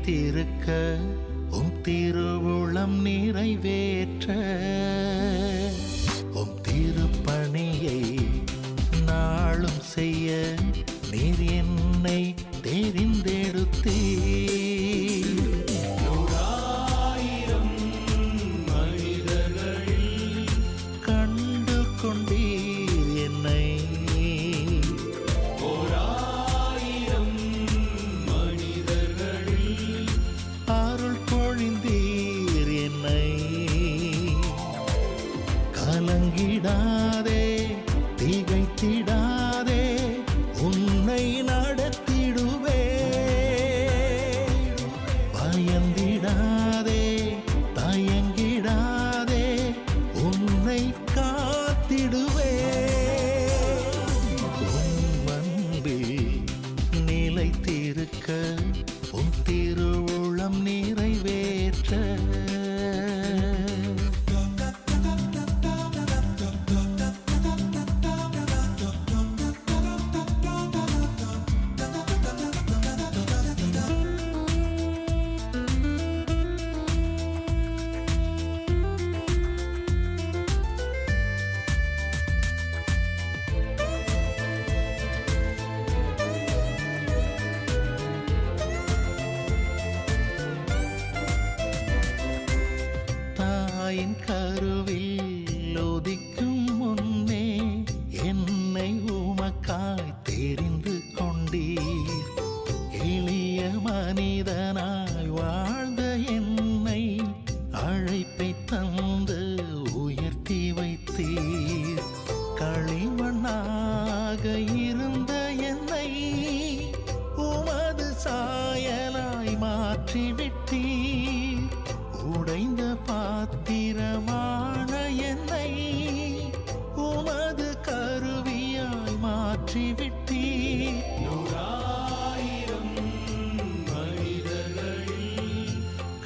நிலைத்திருக்க உம் திருவுளம் நிறைவேற்ற உம் திருப்பணியை நாளும் செய்ய நீர் என்னை தெரிந்தெடுத்தீர். கண்டு கொண்டீர் என்னை அருள் பொழிந்தீர் என்னை. கலங்கிடாதே திகைத்திடாதே உன்னை நடத்திடுவே. பயந்திடாதே தயங்கிடாதே உன்னை காத்திடுவே. உம் அன்பில் நிலைத்திருக்க உம் திருவுளம் நிறைவேற்ற தாயின் கருவில் உதிக்கும் முன்னே என்னை உமக்காய் தெரிந்து கொண்டீர். எளிய மனிதனாய் வாழ்ந்த என்னை அழைப்பை தந்து உயர்த்தி வைத்தீர். களிமண்ணாக இருந்த என்னை உமது சாயலாய் மாற்றிவிட்டீர். உடைந்த பாத்திரமான என்னை உமது கருவியாய் மாற்றிவிட்டீர்.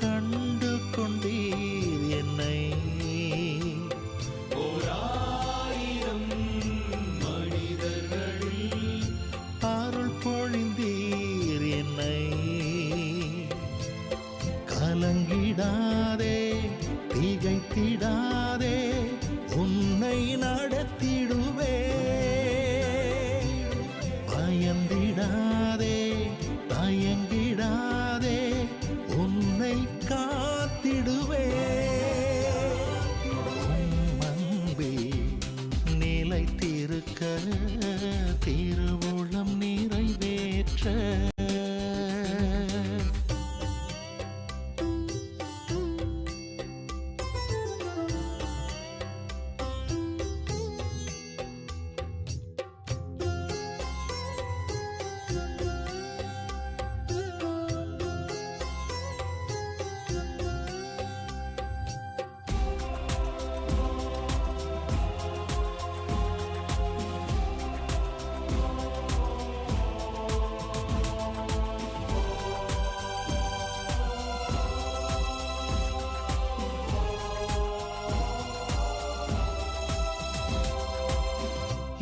கண்டு கொண்டீர் என்னை அருள் பொழிந்தீர் என்னை. கலங்கிடாதே திகைத்திடாதே உன்னை நடத்திடுவே. பயந்திடாதே தயங்கிடாதே உன்னை காத்திடுவே. உம் அன்பில் நிலைத்திருக்க திருவுளம் நிறைவேற்ற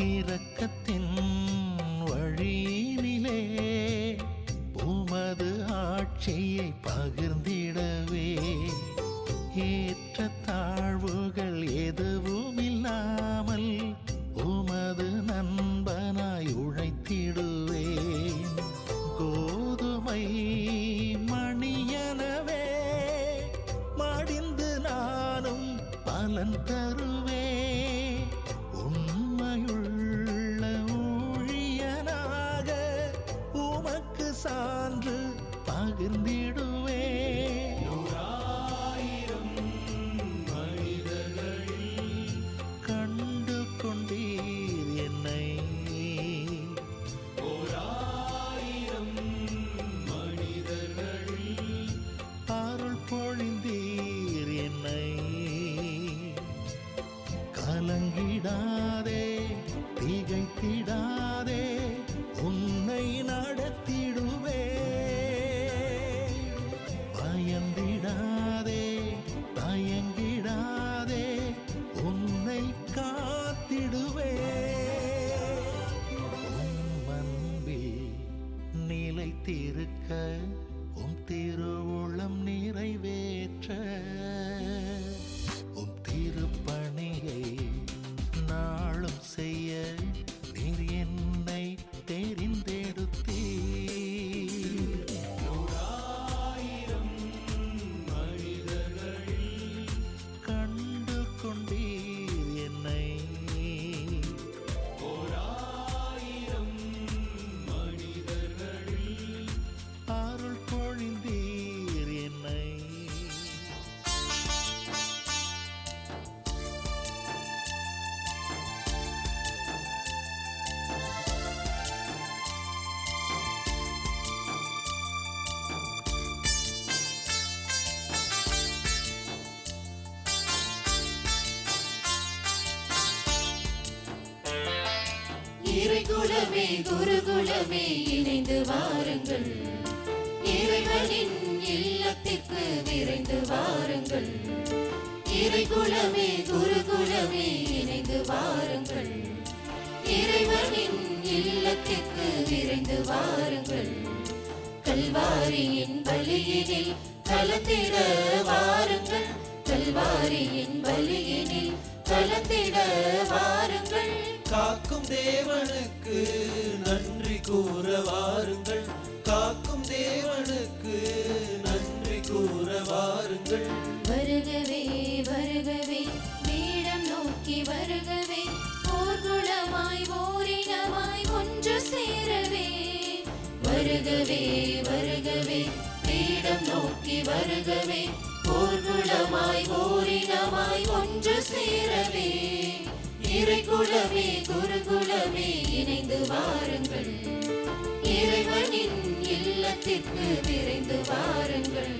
இரக்கத்தின் வழியினிலே உமது ஆட்சியை பகிர்ந்திடவே. ஏற்ற தாழ்வுகள் எதுவும் இல்லாமல் உமது நண்பனாய் உழைத்திடுவேன். கோதுமை மணியனவே மடிந்து நானும் பலன் தருவே. உண்மையுள்ள ஊழியனாக உமக்கு சான்று பகிர்ந்திடுவே. கண்டு கொண்டீர் என்னை அருள் பொழிந்தீர் என்னை. இறைகுலமே குருகுலமே இணைந்து வாருங்கள், இறைவனின் இல்லத்திற்கு விரைந்து வாருங்கள். இறைகுலமே குருகுலமே இணைந்து வாருங்கள், இறைவனின் இல்லத்திற்கு விரைந்து வாருங்கள். கல்வாரியின் பலியினில் கலந்திட வாருங்கள், கல்வாரியின் பலியினில் கலந்திட வாருங்கள். காக்கும் தேவனுக்கு நன்றி கூற வாருங்கள், காக்கும் தேவனுக்கு நன்றி கூற வாருங்கள். வருகவே வருகவே பீடம் நோக்கி வருகவே, போர்க்குளமாய் ஓரினமாய் ஒன்று சேரவே. வருகவே வருகவே பீடம் நோக்கி வருகவே, போர்க்குளமாய் ஓரினமாய் ஒன்று சேரவே. இறைகுலமே குருகுலமே இணைந்து வாருங்கள், இறைவனின் இல்லத்திற்கு விரைந்து வாருங்கள்.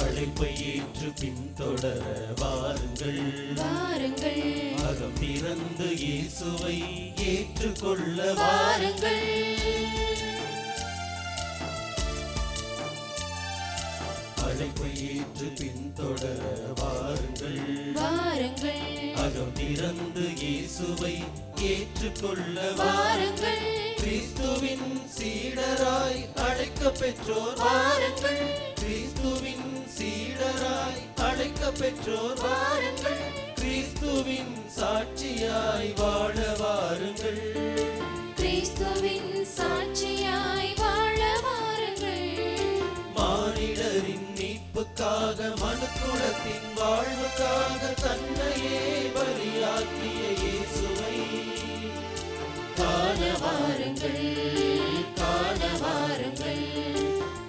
அழைப்பை ஏற்று பின்தொடர வாருங்கள், வாருங்கள். அகம் திறந்து இயேசுவை ஏற்றுக்கொள்ள வாருங்கள். அழைப்பை ஏற்று பின்தொடர வாருங்கள், வாருங்கள். அகம் திறந்து இயேசுவை ஏற்றுக்கொள்ள வாருங்கள். கிறிஸ்துவின் சீடராய் அழைக்க பெற்றோர் வாருங்கள், கிறிஸ்துவின் சீடராய் அழைக்க பெற்றோர் வாருங்கள். கிறிஸ்துவின் சாட்சியாய் வாழ வாருங்கள், கிறிஸ்துவின் சாட்சியாய் வாழ வாருங்கள். மானிடரின் மீட்புக்காக மனுக்குலத்தின் வாழ்வுக்காக தன்னையே பலியாக்கிய இயேசுவை காண வாருங்கள், காண வாருங்கள்.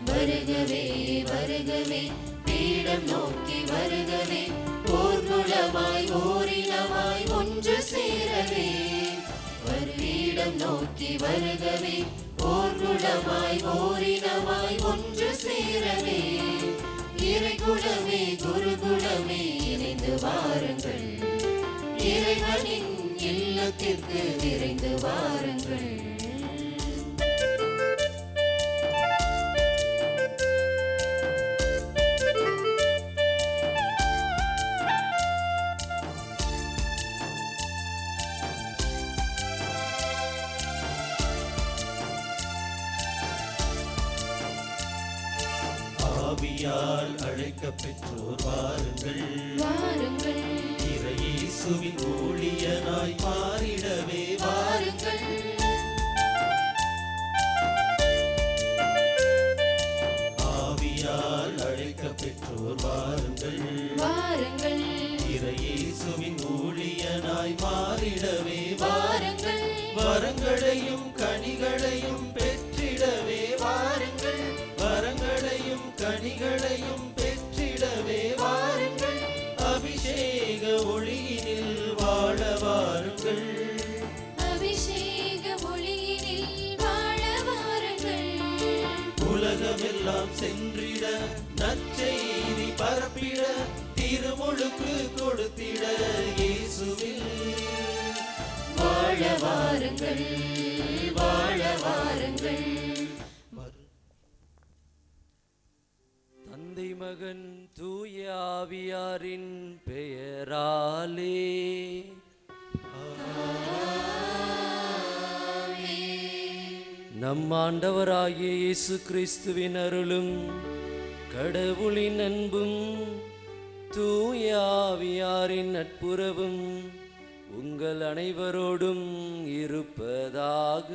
வருகவே வருகவே பீடம் நோக்கி வருகவே, போர்க்குளமாய் ஓரினமாய் ஒன்று சேரவே. பீடம் நோக்கி வருகவே, போர்க்குளமாய் ஓரினமாய் ஒன்று சேரவே. இறைகுலமே குருகுலமே இணைந்து வாருங்கள், இறைவனின் இல்லத்திற்கு விரைந்து வாருங்கள். ஆவியால் அழைக்க பெற்றோர் வாருங்கள், வாருங்கள். இயேசுவின் ஊழியனாய் மாறிடவே வாருங்கள். ஆவியால் அழைக்க பெற்றோர் வாருங்கள், வாருங்கள். இயேசுவின் ஊழியனாய் மாறிடவே வாருங்கள். வரங்களையும் கனிகளையும் பெற்றிடவே வாருங்கள், வரங்களையும் கனிகளையும் பெற்றிடவே வாருங்கள். அபிஷேக ஒளியினில் வாழ வாருங்கள், அபிஷேக ஒளியினில் வாழ வாருங்கள். உலகமெல்லாம் சென்றிட நற்செய்தி பரப்பிட திருமுழுக்கு கொடுத்திட இயேசுவில் வாழ வாருங்கள், வாழ வாருங்கள். தந்தை மகன் தூய ஆவியாரின் பெயராலே நம் ஆண்டவராகிய இயேசு கிறிஸ்துவின் அருளும் கடவுளின் அன்பும் தூய ஆவியாரின் நட்புறவும் உங்கள் அனைவரோடும் இருப்பதாக.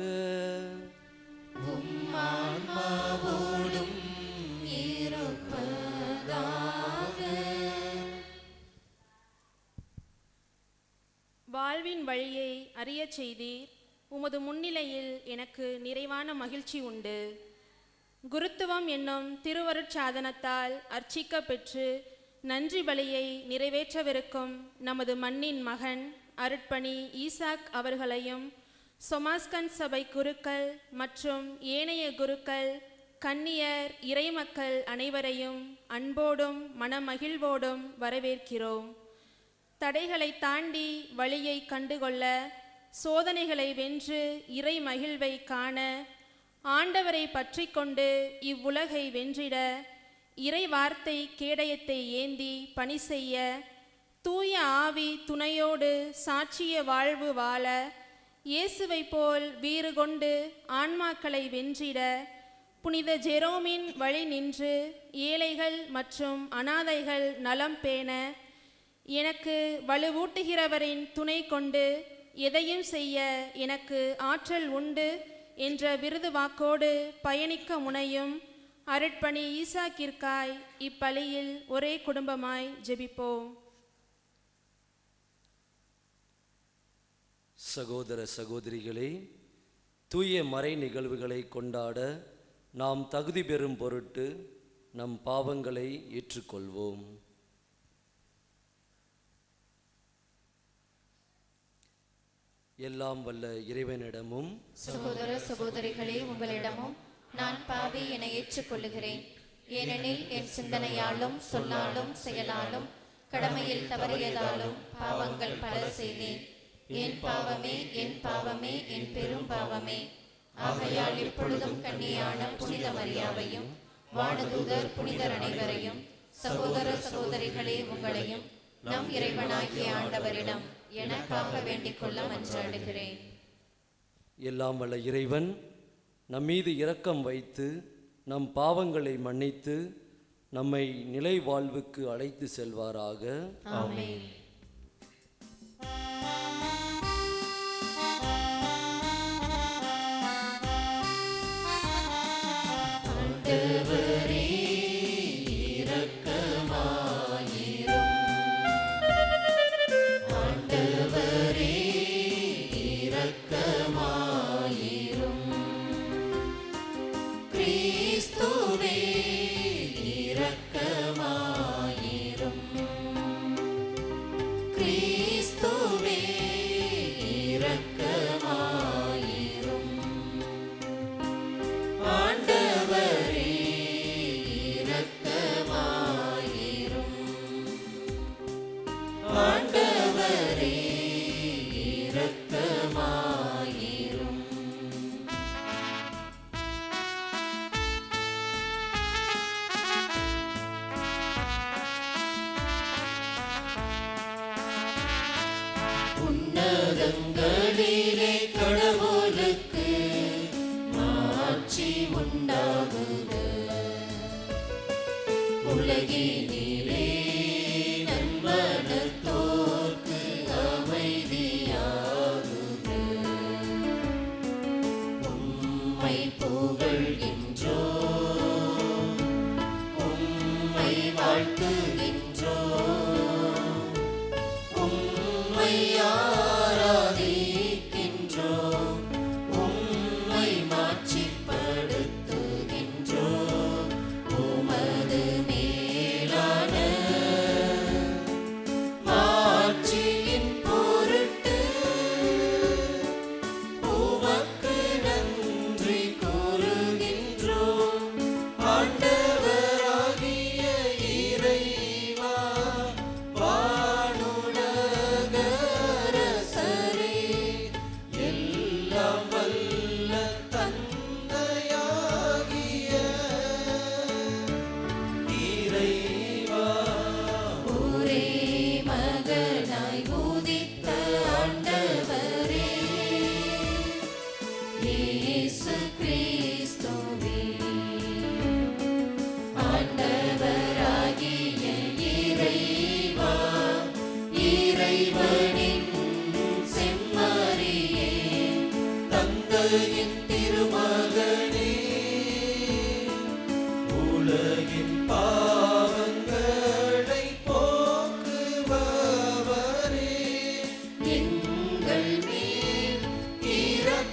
ஆன்மாவோடும் இருப்பதாக. வாழ்வின் வழியை அறியச் செய்தீர், உமது முன்னிலையில் எனக்கு நிறைவான மகிழ்ச்சி உண்டு. குருத்துவம் என்னும் திருவருட்சாதனத்தால் அர்ச்சிக்க பெற்று நன்றி பலியை நிறைவேற்றவிருக்கும் நமது மண்ணின் மகன் அருட்பணி ஈசாக் அவர்களையும் சொமாஸ்கன் சபை குருக்கள் மற்றும் ஏனைய குருக்கள், கன்னியர், இறைமக்கள் அனைவரையும் அன்போடும் மனமகிழ்வோடும் வரவேற்கிறோம். தடைகளை தாண்டி வழியை கண்டுகொள்ள, சோதனைகளை வென்று இறை மகிழ்வை காண, ஆண்டவரை பற்றி கொண்டு இவ்வுலகை வென்றிட, இறை வார்த்தை கேடயத்தை ஏந்தி பணி செய்ய, தூய ஆவி துணையோடு சாட்சிய வாழ்வு வாழ, இயேசுவை போல் வீறு கொண்டு ஆன்மாக்களை வென்றிட, புனித ஜெரோமின் வழி நின்று ஏழைகள் மற்றும் அனாதைகள் நலம் பேண, எனக்கு வலுவூட்டுகிறவரின் துணை கொண்டு எதையும் செய்ய எனக்கு ஆற்றல் உண்டு என்ற விருது வாக்கோடு பயணிக்க முனையும் அருட்பணி ஈசாக்கிற்காய் இப்பலியில் ஒரே குடும்பமாய் ஜெபிப்போம். சகோதர சகோதரிகளே, தூய மறை நிகழ்வுகளை கொண்டாட நாம் தகுதி பெறும் பொருட்டு நம் பாவங்களை ஏற்றுக்கொள்வோம். எல்லாம் வல்ல இறைவனிடமும் சகோதர சகோதரிகளே, உங்களிடமும் நான் பாவி என ஏற்றுக்கொள்ளுகிறேன். ஏனெனில் என் சிந்தனையாலும் சொல்லாலும் செயலாலும் கடமையில் தவறியதாலும் பாவங்கள் பல செய்தேன். என் பாவமே, என் பாவமே, என் பெரும் பாவமே. ஆகையால் இப்பொழுதும் கன்னியான புனித மரியாவையும் வானதூதர் புனிதர் அனைவரையும், சகோதர சகோதரிகளே உங்களையும் நம் இறைவனாகிய ஆண்டவரிடம் எனக்காக வேண்டிக் கொள்ள மன்றாடுகிறேன். எல்லாம் வல்ல இறைவன் நம்மீது இரக்கம் வைத்து நம் பாவங்களை மன்னித்து நம்மை நிலை வாழ்வுக்கு அழைத்து செல்வாராக. ஆமென். ஆண்டவரே இரக்கமாயிரும். ஆண்டவரே இரக்கமாயிரும். கிறிஸ்துவே இரக்கமாயிரும். கிறிஸ்துவே இரக்கமாயிரும். ஆண்டவரே இரக்கமாயிரும். ஆண்டவரே இரக்கமாயிரும். உன்னதங்களிலே கடவுளுக்கு மாட்சி உண்டாகுக. உலகினிலே நன்மனத்தோர்க்கு அமைதியாகுக. உம்மை புகழ்கின்றோம், உம்மை வாழ்த்துகின்றோம், உம்மை ஆராதிக்கின்றோம், உம்மை மாட்சிப்படுத்துகின்றோம். உமது மேலான மாட்சியின் பொருட்டு உமக்கு நன்றி கூறுகின்றோம். ஆண்டவராகிய இறைவா, வானுலகரசரே, எல்லாம் வல்ல தந்தையாகிய இறைவா, ஒரே மகனாய் உதித்த ஆண்டவரே, இயேசு கிறிஸ்துவே, ஆண்டவராகிய இறைவா, இறைவனின் செம்மறியே, தந்தையின் திருமகனே, உலகின் பாவங்களை போக்குபவரே, எங்கள் மேல் இரக்கமாயிரும்.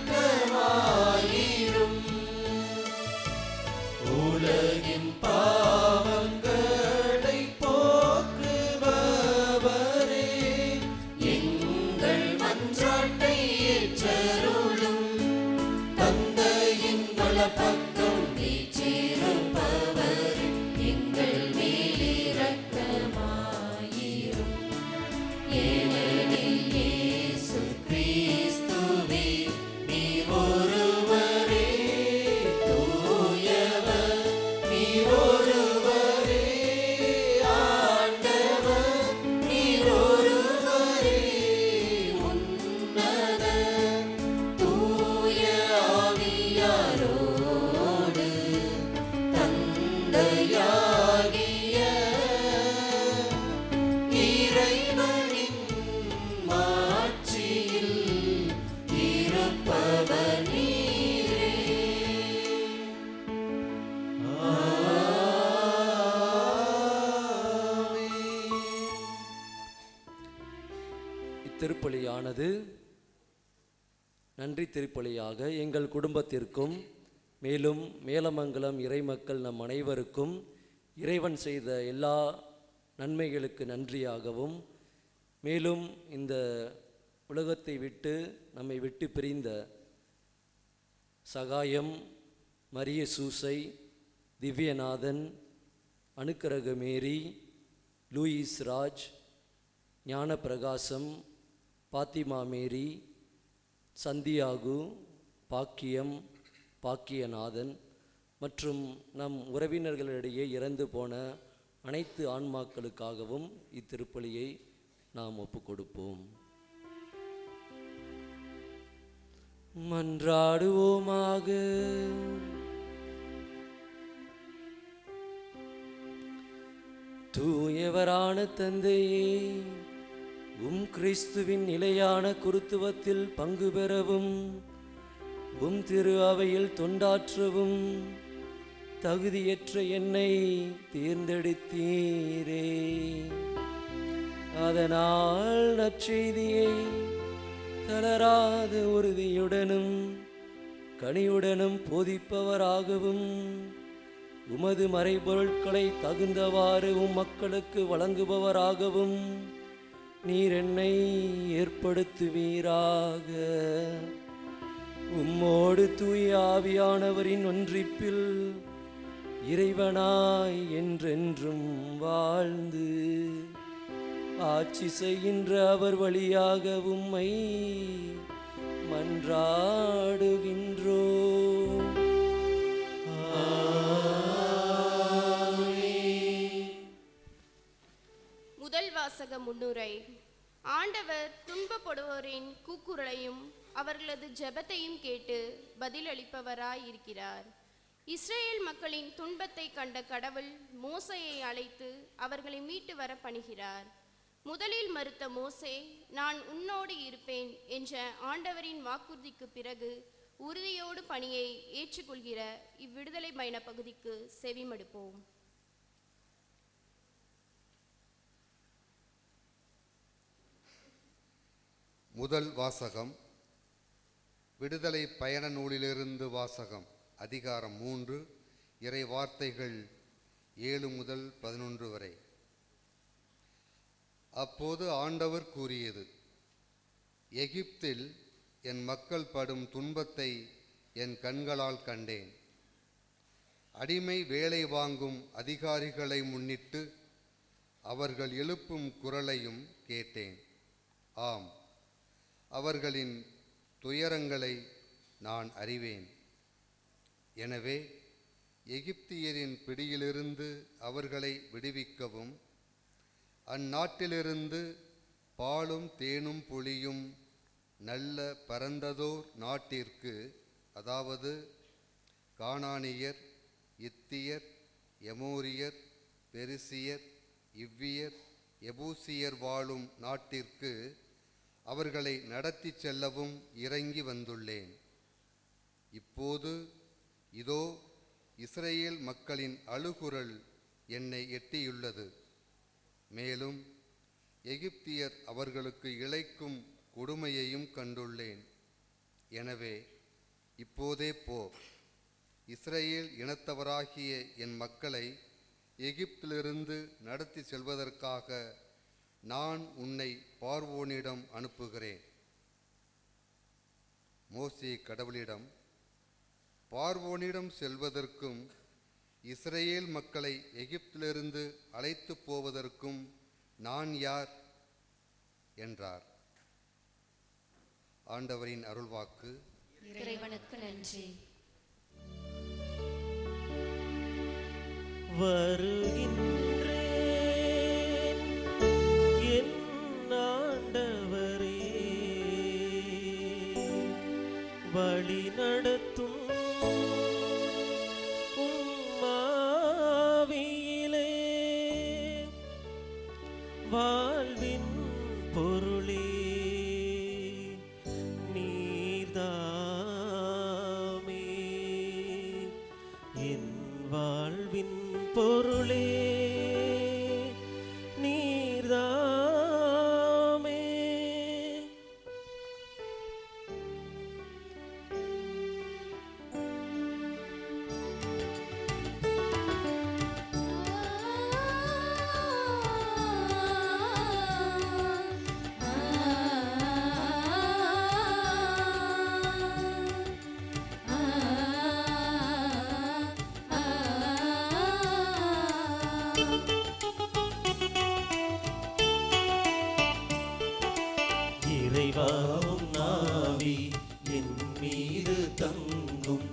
இத்திருப்பலியானது நன்றி திருப்பலியாக எங்கள் குடும்பத்திற்கும் மேலும் மேலமங்கலம் இறைமக்கள் நம் அனைவருக்கும் இறைவன் செய்த எல்லா நன்மைகளுக்கு நன்றியாகவும், மேலும் இந்த உலகத்தை விட்டு நம்மை விட்டு பிரிந்த சகாயம், மரிய சூசை, திவ்யநாதன், அனுக்கிரக மேரி, லூயிஸ் ராஜ், ஞான பிரகாசம், பாத்திமா மேரி, சந்தியாகு, பாக்கியம், பாக்கியநாதன் மற்றும் நம் உறவினர்களிடையே இறந்து போன அனைத்து ஆன்மாக்களுக்காகவும் இத்திருப்பலியை நாம் ஒப்புக் கொடுப்போம். மன்றாடுவோமாக. தூயவரான தந்தையே, கிறிஸ்துவின் நிலையான குருத்துவத்தில் பங்கு பெறவும் திரு அவையில் தொண்டாற்றவும் தகுதியற்ற என்னை தேர்ந்தெடுத்தீரே. அதனால் நற்செய்தியை தளராத உறுதியுடனும் கனியுடனும் போதிப்பவராகவும் உமது மறைபொருட்களை தகுந்தவாறு மக்களுக்கு வழங்குபவராகவும் நீர் என்னை ஏற்படுத்துவீராக. உம்மோடு தூய ஆவியானவரின் ஒன்றிப்பில் இறைவனாய் என்றென்றும் வாழ்ந்து ஆட்சி செய்கின்ற அவர் வழியாக உம்மை மன்றாடுகின்றோம். முதல் வாசக முன்னுரை. ஆண்டவர் துன்பப்படுவோரின் கூக்குரலையும் அவர்களது ஜெபத்தையும் கேட்டு பதிலளிப்பவராய் இருக்கிறார். இஸ்ரேல் மக்களின் துன்பத்தை கண்ட கடவுள் மோசேயை அழைத்து அவர்களை மீட்டு வர பணிகிறார். முதலில் மறுத்த மோசே, நான் உன்னோடு இருப்பேன் என்ற ஆண்டவரின் வாக்குறுதிக்கு பிறகு உறுதியோடு பணியை ஏற்றுக்கொள்கிற இவ்விடுதலை பயண பகுதிக்கு செவிமடுப்போம். முதல் வாசகம் விடுதலை பயண நூலிலிருந்து வாசகம். அதிகாரம் 3, இறை வார்த்தைகள் 7 முதல் 11 வரை. அப்போது ஆண்டவர் கூறியது, எகிப்தில் என் மக்கள் படும் துன்பத்தை என் கண்களால் கண்டேன். அடிமை வேலை வாங்கும் அதிகாரிகளை முன்னிட்டு அவர்கள் எழுப்பும் குரலையும் கேட்டேன். ஆம், அவர்களின் துயரங்களை நான் அறிவேன். எனவே எகிப்தியரின் பிடியிலிருந்து அவர்களை விடுவிக்கவும், அந்நாட்டிலிருந்து பாலும் தேனும் பொழியும் நல்ல பரந்ததோர் நாட்டிற்கு, அதாவது கானானியர், இத்தியர், எமோரியர், பெரிசியர், இவ்வியர், எபூசியர் வாழும் நாட்டிற்கு அவர்களை நடத்தி செல்லவும் இறங்கி வந்துள்ளேன். இப்போது இதோ இஸ்ரேல் மக்களின் அழுகுரல் என்னை எட்டியுள்ளது. மேலும் எகிப்தியர் அவர்களுக்கு இழைக்கும் கொடுமையையும் கண்டுள்ளேன். எனவே இப்போதே போ, இஸ்ரேல் இனத்தவராகிய என் மக்களை எகிப்திலிருந்து நடத்தி செல்வதற்காக நான் உன்னை பார்வோனிடம் அனுப்புகிறேன். மோசே கடவுளிடம், பார்வோனிடம் செல்வதற்கும் இஸ்ரேல் மக்களை எகிப்திலிருந்து அழைத்து போவதற்கும் நான் யார் என்றார். ஆண்டவரின் அருள்வாக்கு. இறைவனுக்கு நன்றி. வருகின்றேன் என் ஆண்டவரே, வழி நடத்தும் உம்மாவியிலே, வாழ்வின் பொருளே நீர்தாமே, என் வாழ்வின் பொருளே நீர்தாமே. நிறைவாகும் நாவி என் மீது தங்கும்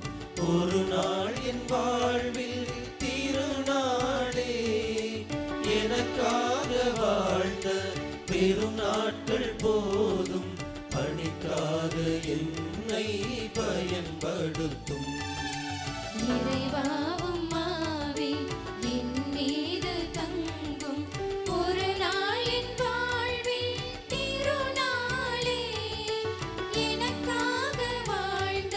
ஒரு நாள் என் வாழ்வில் திருநாளே. எனக்காக வாழ்ந்த பெரும் நாட்கள் போதும், பணிக்காக என்னை பயன்படுத்தும். நிறைவாவும் ஆவி என் மீது தங்கும் ஒரு நாள் என் வாழ்வில் திருநாளே. எனக்காக வாழ்ந்த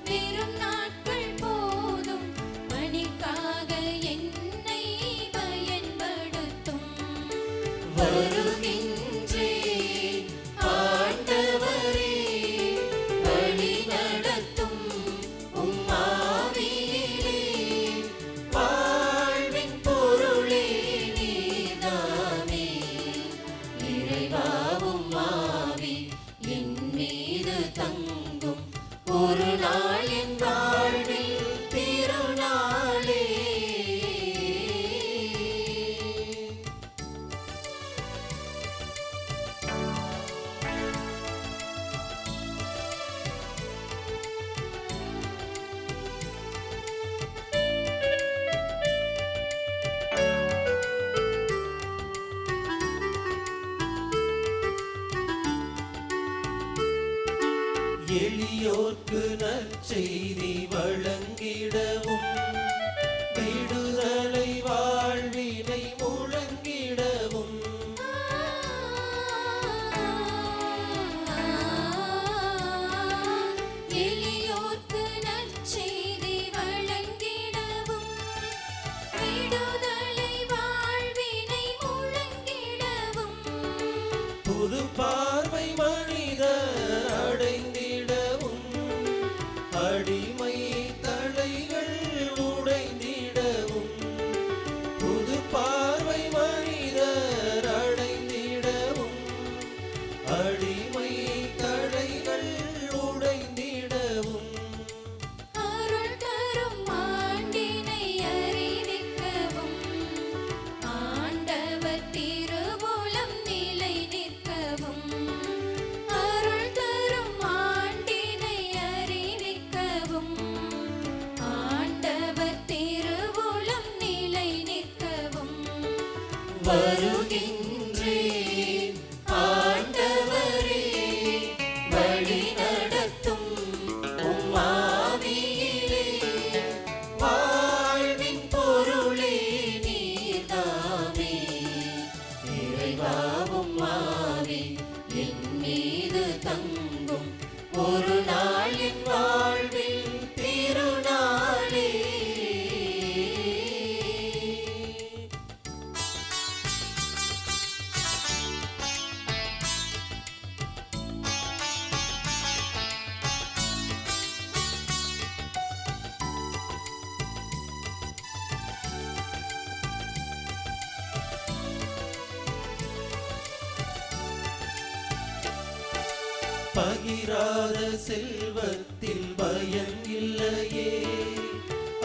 வெறும் நாட்கள் போதும், பணிக்காக என்னை பயன்படுத்தும். வருகின்றேன் ஆண்டவரே, வழி நடத்தும் உம் ஆவியிலே. வாழ்வின் பொருளே நீர்தாமே. நிறைவாவும் ஆவி என் மீது தங்கும் ஒரு நாள் என் வாழ்வில் திருநாளே. எளியோர்க்கு நற்செய்தி வழங்கிடவும், விடுதலை வாழ்வினை முழங்கிடவும். எளியோர்க்கு நற்செய்தி வழங்கிடவும், விடுதலை வாழ்வினை முழங்கிடவும். புது பார்வை மனிதர் அடைந்திடவும், அடிமை தலைகள் உடைந்திடவும். புது பார்வை மனிதர் அடைந்திடவும், அடிமை தலைகள் உடைந்திடவும். அருள் தரும் ஆண்டினை அறிவிக்கவும், ஆண்டவர் திருவுளம் நிலை நிற்கவும். அருள் தரும் ஆண்டினை அறிவிக்கவும், ஆண்டவர் திருவுளம் நிலை நிற்கவும். வருகின்றேன் ஆண்டவரே, வழி நடத்தும் உம் ஆவியிலே. வாழ்வின் பொருளே நீர்தாமே. நிறைவாவும் ஆவி என் மீது தங்கும் ஒரு நாள் என் வாழ்வில் திருநாளே. பகிராத செல்வத்தில் பயம் இல்லையே,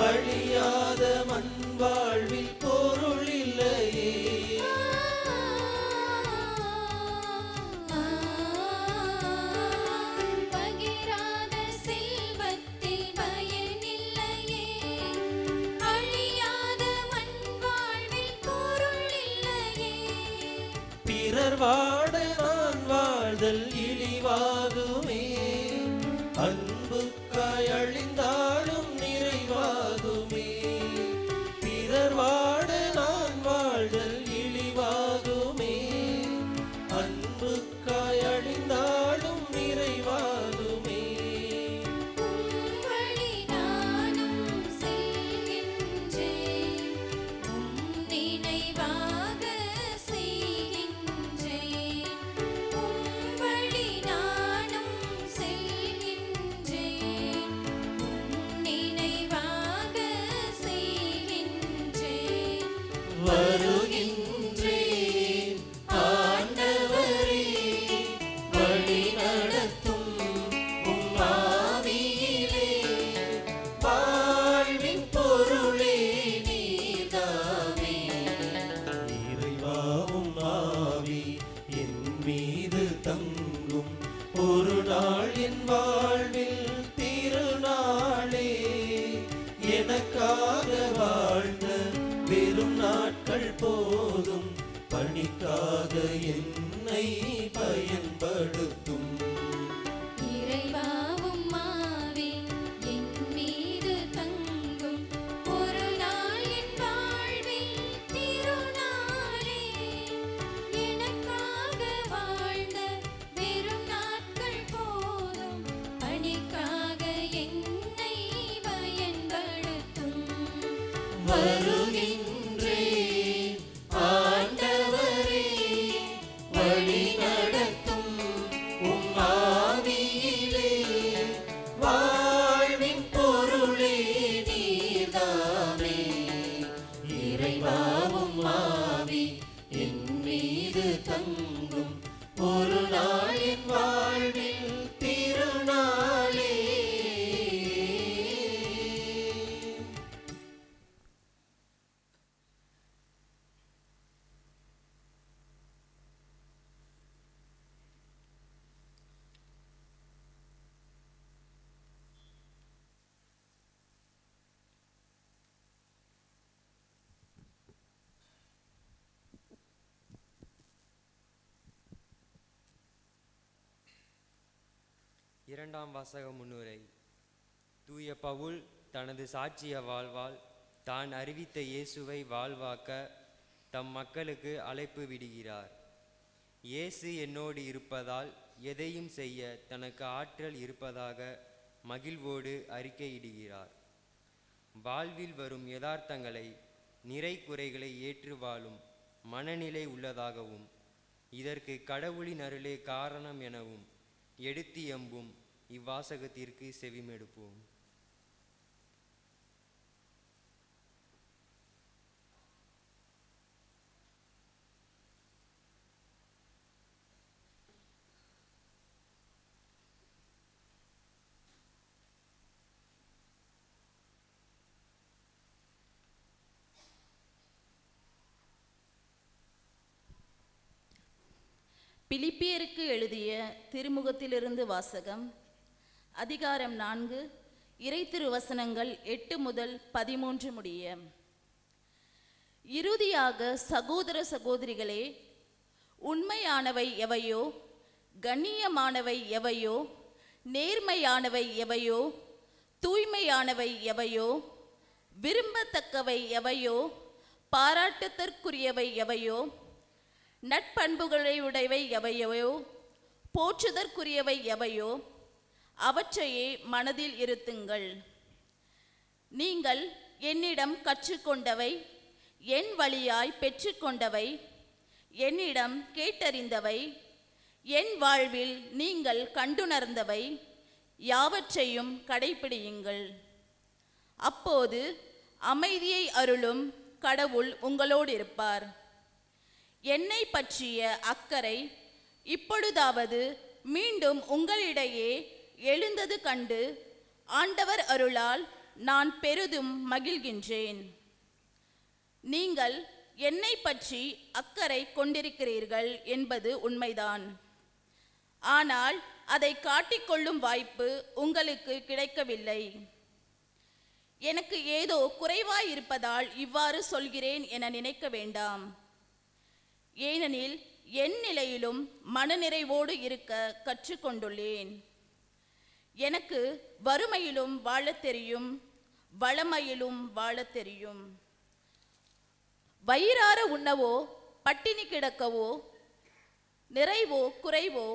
அழியாத மண் வாழ்வில் பொருள் இல்லையே. பகிராத செல்வத்தில் பயனில்லையே, அழியாத மண் வாழ்வில் பொருள் இல்லையே. பிறர் வாட நான் வாழ்தல் இழிவாகுமே, அன்புக்காய் அழிந்தாலும் நிறைவாகுமே. பிறர் வாட நான் வாழ்தல் இழிவாகுமே, அன்புக்காய் அழிந்தாலும் நிறைவாகுமே. உம் வழி நானும் செல்கின்றேன், உம் நினைவாக செய்கின்றேன். உம் வழி நானும் என்னை பயன்படுத்தும். இறைவாவும் ஆவி என் மீது தங்கும் ஒரு நாள் என் வாழ்வில் திருநாளே. எனக்காக வாழ்ந்த வெறும் நாட்கள் போதும் பணிக்காக என்னை பயன்படுத்தும். வருகின்றேன் ஆண்டவரே, வழி நடத்தும் உம் ஆவியிலே. வாழ்வின் பொருளே நீர்தாமே. இறைவாவும் ஆவி என் மீது தங்கும் ஒரு நாள் என் வாழ்வில் திருநாளே. இரண்டாம் வாசக முன்னுரை. தூய பவுல் தனது சாட்சிய வாழ்வால் தான் அறிவித்த இயேசுவை வாழ்வாக்க தம் மக்களுக்கு அழைப்பு விடுகிறார். இயேசு என்னோடு இருப்பதால் எதையும் செய்ய தனக்கு ஆற்றல் இருப்பதாக மகிழ்வோடு அறிக்கையிடுகிறார். வாழ்வில் வரும் யதார்த்தங்களை, நிறை குறைகளை ஏற்று வாழும் மனநிலை உள்ளதாகவும் இதற்கு கடவுளின் அருளே காரணம் எனவும் எடுத்து எம்பும் இவ்வாசகத்திற்கு செவிமெடுப்போம். பிலிப்பியருக்கு எழுதிய திருமுகத்திலிருந்து வாசகம். அதிகாரம் 4, இறை திருவசனங்கள் 8 முதல் 13 முடிய. இறுதியாக சகோதர சகோதரிகளே, உண்மையானவை எவையோ, கண்ணியமானவை எவையோ, நேர்மையானவை எவையோ, தூய்மையானவை எவையோ, விரும்பத்தக்கவை எவையோ, பாராட்டத்திற்குரியவை எவையோ, நட்பண்புகளையுடையவை எவையோ, போற்றுதற்குரியவை எவையோ, அவற்றையே மனதில் இருத்துங்கள். நீங்கள் என்னிடம் கற்றுக்கொண்டவை, என் வழியாய் பெற்றுக்கொண்டவை, என்னிடம் கேட்டறிந்தவை, என் வாழ்வில் நீங்கள் கண்டுணர்ந்தவை யாவற்றையும் கடைப்பிடியுங்கள். அப்போது அமைதியை அருளும் கடவுள் உங்களோடு இருப்பார். என்னை பற்றிய அக்கறை இப்பொழுதாவது மீண்டும் உங்களிடையே எழுந்தது கண்டு ஆண்டவர் அருளால் நான் பெரிதும் மகிழ்கின்றேன். நீங்கள் என்னை பற்றி அக்கறை கொண்டிருக்கிறீர்கள் என்பது உண்மைதான். ஆனால் அதை காட்டிக்கொள்ளும் வாய்ப்பு உங்களுக்கு கிடைக்கவில்லை. எனக்கு ஏதோ குறைவாயிருப்பதால் இவ்வாறு சொல்கிறேன் என நினைக்க வேண்டாம். ஏனெனில் என் நிலையிலும் மனநிறைவோடு இருக்க கற்றுக்கொண்டுள்ளேன். எனக்கு வறுமையிலும் வாழத் தெரியும், வளமையிலும் வாழத் தெரியும். வயிறார உண்ணவோ, பட்டினி கிடக்கவோ, நிறைவோ குறைவோ,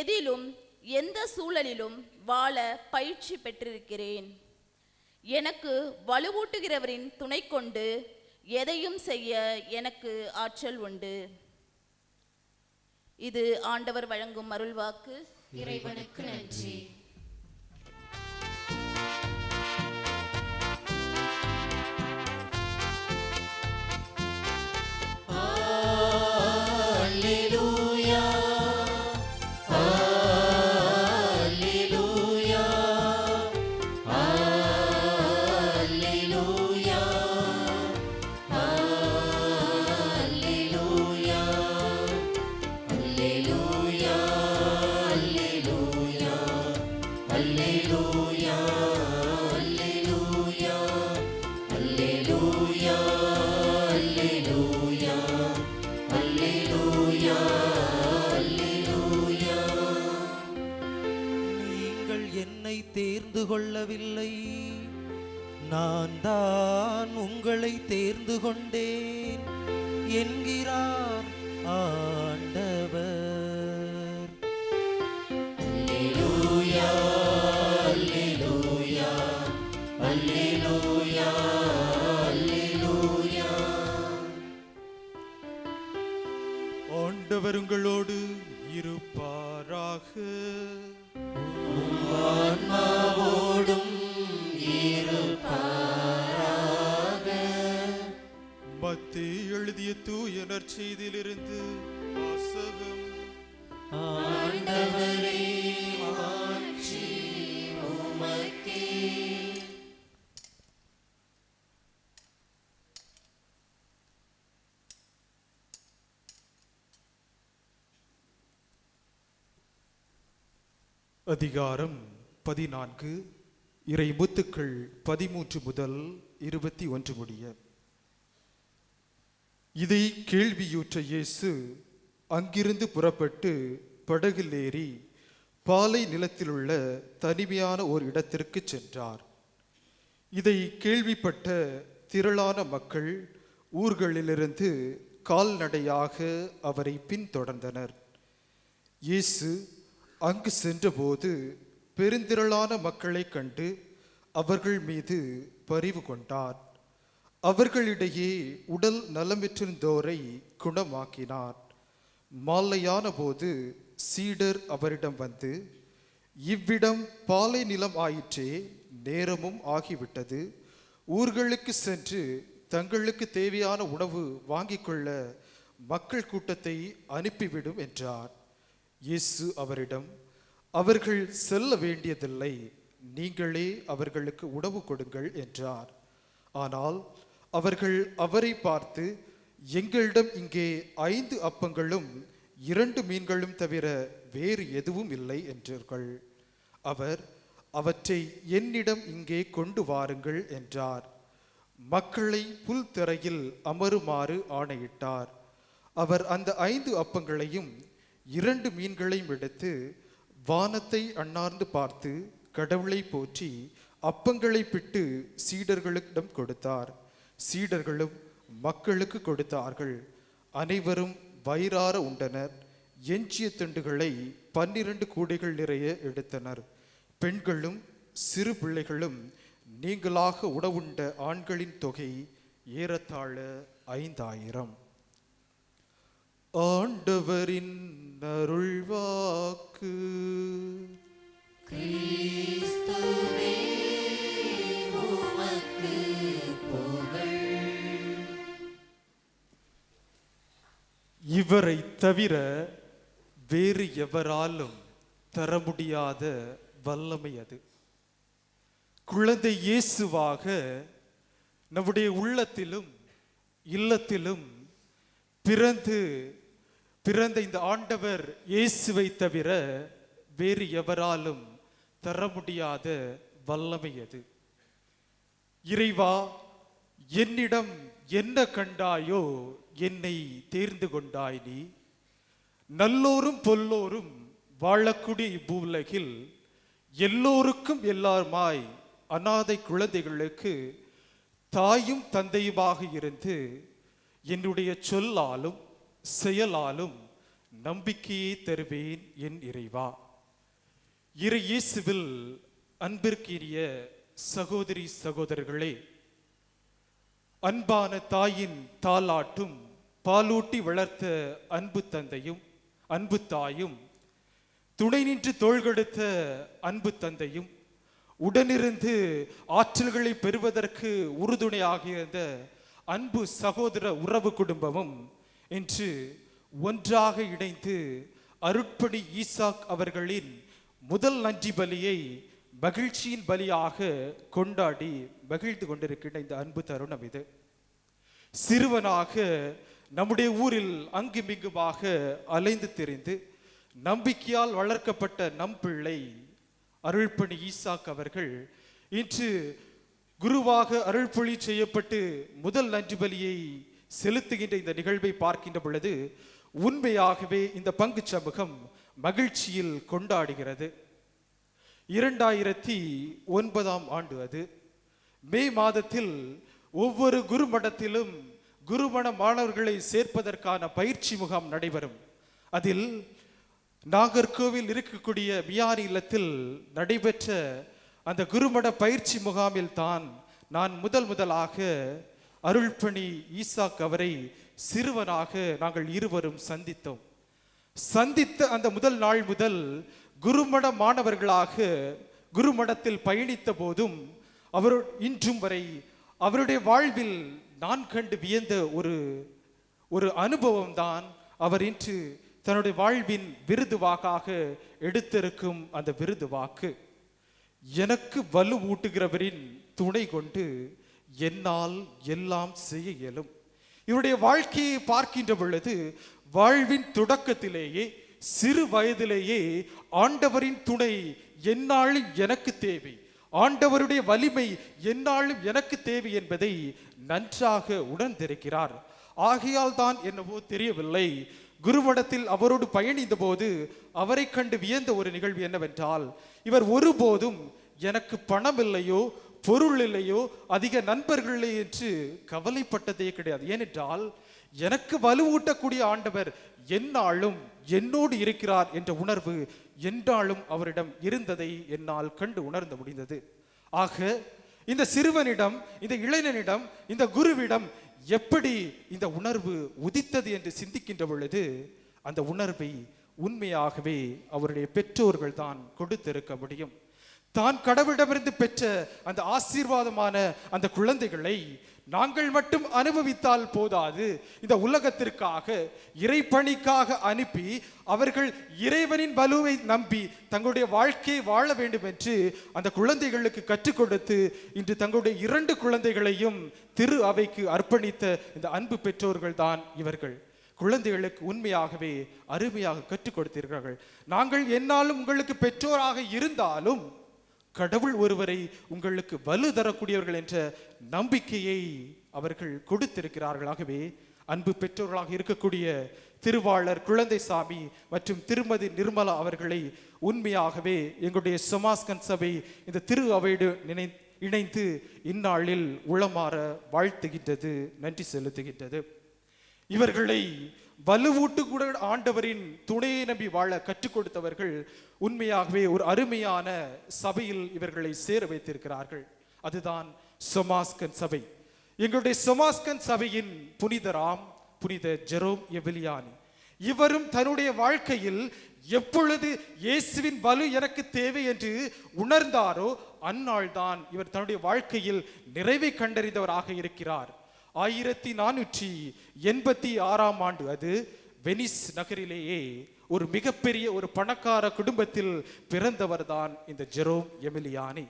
எதிலும் எந்த சூழலிலும் வாழ பயிற்சி பெற்றிருக்கிறேன். எனக்கு வலுவூட்டுகிறவரின் துணை கொண்டு எதையும் செய்ய எனக்கு ஆற்றல் உண்டு. இது ஆண்டவர் வழங்கும் அருள்வாக்கு. இறைவனுக்கு நன்றி. அல்லேலூயா, அல்லேலூயா, அல்லேலூயா, அல்லேலூயா, அல்லேலூயா, அல்லேலூயா, அல்லேலூயா, அல்லேலூயா, அல்லேலூயா, அல்லேலூயா, அல்லேலூயா. தேர்ந்து கொள்ளவில்லை, நான் தான் உங்களை தேர்ந்து கொண்டேன் என்கிறார் ஆண்டவர். அல்லேலூயா, அல்லேலூயா, அல்லேலூயா, அல்லேலூயா. ஆண்டவர் உங்களோடு இருப்பாராக. ஆன்மாவோடும் இருப்பாராக. மத்தேயு எழுதிய தூய நற்செய்தியிலிருந்து வாசகம். ஆண்டவரே, மாட்சி உமக்கே. அதிகாரம் 14, இறை முத்துக்கள் 13 முதல் 21 முடிய. இதை கேள்வியுற்ற இயேசு அங்கிருந்து புறப்பட்டு படகில் ஏறி பாலை நிலத்திலுள்ள தனிமையான ஓர் இடத்திற்கு சென்றார். இதை கேள்விப்பட்ட திரளான மக்கள் ஊர்களிலிருந்து கால்நடையாக அவரை பின்தொடர்ந்தனர். இயேசு அங்கு சென்றபோது பெருந்திரளான மக்களை கண்டு அவர்கள் மீது பரிவு கொண்டார். அவர்களிடையே உடல் நலமிற்றிருந்தோரை குணமாக்கினார். மாலையான போது சீடர் அவரிடம் வந்து, இவ்விடம் பாலை நிலம் ஆயிற்றே, நேரமும் ஆகிவிட்டது, ஊர்களுக்கு சென்று தங்களுக்கு தேவையான உணவு வாங்கிக் கொள்ள மக்கள் கூட்டத்தை அனுப்பிவிடும் என்றார். இயேசு அவரிடம், அவர்கள் செல்ல வேண்டியதில்லை, நீங்களே அவர்களுக்கு உணவு கொடுங்கள் என்றார். ஆனால் அவர்கள் அவரை பார்த்து, எங்களிடம் இங்கே 5 அப்பங்களும் 2 மீன்களும் தவிர வேறு எதுவும் இல்லை என்றார்கள். அவர், அவற்றை என்னிடம் இங்கே கொண்டு வாருங்கள் என்றார். மக்களை புல்தரையில் அமருமாறு ஆணையிட்டார். அவர் அந்த 5 அப்பங்களையும் 2 மீன்களையும் எடுத்து வானத்தை அண்ணார்ந்து பார்த்து கடவுளை போற்றி அப்பங்களை பிட்டு சீடர்களிடம் கொடுத்தார். சீடர்களும் மக்களுக்கு கொடுத்தார்கள். அனைவரும் வயிறார உண்டனர். எஞ்சிய துண்டுகளை 12 கூடைகள் நிறைய எடுத்தனர். பெண்களும் சிறு பிள்ளைகளும் நீங்களாக உணவுண்ட ஆண்களின் தொகை ஏறத்தாழ 5000. ஆண்டவரின் அருள்வாக்கு. கிறிஸ்துவே உமக்கு புகழ். இவரை தவிர வேறு எவராலும் தர முடியாத வல்லமை அது. குழந்தை இயேசுவாக நம்முடைய உள்ளத்திலும் இல்லத்திலும் பிறந்த இந்த ஆண்டவர் இயேசுவை தவிர வேறு எவராலும் தர முடியாத வல்லமை அது. இறைவா, என்னிடம் என்ன கண்டாயோ என்னை தேர்ந்து கொண்டாய் நீ. நல்லோரும் பொல்லோரும் வாழக்கூடிய இப்பூவுலகில் எல்லோருக்கும் எல்லாருமாய் அனாதை குழந்தைகளுக்கு தாயும் தந்தையுமாக இருந்து என்னுடைய சொல்லாலும் செயலாலும் நம்பிக்கையை தருவேன் என் இறைவா. இறை இயேசுவில் அன்பிற்கினிய சகோதரி சகோதரர்களே, அன்பான தாயின் தாலாட்டும் பாலூட்டி வளர்த்த அன்பு தந்தையும் அன்பு தாயும், துணை நின்று தோள் கொடுத்த அன்பு தந்தையும், உடனிருந்து ஆற்றல்களை பெறுவதற்கு உறுதுணையாக இருந்த அன்பு சகோதர உறவு குடும்பமும் இன்று ஒன்றாக இணைந்து அருட்பணி ஈசாக் அவர்களின் முதல் நன்றி பலியை மகிழ்ச்சியின் பலியாக கொண்டாடி மகிழ்ந்து கொண்டிருக்கின்ற இந்த அன்பு தருணம் இது. சிறுவனாக நம்முடைய ஊரில் அங்குமிங்குமாக அலைந்து திரிந்து நம்பிக்கையால் வளர்க்கப்பட்ட நம் பிள்ளை அருள்பணி ஈசாக் அவர்கள் இன்று குருவாக அருள்பொழி செய்யப்பட்டு முதல் நன்றி பலியை செலுத்துகின்ற இந்த நிகழ்வை பார்க்கின்ற பொழுது உண்மையாகவே இந்த பங்கு சமூகம் மகிழ்ச்சியில் கொண்டாடுகிறது. 2009 ஆண்டு அது. மே மாதத்தில் ஒவ்வொரு குருமடத்திலும் குருமண மாணவர்களை சேர்ப்பதற்கான பயிற்சி முகாம் நடைபெறும். அதில் நாகர்கோவில் இருக்கக்கூடிய மியாரி இல்லத்தில் நடைபெற்ற அந்த குருமட பயிற்சி முகாமில் தான் நான் முதலாக அருள்பணி ஈசாக் அவரை சிறுவனாக நாங்கள் இருவரும் சந்தித்த அந்த முதல் நாள் முதல் குருமட மாணவர்களாக குருமடத்தில் பயணித்த போதும் அவர் இன்றும் வரை அவருடைய வாழ்வில் நான் கண்டு வியந்த ஒரு அனுபவம் தான் அவர் இன்று தன்னுடைய வாழ்வின் விருது வாக்காக எடுத்திருக்கும் அந்த விருது வாக்கு. எனக்கு வலு ஊட்டுகிறவரின் துணை கொண்டு என்னால் எல்லாம் செய்ய இயலும். இவருடைய வாழ்க்கையை பார்க்கின்ற பொழுது வாழ்வின் தொடக்கத்திலேயே சிறு வயதிலேயே ஆண்டவரின் துணை எந்நாளும் எனக்கு தேவை, ஆண்டவருடைய வலிமை எந்நாளும் எனக்கு தேவை என்பதை நன்றாக உணர்ந்திருக்கிறார். ஆகையால் தான் என்னவோ தெரியவில்லை, குருமடத்தில் அவரோடு பயணித்த போது அவரை கண்டு வியந்த ஒரு நிகழ்வு என்னவென்றால், இவர் ஒருபோதும் எனக்கு பணம் இல்லையோ பொருள் இல்லையோ அதிக நண்பர்கள் இல்லை என்று கவலைப்பட்டதே கிடையாது. ஏனென்றால் எனக்கு வலுவூட்டக்கூடிய ஆண்டவர் எந்நாளும் என்னோடு இருக்கிறார் என்ற உணர்வு என்றாலும் அவரிடம் இருந்ததை என்னால் கண்டு உணர்ந்து முடிந்தது. ஆக இந்த சிறுவனிடம், இந்த இளைஞனிடம், இந்த குருவிடம் எப்படி இந்த உணர்வு உதித்தது என்று சிந்திக்கின்ற பொழுது அந்த உணர்வை உண்மையாகவே அவருடைய பெற்றோர்கள் தான் கொடுத்திருக்க முடியும். தான் கடவுளிடமிருந்து பெற்ற அந்த ஆசீர்வாதமான அந்த குழந்தைகளை நாங்கள் மட்டும் அனுபவித்தால் போதாது, இந்த உலகத்திற்காக இறைப்பணிக்காக அனுப்பி அவர்கள் இறைவனின் வலுவை நம்பி தங்களுடைய வாழ்க்கையை வாழ வேண்டும் என்று அந்த குழந்தைகளுக்கு கற்றுக் கொடுத்து இன்று தங்களுடைய 2 குழந்தைகளையும் திரு அவைக்கு அர்ப்பணித்த இந்த அன்பு பெற்றோர்கள் தான் இவர்கள். குழந்தைகளுக்கு உண்மையாகவே அருமையாக கற்றுக் கொடுத்தீர்கள். நாங்கள் என்னாலும் உங்களுக்கு பெற்றோராக இருந்தாலும் கடவுள் ஒருவரை உங்களுக்கு வலு தரக்கூடியவர்கள் என்ற நம்பிக்கையை அவர்கள் கொடுத்திருக்கிறார்கள். ஆகவே அன்பு பெற்றோர்களாக இருக்கக்கூடிய திருவாளர் குழந்தைசாமி மற்றும் திருமதி நிர்மலா அவர்களை உண்மையாகவே எங்களுடைய சமாஸ்கன் சபை இந்த திரு அவையோடு இணைந்து இந்நாளில் உளமாற வாழ்த்துகின்றது, நன்றி செலுத்துகின்றது. இவர்களை வலுவூட்டு கூட ஆண்டவரின் துணையை நம்பி வாழ கற்றுக் கொடுத்தவர்கள் உண்மையாகவே ஒரு அருமையான சபையில் இவர்களை சேர வைத்திருக்கிறார்கள். அதுதான் சமாஸ்கன் சபை. எங்களுடைய சமாஸ்கன் சபையின் புனிதராம் புனித ஜெரோம் எவிலியானி இவரும் தன்னுடைய வாழ்க்கையில் எப்பொழுது இயேசுவின் வலு எனக்கு தேவை என்று உணர்ந்தாரோ அந்நாள் தான் இவர் தன்னுடைய வாழ்க்கையில் நிறைவை கண்டறிந்தவராக இருக்கிறார். 1486 ஆண்டு அது வெனிஸ் நகரிலேயே ஒரு மிகப்பெரிய ஒரு பணக்கார குடும்பத்தில் பிறந்தவர் தான் இந்த ஜெரோம் எமிலியானி.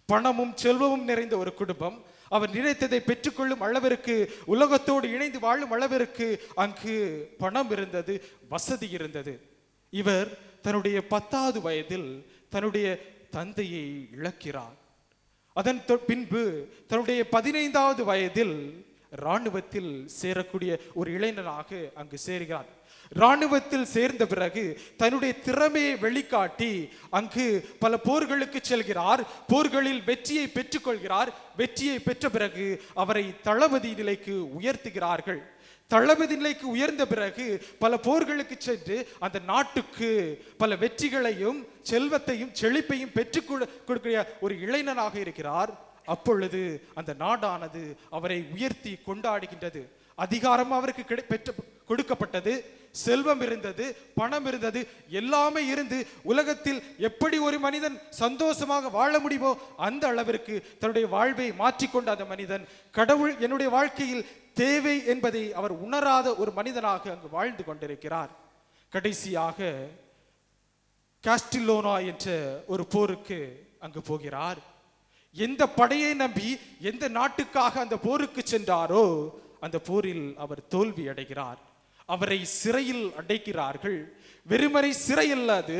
பணமும் செல்வமும் நிறைந்த ஒரு குடும்பம். அவர் நினைத்ததை பெற்றுக்கொள்ளும் அளவிற்கு, உலகத்தோடு இணைந்து வாழும் அளவிற்கு அங்கு பணம் இருந்தது, வசதி இருந்தது. இவர் தன்னுடைய 10வது வயதில் தன்னுடைய தந்தையை இழக்கிறார். அதன் பின்பு தன்னுடைய 15வது வயதில் இராணுவத்தில் சேரக்கூடிய ஒரு இளைஞனாக அங்கு சேர்கிறார். இராணுவத்தில் சேர்ந்த பிறகு தன்னுடைய திறமையை வெளிக்காட்டி அங்கு பல போர்களுக்கு செல்கிறார். போர்களில் வெற்றியை பெற்றுக்கொள்கிறார். வெற்றியை பெற்ற பிறகு அவரை தளபதி நிலைக்கு உயர்த்துகிறார்கள். தளபதி நிலைக்கு உயர்ந்த பிறகு பல போர்களுக்கு சென்று அந்த நாட்டுக்கு பல வெற்றிகளையும் செல்வத்தையும் செழிப்பையும் பெற்றுக் கொடுக்கிற ஒரு இளைஞனாக இருக்கிறார். அப்பொழுது அந்த நாடானது அவரை உயர்த்தி கொண்டாடுகின்றது. அதிகாரம் அவருக்கு கொடுக்கப்பட்டது, செல்வம் இருந்தது, பணம் இருந்தது, எல்லாமே இருந்து உலகத்தில் எப்படி ஒரு மனிதன் சந்தோஷமாக வாழ முடியுமோ அந்த அளவிற்கு தன்னுடைய வாழ்வை மாற்றிக்கொண்ட அந்த மனிதன் கடவுள் என்னுடைய வாழ்க்கையில் தேவை என்பதை அவர் உணராத ஒரு மனிதனாக அங்கு வாழ்ந்து கொண்டிருக்கிறார். கடைசியாக காஸ்டிலோனா என்ற ஒரு போருக்கு அங்கு போகிறார். எந்த படையை நம்பி எந்த நாட்டுக்காக அந்த போருக்கு சென்றாரோ அந்த போரில் அவர் தோல்வி அடைகிறார். அவரை சிறையில் அடைக்கிறார்கள். வெறுமனை சிறையில் அது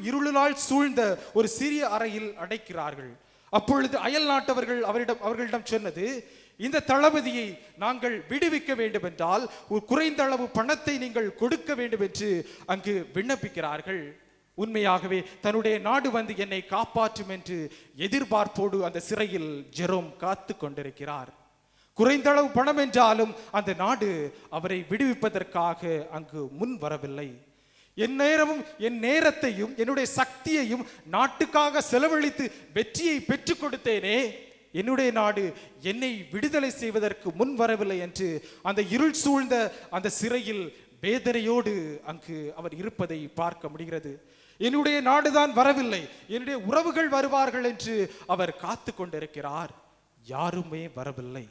இருளால் சூழ்ந்த ஒரு சிறிய அறையில் அடைக்கிறார்கள். அப்பொழுது அயல் நாட்டவர்கள் அவர்களிடம் சொன்னது, இந்த தளபதியை நாங்கள் விடுவிக்க வேண்டும் என்றால் ஒரு குறைந்த அளவு பணத்தை நீங்கள் கொடுக்க வேண்டும் என்று அங்கு விண்ணப்பிக்கிறார்கள். உண்மையாகவே தன்னுடைய நாடு வந்து என்னை காப்பாற்றும் என்று எதிர்பார்ப்போடு அந்த சிறையில் ஜெரோம் காத்து கொண்டிருக்கிறார். குறைந்த அளவு பணம் என்றாலும் அந்த நாடு அவரை விடுவிப்பதற்காக அங்கு முன் வரவில்லை. என் நேரமும் என் நேரத்தையும் என்னுடைய சக்தியையும் நாட்டுக்காக செலவழித்து வெற்றியை பெற்றுக் கொடுத்தேனே, என்னுடைய நாடு என்னை விடுதலை செய்வதற்கு முன் வரவில்லை என்று அந்த இருள் சூழ்ந்த அந்த சிறையில் வேதனையோடு அங்கு அவர் இருப்பதை பார்க்க முடிகிறது. என்னுடைய நாடுதான் வரவில்லை, என்னுடைய உறவுகள் வருவார்கள் என்று அவர் காத்து கொண்டிருக்கிறார். யாருமே வரவில்லை.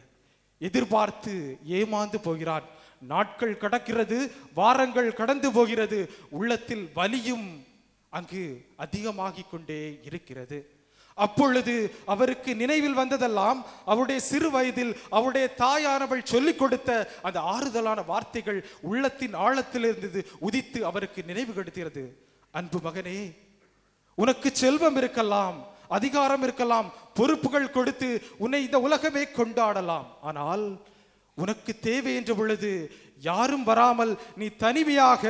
எதிர்பார்த்து ஏமாந்து போகிறார். நாட்கள் கடக்கிறது, வாரங்கள் கடந்து போகிறது. உள்ளத்தில் வலியும் அங்கு அதிகமாகிக் கொண்டே இருக்கிறது. அப்பொழுது அவருக்கு நினைவில் வந்ததெல்லாம் அவருடைய சிறு வயதில் அவருடைய தாயானவள் சொல்லிக் கொடுத்த அந்த ஆறுதலான வார்த்தைகள் உள்ளத்தின் ஆழத்திலிருந்து உதித்து அவருக்கு நினைவுபடுத்துகிறது. அன்பு மகனே, உனக்கு செல்வம் இருக்கலாம், அதிகாரம் இருக்கலாம், பொறுப்புகள் கொடுத்து உன்னை இந்த உலகமே கொண்டாடலாம். ஆனால் உனக்கு தேவை என்ற பொழுது யாரும் வராமல் நீ தனிமையாக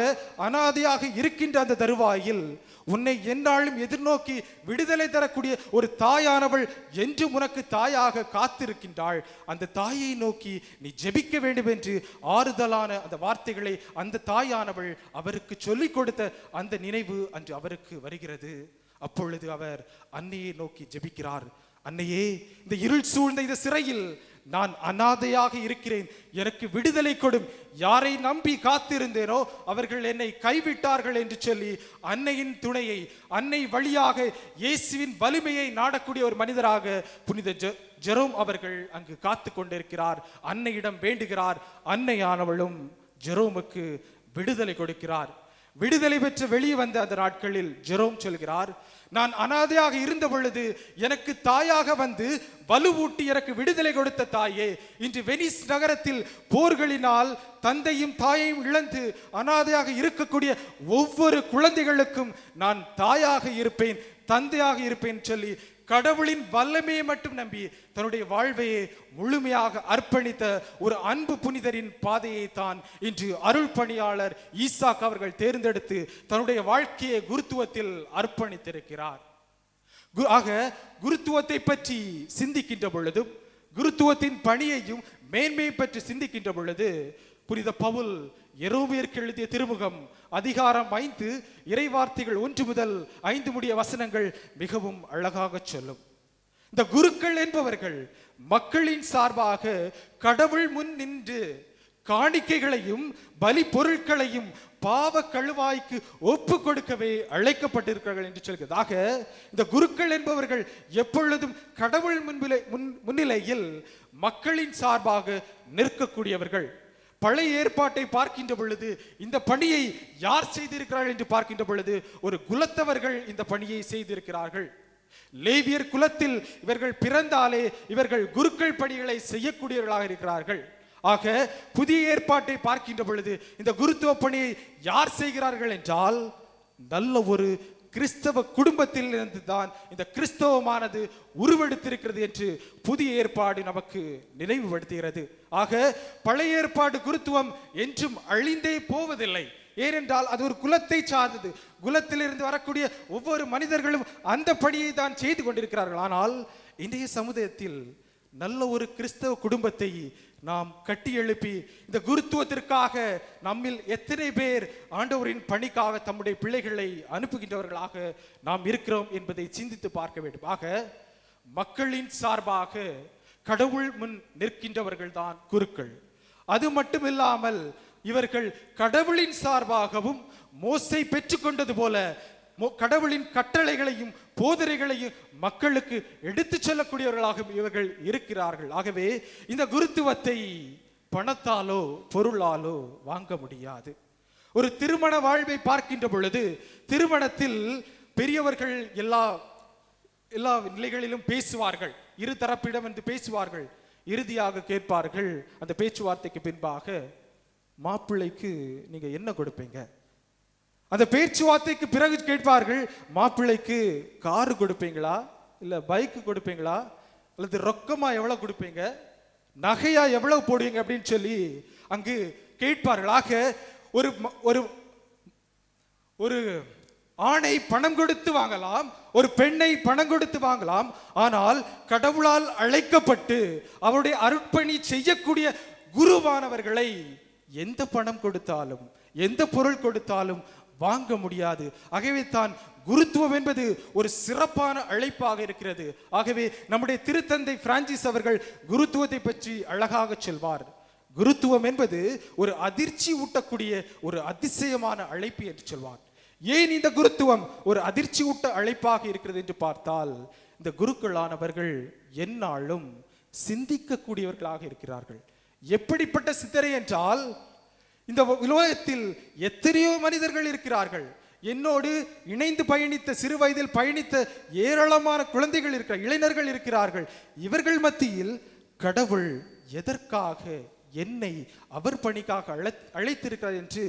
அனாதையாக இருக்கின்ற அந்த தருவாயில் உன்னை எந்நாளும் எதிர்நோக்கி விடுதலை தரக்கூடிய ஒரு தாயானவள் என்றும் உனக்கு தாயாக காத்திருக்கின்றாள். அந்த தாயை நோக்கி நீ ஜெபிக்க வேண்டும் என்று ஆறுதலான அந்த வார்த்தைகளை அந்த தாயானவள் அவருக்கு சொல்லிக் கொடுத்த அந்த நினைவு அன்று அவருக்கு வருகிறது. அப்பொழுது அவர் அன்னையை நோக்கி ஜெபிக்கிறார். அன்னையே, இந்த இருள் சூழ்ந்த இந்த சிறையில் நான் அனாதையாக இருக்கிறேன், எனக்கு விடுதலை கொடும். யாரை நம்பி காத்திருந்தேனோ அவர்கள் என்னை கைவிட்டார்கள் என்று சொல்லி அன்னையின் துணையை, அன்னை வழியாக இயேசுவின் வலிமையை நாடக்கூடிய ஒரு மனிதராக புனித ஜெரோம் அவர்கள் அங்கு காத்து கொண்டிருக்கிறார். அன்னையிடம் வேண்டுகிறார். அன்னையானவளும் ஜெரோமுக்கு விடுதலை கொடுக்கிறார். விடுதலை பெற்று வெளியே வந்த அந்த நாட்களில் ஜெரோம் சொல்கிறார், நான் அனாதையாக இருந்த பொழுது எனக்கு தாயாக வந்து வலுவூட்டி எனக்கு விடுதலை கொடுத்த தாயே, இன்று வெனிஸ் நகரத்தில் போர்களினால் தந்தையும் தாயையும் இழந்து அனாதையாக இருக்கக்கூடிய ஒவ்வொரு குழந்தைகளுக்கும் நான் தாயாக இருப்பேன், தந்தையாக இருப்பேன் சொல்லி கடவுளின் வல்லமையை மட்டும் நம்பி தன்னுடைய வாழ்வையை முழுமையாக அர்ப்பணித்த ஒரு அன்பு புனிதரின் பாதையை தான் இன்று அருள் பணியாளர் ஈசாக் அவர்கள் தேர்ந்தெடுத்து தன்னுடைய வாழ்க்கையை குருத்துவத்தில் அர்ப்பணித்திருக்கிறார். ஆக குருத்துவத்தை பற்றி சிந்திக்கின்ற பொழுதும் குருத்துவத்தின் பணியையும் மேன்மையை பற்றி சிந்திக்கின்ற பொழுது புனித பவுல் எரோமியருக்கு எழுதிய திருமுகம் அதிகாரம் 5 இறைவார்த்தைகள் 1 முதல் 5 முடிய வசனங்கள் மிகவும் அழகாக சொல்லும். இந்த குருக்கள் என்பவர்கள் மக்களின் சார்பாக கடவுள் முன் நின்று காணிக்கைகளையும் பலி பொருட்களையும் பாவ கழுவாய்க்கு ஒப்பு கொடுக்கவே அழைக்கப்பட்டிருக்கிறார்கள் என்று சொல்கிறது. ஆக இந்த குருக்கள் என்பவர்கள் எப்பொழுதும் கடவுள் முன்னிலையில் மக்களின் சார்பாக நிற்கக்கூடியவர்கள். பழைய ஏற்பாட்டை பார்க்கின்ற பொழுது இந்த பணியை யார் செய்திருக்கிறார்கள் என்று பார்க்கின்ற பொழுது ஒரு குலத்தவர்கள் இந்த பணியை செய்திருக்கிறார்கள். லேவியர் குலத்தில் இவர்கள் பிறந்தாலே இவர்கள் குருக்கள் பணிகளை செய்யக்கூடியவர்களாக இருக்கிறார்கள். ஆக புதிய ஏற்பாட்டை பார்க்கின்ற பொழுது இந்த குருத்துவ பணியை யார் செய்கிறார்கள் என்றால் நல்ல ஒரு கிறிஸ்தவ குடும்பத்தில் இருந்து தான் இந்த கிறிஸ்தவமானது உருவெடுத்திருக்கிறது என்று புதிய ஏற்பாடு நமக்கு நினைவுபடுத்துகிறது. ஆக பழைய ஏற்பாடு குருத்துவம் என்றும் அழிந்தே போவதில்லை. ஏனென்றால் அது ஒரு குலத்தை சார்ந்தது. குலத்திலிருந்து வரக்கூடிய ஒவ்வொரு மனிதர்களும் அந்த பணியை தான் செய்து கொண்டிருக்கிறார்கள். ஆனால் இன்றைய சமுதாயத்தில் நல்ல ஒரு கிறிஸ்தவ குடும்பத்தை நாம் கட்டி எழுப்பி இந்த குருத்துவத்திற்காக நம்மில் எத்தனை பேர் ஆண்டவரின் பணிக்காக தம்முடைய பிள்ளைகளை அனுப்புகின்றவர்களாக நாம் இருக்கிறோம் என்பதை சிந்தித்து பார்க்க வேண்டும். ஆக மக்களின் சார்பாக கடவுள் முன் நிற்கின்றவர்கள் தான் குருக்கள். அது மட்டுமில்லாமல் இவர்கள் கடவுளின் சார்பாகவும் மோசை பெற்றுக்கொண்டது போல கடவுளின் கட்டளைகளையும் போதனைகளையும் மக்களுக்கு எடுத்துச் செல்லக்கூடியவர்களாக இவர்கள் இருக்கிறார்கள். ஆகவே இந்த குருத்துவத்தை பணத்தாலோ பொருளாலோ வாங்க முடியாது. ஒரு திருமண வாழ்வை பார்க்கின்ற பொழுது திருமணத்தில் பெரியவர்கள் எல்லா நிலைகளிலும் பேசுவார்கள், இரு தரப்பிடம் என்று பேசுவார்கள். இறுதியாக கேட்பார்கள் அந்த பேச்சுவார்த்தைக்கு பின்பாக, மாப்பிள்ளைக்கு நீங்க என்ன கொடுப்பீங்க? அந்த பேச்சுவார்த்தைக்கு பிறகு கேட்பார்கள், மாப்பிள்ளைக்கு காரு கொடுப்பீங்களா, இல்ல பைக்கு கொடுப்பீங்களா, அல்லது ரொக்கமா எவ்வளவு கொடுப்பீங்க, நகையா எவ்வளவு போடுவீங்க அப்படின்னு சொல்லி அங்கு கேட்பார்கள். ஆக ஒரு ஒரு ஆணை பணம் கொடுத்து வாங்கலாம், ஒரு பெண்ணை பணம் கொடுத்து வாங்கலாம். ஆனால் கடவுளால் அழைக்கப்பட்டு அவருடைய அருட்பணி செய்யக்கூடிய குருவானவர்களை எந்த பணம் கொடுத்தாலும் எந்த பொருள் கொடுத்தாலும் வாங்க முடியாது. ஆகவே தான் குருத்துவம் என்பது ஒரு சிறப்பான அழைப்பாக இருக்கிறது. ஆகவே நம்முடைய திருத்தந்தை பிரான்சிஸ் அவர்கள் குருத்துவத்தை பற்றி அழகாக சொல்வார். குருத்துவம் என்பது ஒரு அதிர்ச்சி ஊட்டக்கூடிய ஒரு அதிசயமான அழைப்பு என்று சொல்வார். ஏன் இந்த குருத்துவம் ஒரு அதிர்ச்சி ஊட்ட அழைப்பாக இருக்கிறது என்று பார்த்தால், இந்த குருக்களானவர்கள் எந்நாளும் சிந்திக்கக்கூடியவர்களாக இருக்கிறார்கள். எப்படிப்பட்ட சிந்தனை என்றால், இந்த உலகத்தில் எத்தனையோ மனிதர்கள் இருக்கிறார்கள். என்னோடு இணைந்து பயணித்த, சிறு வயதில் பயணித்த ஏராளமான குழந்தைகள் இருக்கிற, இளைஞர்கள் இருக்கிறார்கள். இவர்கள் மத்தியில் கடவுள் எதற்காக என்னை அவர் பணிக்காக அழைத்திருக்கிறார் என்று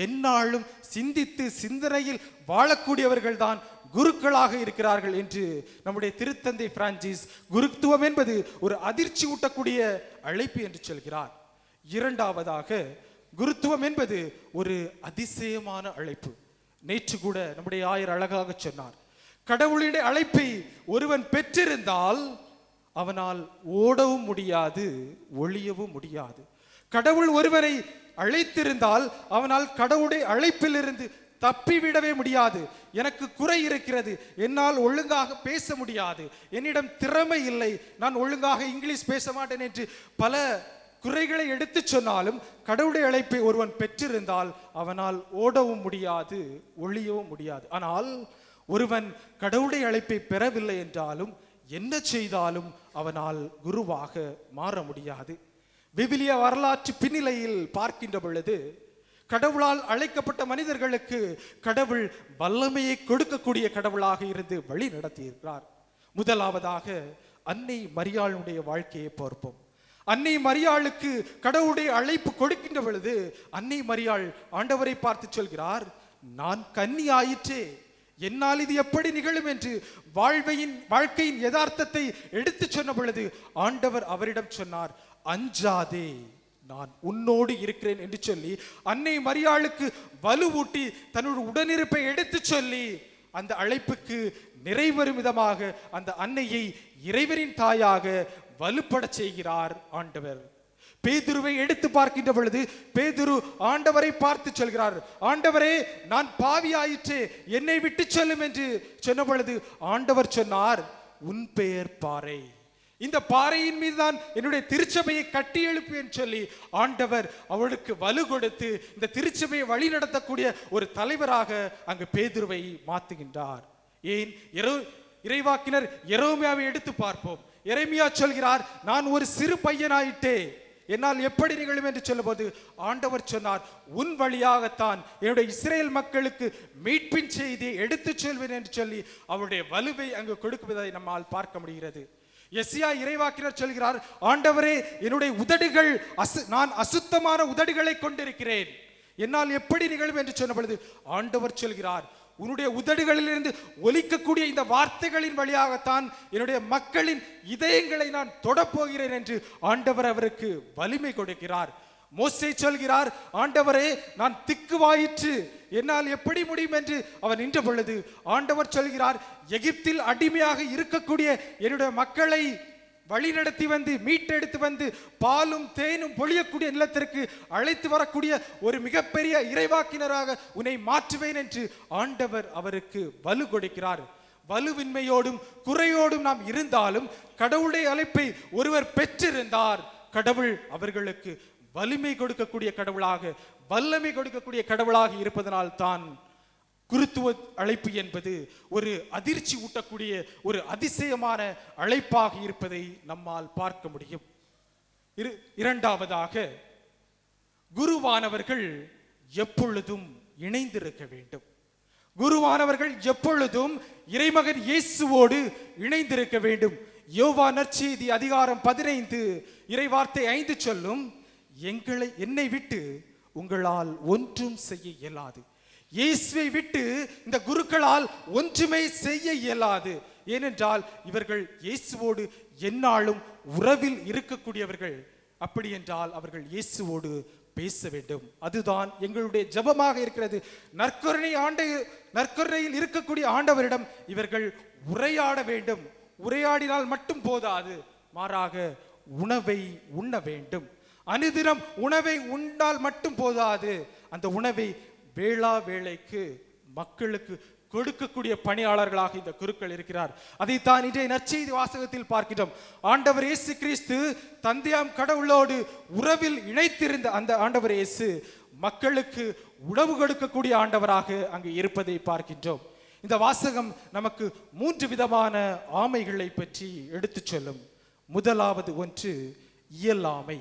எந்நாளும் சிந்தித்து சிந்தனையில் வாழக்கூடியவர்கள் தான் குருக்களாக இருக்கிறார்கள் என்று நம்முடைய திருத்தந்தை பிரான்சிஸ் குருத்துவம் என்பது ஒரு அதிர்ச்சி ஊட்டக்கூடிய அழைப்பு என்று சொல்கிறார். இரண்டாவதாக, குருத்துவம் என்பது ஒரு அதிசயமான அழைப்பு. நேற்று கூட நம்முடைய ஆயர் அழகாக சொன்னார், கடவுளுடைய அழைப்பை ஒருவன் பெற்றிருந்தால் அவனால் ஓடவும் முடியாது, ஒளியவும் முடியாது. கடவுள் ஒருவரை அழைத்திருந்தால் அவனால் கடவுளுடைய அழைப்பிலிருந்து தப்பிவிடவே முடியாது. எனக்கு குறை இருக்கிறது, என்னால் ஒழுங்காக பேச முடியாது, என்னிடம் திறமை இல்லை, நான் ஒழுங்காக இங்கிலீஷ் பேச மாட்டேன் என்று பல குறைகளை எடுத்து சொன்னாலும் கடவுளுடைய அழைப்பை ஒருவன் பெற்றிருந்தால் அவனால் ஓடவும் முடியாது, ஒளியவும் முடியாது. ஆனால் ஒருவன் கடவுளுடைய அழைப்பை பெறவில்லை என்றாலும் என்ன செய்தாலும் அவனால் குருவாக மாற முடியாது. விவிலிய வரலாற்று பின்னிலையில் பார்க்கின்ற பொழுது, கடவுளால் அழைக்கப்பட்ட மனிதர்களுக்கு கடவுள் வல்லமையை கொடுக்கக்கூடிய கடவுளாக இருந்து வழி நடத்தியிருக்கிறார். முதலாவதாக அன்னை மரியாளுடைய வாழ்க்கையை பார்ப்போம். அன்னை மரியாளுக்கு கடவுளுடைய அழைப்பு கொடுக்கின்ற பொழுது அன்னை மரியாள் ஆண்டவரை பார்த்து சொல்கிறார், நான் கன்னி ஆயிற்றே, என்னால் இது எப்படி நிகழும் என்று வாழ்க்கையின் யதார்த்தத்தை எடுத்து சொன்ன பொழுது ஆண்டவர் அவரிடம் சொன்னார், அஞ்சாதே, நான் உன்னோடு இருக்கிறேன் என்று சொல்லி அன்னை மரியாளுக்கு வலுவூட்டி தன்னுடைய உடனிருப்பை எடுத்து சொல்லி அந்த அழைப்புக்கு நிறைவேறும் விதமாக அந்த அன்னையை இறைவனின் தாயாக வலுப்பட செய்கிறார் ஆண்டவர். பேதுருவை எடுத்து பார்க்கின்ற பொழுது பேதுரு ஆண்டவரை பார்த்து சொல்கிறார், ஆண்டவரே, நான் பாவி ஆயிற்றே, என்னை விட்டு செல்லும் என்று சொன்ன பொழுது ஆண்டவர் சொன்னார், உன் பெயர் பாறை, இந்த பாறையின் மீது தான் என்னுடைய திருச்சபையை கட்டி எழுப்பேன் சொல்லி ஆண்டவர் அவளுக்கு வலு கொடுத்து இந்த திருச்சபையை வழி நடத்தக்கூடிய ஒரு தலைவராக அங்கு பேதுருவை மாற்றுகின்றார். ஏன் இறைவாக்கினர் எரேமியாவை எடுத்து பார்ப்போம். எரேமியா சொல்கிறார், நான் ஒரு சிறு பையனாயிட்டே, என்னால் எப்படி நிகழும் என்று சொல்லும்போது ஆண்டவர் சொன்னார், உன் வழியாகத்தான் என்னுடைய இஸ்ரேல் மக்களுக்கு மீட்பின் செய்தியை எடுத்துச் சொல்வேன் என்று சொல்லி அவருடைய வலுவை அங்கு கொடுக்குவதை நம்மால் பார்க்க முடிகிறது. எஸ்ஐயா இறைவாக்கினர் சொல்கிறார், ஆண்டவரே, என்னுடைய உதடுகள் நான் அசுத்தமான உதடுகளை கொண்டிருக்கிறேன், என்னால் எப்படி நிகழும் என்று சொன்ன பொழுது ஆண்டவர் சொல்கிறார், உன்னுடைய உதடுகளிலிருந்து ஒலிக்கக்கூடிய இந்த வார்த்தைகளின் வழியாகத்தான் என்னுடைய மக்களின் இதயங்களை நான் தொடப்போகிறேன் என்று ஆண்டவர் அவருக்கு வலிமை கொடுக்கிறார். மோசே சொல்கிறார், ஆண்டவரே, நான் திக்குவாயிற்று, என்னால் எப்படி முடியும் என்று அவன் நின்ற பொழுது ஆண்டவர் சொல்கிறார், எகிப்தில் அடிமையாக இருக்கக்கூடிய என்னுடைய மக்களை வழிநடத்தி வந்து மீட்டெடுத்து வந்து பாலும் தேனும் பொழியக்கூடிய நிலத்திற்கு அழைத்து வரக்கூடிய ஒரு மிகப்பெரிய இறைவாக்கினராக உன்னை மாற்றுவேன் என்று ஆண்டவர் அவருக்கு வலு கொடுக்கிறார். வலுவின்மையோடும் குறையோடும் நாம் இருந்தாலும் கடவுளுடைய அழைப்பை ஒருவர் பெற்றிருந்தார், கடவுள் அவர்களுக்கு வலிமை கொடுக்கக்கூடிய கடவுளாக, வல்லமை கொடுக்கக்கூடிய கடவுளாக இருப்பதனால் தான் குருத்துவ அழைப்பு என்பது ஒரு அதிர்ச்சி ஊட்டக்கூடிய ஒரு அதிசயமான அழைப்பாக இருப்பதை நம்மால் பார்க்க முடியும். இரண்டாவதாக, குருவானவர்கள் எப்பொழுதும் இணைந்திருக்க வேண்டும். குருவானவர்கள் எப்பொழுதும் இறைமகன் இயேசுவோடு இணைந்திருக்க வேண்டும். யோவான் நற்செய்தி அதிகாரம் 15 இறைவார்த்தை 5 சொல்லும், என்னை விட்டு உங்களால் ஒன்றும் செய்ய இயலாது. இயேசுவை விட்டு இந்த குருக்களால் ஒன்றுமே செய்ய இயலாது. ஏனென்றால் இவர்கள் இயேசுவோடு எந்நாளும் உறவில் இருக்கக்கூடியவர்கள். அப்படி என்றால் அவர்கள் இயேசுவோடு பேச வேண்டும். அதுதான் எங்களுடைய ஜெபமாக இருக்கிறது. நற்கருணையில் இருக்கக்கூடிய ஆண்டவரிடம் இவர்கள் உரையாட வேண்டும். உரையாடினால் மட்டும் போதாது, மாறாக உணவை உண்ண வேண்டும். அனுதினம் உணவை உண்டால் மட்டும் போதாது, அந்த உணவை வேளா வேளைக்கு மக்களுக்கு கொடுக்கக்கூடிய பணியாளர்களாக இந்த குருக்கள் இருக்கிறார். அதைத்தான் இன்றைய நற்செய்தி வாசகத்தில் பார்க்கிறோம். ஆண்டவர் இயேசு கிறிஸ்து தந்தையாம் கடவுளோடு உறவில் இணைத்திருந்த அந்த ஆண்டவர் இயேசு மக்களுக்கு உணவு கொடுக்கக்கூடிய ஆண்டவராக அங்கு இருப்பதை பார்க்கின்றோம். இந்த வாசகம் நமக்கு 3 விதமான ஆமைகளை பற்றி எடுத்து சொல்லும். முதலாவது ஒன்று இயலாமை,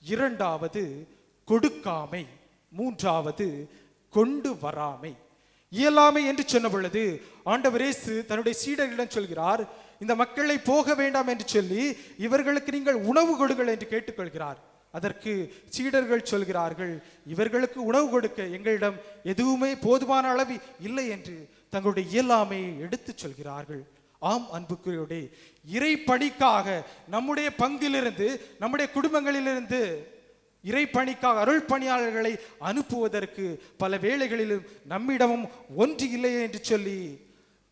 இரண்டாவது கொடுக்காமை, மூன்றாவது கொண்டு வராமை. இயலாமை என்று சொன்ன பொழுது ஆண்டவர் இயேசு தன்னுடைய சீடர்களிடம் சொல்கிறார், இந்த மக்களை போக வேண்டாம் என்று சொல்லி இவர்களுக்கு நீங்கள் உணவு கொடுங்கள் என்று கேட்டுக்கொள்கிறார். அதற்கு சீடர்கள் சொல்கிறார்கள், இவர்களுக்கு உணவு கொடுக்க எங்களிடம் எதுவுமே போதுமான அளவு இல்லை என்று தங்களுடைய இயலாமையை எடுத்து சொல்கிறார்கள். ஆம் அன்புக்குரியோடே, இறை பணிக்காக நம்முடைய பங்கிலிருந்து, நம்முடைய குடும்பங்களிலிருந்து இறை பணிக்காக அருள் பணியாளர்களை அனுப்புவதற்கு பல வேளைகளிலும் நம்மிடமும் ஒன்று இல்லை என்று சொல்லி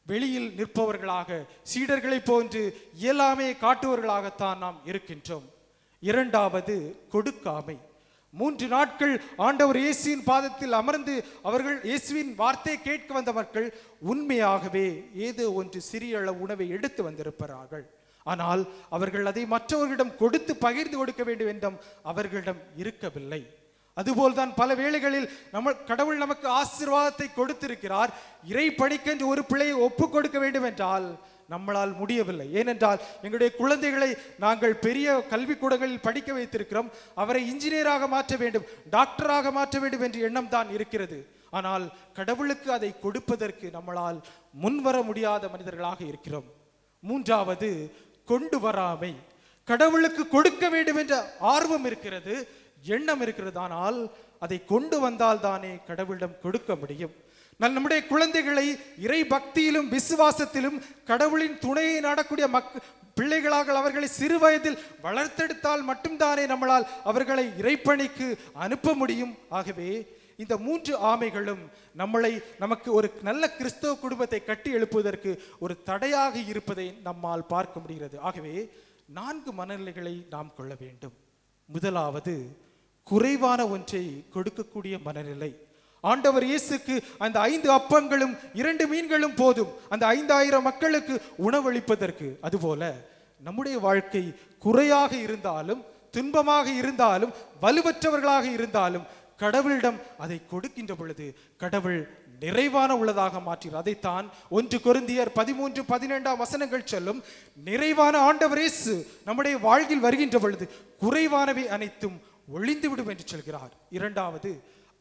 வெளியில் நிற்பவர்களாக, சீடர்களை போன்று இயலாமையை காட்டுவர்களாகத்தான் நாம் இருக்கின்றோம். இரண்டாவது கொடுக்காமை. 3 நாட்கள் ஆண்டவர் இயேசுவின் பாதத்தில் அமர்ந்து அவர்கள் இயேசுவின் வார்த்தையை கேட்க வந்த மக்கள் உண்மையாகவே ஏதோ ஒன்று சிறிய அளவு உணவை எடுத்து வந்திருப்பார்கள். ஆனால் அவர்கள் அதை மற்றவர்களிடம் கொடுத்து பகிர்ந்து கொடுக்க வேண்டும் என்றும் அவர்களிடம் இருக்கவில்லை. அதுபோல்தான் பல வேளைகளில் கடவுள் நமக்கு ஆசீர்வாதத்தை கொடுத்திருக்கிறார். இறை பணிக்கென்று ஒரு பிள்ளையை ஒப்பு கொடுக்க வேண்டும் என்றால் நம்மளால் முடியவில்லை. ஏனென்றால் எங்களுடைய குழந்தைகளை நாங்கள் பெரிய கல்விக்கூடங்களில் படிக்க வைத்திருக்கிறோம். அவரை இன்ஜினியராக மாற்ற வேண்டும், டாக்டராக மாற்ற வேண்டும் என்ற எண்ணம் தான் இருக்கிறது. ஆனால் கடவுளுக்கு அதை கொடுப்பதற்கு நம்மளால் முன்வர முடியாத மனிதர்களாக இருக்கிறோம். மூன்றாவது கொண்டு வராமை. கடவுளுக்கு கொடுக்க வேண்டும் என்ற ஆர்வம் இருக்கிறது, எண்ணம் இருக்கிறது. ஆனால் அதை கொண்டு வந்தால் தானே கடவுளிடம் கொடுக்க முடியும். நம்முடைய குழந்தைகளை இறை பக்தியிலும் விசுவாசத்திலும் கடவுளின் துணையை நாடக்கூடிய பிள்ளைகளாக அவர்களை சிறு வயதில் வளர்த்தெடுத்தால் மட்டும்தானே நம்மளால் அவர்களை இறைப்பணிக்கு அனுப்ப முடியும். ஆகவே இந்த 3 ஆமைகளும் நமக்கு ஒரு நல்ல கிறிஸ்தவ குடும்பத்தை கட்டி எழுப்புவதற்கு ஒரு தடையாக இருப்பதை நம்மால் பார்க்க முடிகிறது. ஆகவே 4 மனநிலைகளை நாம் கொள்ள வேண்டும். முதலாவது குறைவான ஒன்றை கொடுக்கக்கூடிய மனநிலை. ஆண்டவர் இயேசுக்கு அந்த 5 அப்பங்களும் 2 மீன்களும் போதும் அந்த 5000 மக்களுக்கு உணவளிப்பதற்கு. அதுபோல நம்முடைய வாழ்க்கை குறையாக இருந்தாலும், துன்பமாக இருந்தாலும், வலுவற்றவர்களாக இருந்தாலும் கடவுளிடம் அதை கொடுக்கின்ற பொழுது கடவுள் நிறைவான உள்ளதாக மாற்றுகிறார். அதைத்தான் 1 கொரிந்தியர் 13-12 வசனங்கள் சொல்லும். நிறைவான ஆண்டவர் இயேசு நம்முடைய வாழ்வில் வருகின்ற பொழுது குறைவானவை அனைத்தும் ஒளிந்துவிடும் என்று சொல்கிறார். இரண்டாவது,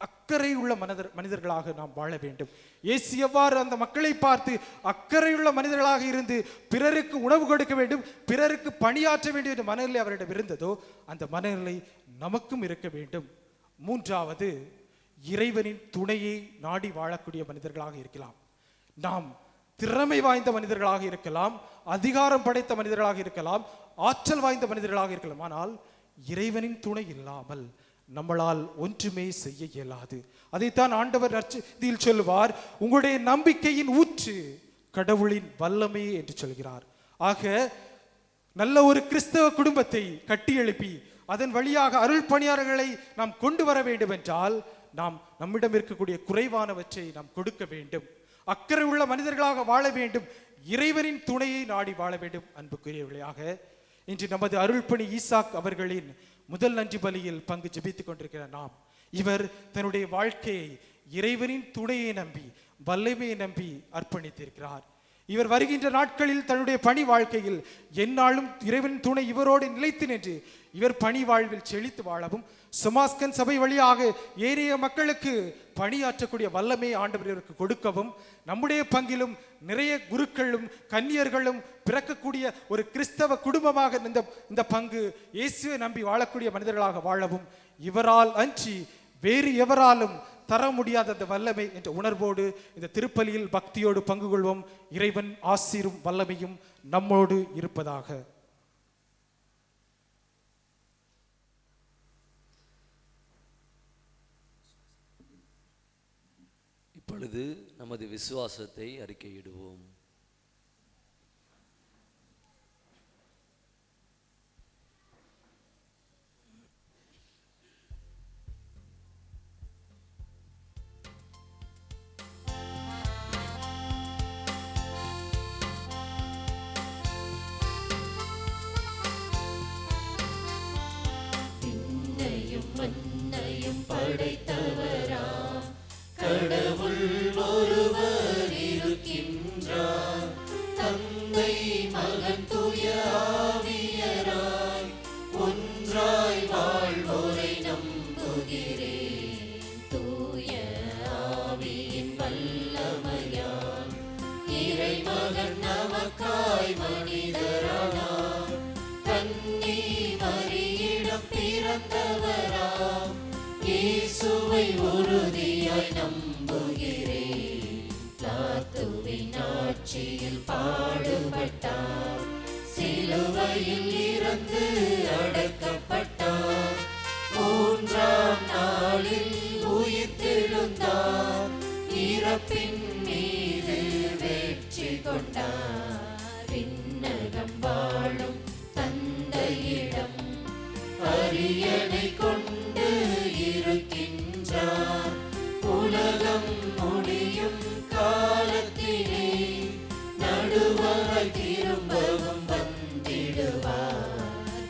அக்கறை உள்ள மனிதர்களாக நாம் வாழ வேண்டும். இயேசு எவ்வாறு அந்த மக்களை பார்த்து அக்கறையுள்ள மனிதர்களாக இருந்து பிறருக்கு உணவு கொடுக்க வேண்டும், பிறருக்கு பணியாற்ற வேண்டும் என்ற மனநிலை அவரிடம் இருந்ததோ அந்த மனநிலை நமக்கும் இருக்க வேண்டும். மூன்றாவது, இறைவனின் துணையை நாடி வாழக்கூடிய மனிதர்களாக இருக்கலாம். நாம் திறமை வாய்ந்த மனிதர்களாக இருக்கலாம், அதிகாரம் படைத்த மனிதர்களாக இருக்கலாம், ஆற்றல் வாய்ந்த மனிதர்களாக இருக்கலாம். ஆனால் இறைவனின் துணை இல்லாமல் நம்மளால் ஒன்றுமே செய்ய இயலாது. அதைத்தான் ஆண்டவர் நற்செய்தியில் சொல்லுவார், உங்களுடைய நம்பிக்கையின் ஊற்று கடவுளின் வல்லமை என்று சொல்கிறார். ஆக நல்ல ஒரு கிறிஸ்தவ குடும்பத்தை கட்டி எழுப்பி அதன் வழியாக அருள் பணியாளர்களை நாம் கொண்டு வர வேண்டும் என்றால் நம்மிடம் இருக்கக்கூடிய குறைவானவற்றை நாம் கொடுக்க வேண்டும். அக்கறை உள்ள மனிதர்களாக வாழ வேண்டும். இறைவனின் துணையை நாடி வாழ வேண்டும். அன்புக்குரியவர்களாக இன்று நமது அருள்பணி ஈசாக் அவர்களின் முதல் நன்றி பலியில் பங்கு ஜெபித்துக் கொண்டிருக்கிறார். இவர் தன்னுடைய வாழ்க்கையை இறைவனின் துணையை நம்பி, வல்லமையை நம்பி அர்ப்பணித்திருக்கிறார். இவர் வருகின்ற நாட்களில் தன்னுடைய பணி வாழ்க்கையில் எந்நாளும் இறைவனின் துணை இவரோடு நிலைத்து நின்று இவர் பணி வாழ்வில் செழித்து வாழவும், சமாஸ்கன் சபை வழியாக ஏனைய மக்களுக்கு பணியாற்றக்கூடிய வல்லமை ஆண்டவர் இவருக்கு கொடுக்கவும், நம்முடைய பங்கிலும் நிறைய குருக்களும் கன்னியர்களும் பிறக்கக்கூடிய ஒரு கிறிஸ்தவ குடும்பமாக இந்த பங்கு இயேசுவை நம்பி வாழக்கூடிய மனிதர்களாக வாழவும், இவரால் அன்றி வேறு எவராலும் தர முடியாத அந்த வல்லமை என்ற உணர்வோடு இந்த திருப்பலியில் பக்தியோடு பங்கு கொள்வோம். இறைவன் ஆசீரும் வல்லமையும் நம்மோடு இருப்பதாக. இப்பொழுது நமது விசுவாசத்தை அறிக்கையிடுவோம். கடவுள் ஒருவர் இருக்கின்றார், தந்தை மகன் தூய ஆவியராய் ஒன்றாய் வாழ்வோரை நம்புகிறேன். தூய ஆவியின் வல்லமையால் இறைமகன் நமக்காய் மனிதரானார், கன்னி மரியிடம் பிறந்தவராம் இயேசுவை உறுதியாய் நம்புகிறேன். பிலாத்துவின் ஆட்சியில் பாடுபட்டார், சிலுவையில் இறந்து அடக்கப்பட்டார், மூன்றாம் நாளில் உயிர்த்தெழுந்தார், இறப்பின் மீது வெற்றி கொண்டார். விண்ணகம் வாழும் தந்தையிடம் அரியணை கொண்டு இருக்கின்றார், உலகம் முடியும் காலத்திலே நடுவராய் திரும்பவும் வந்திடுவார்.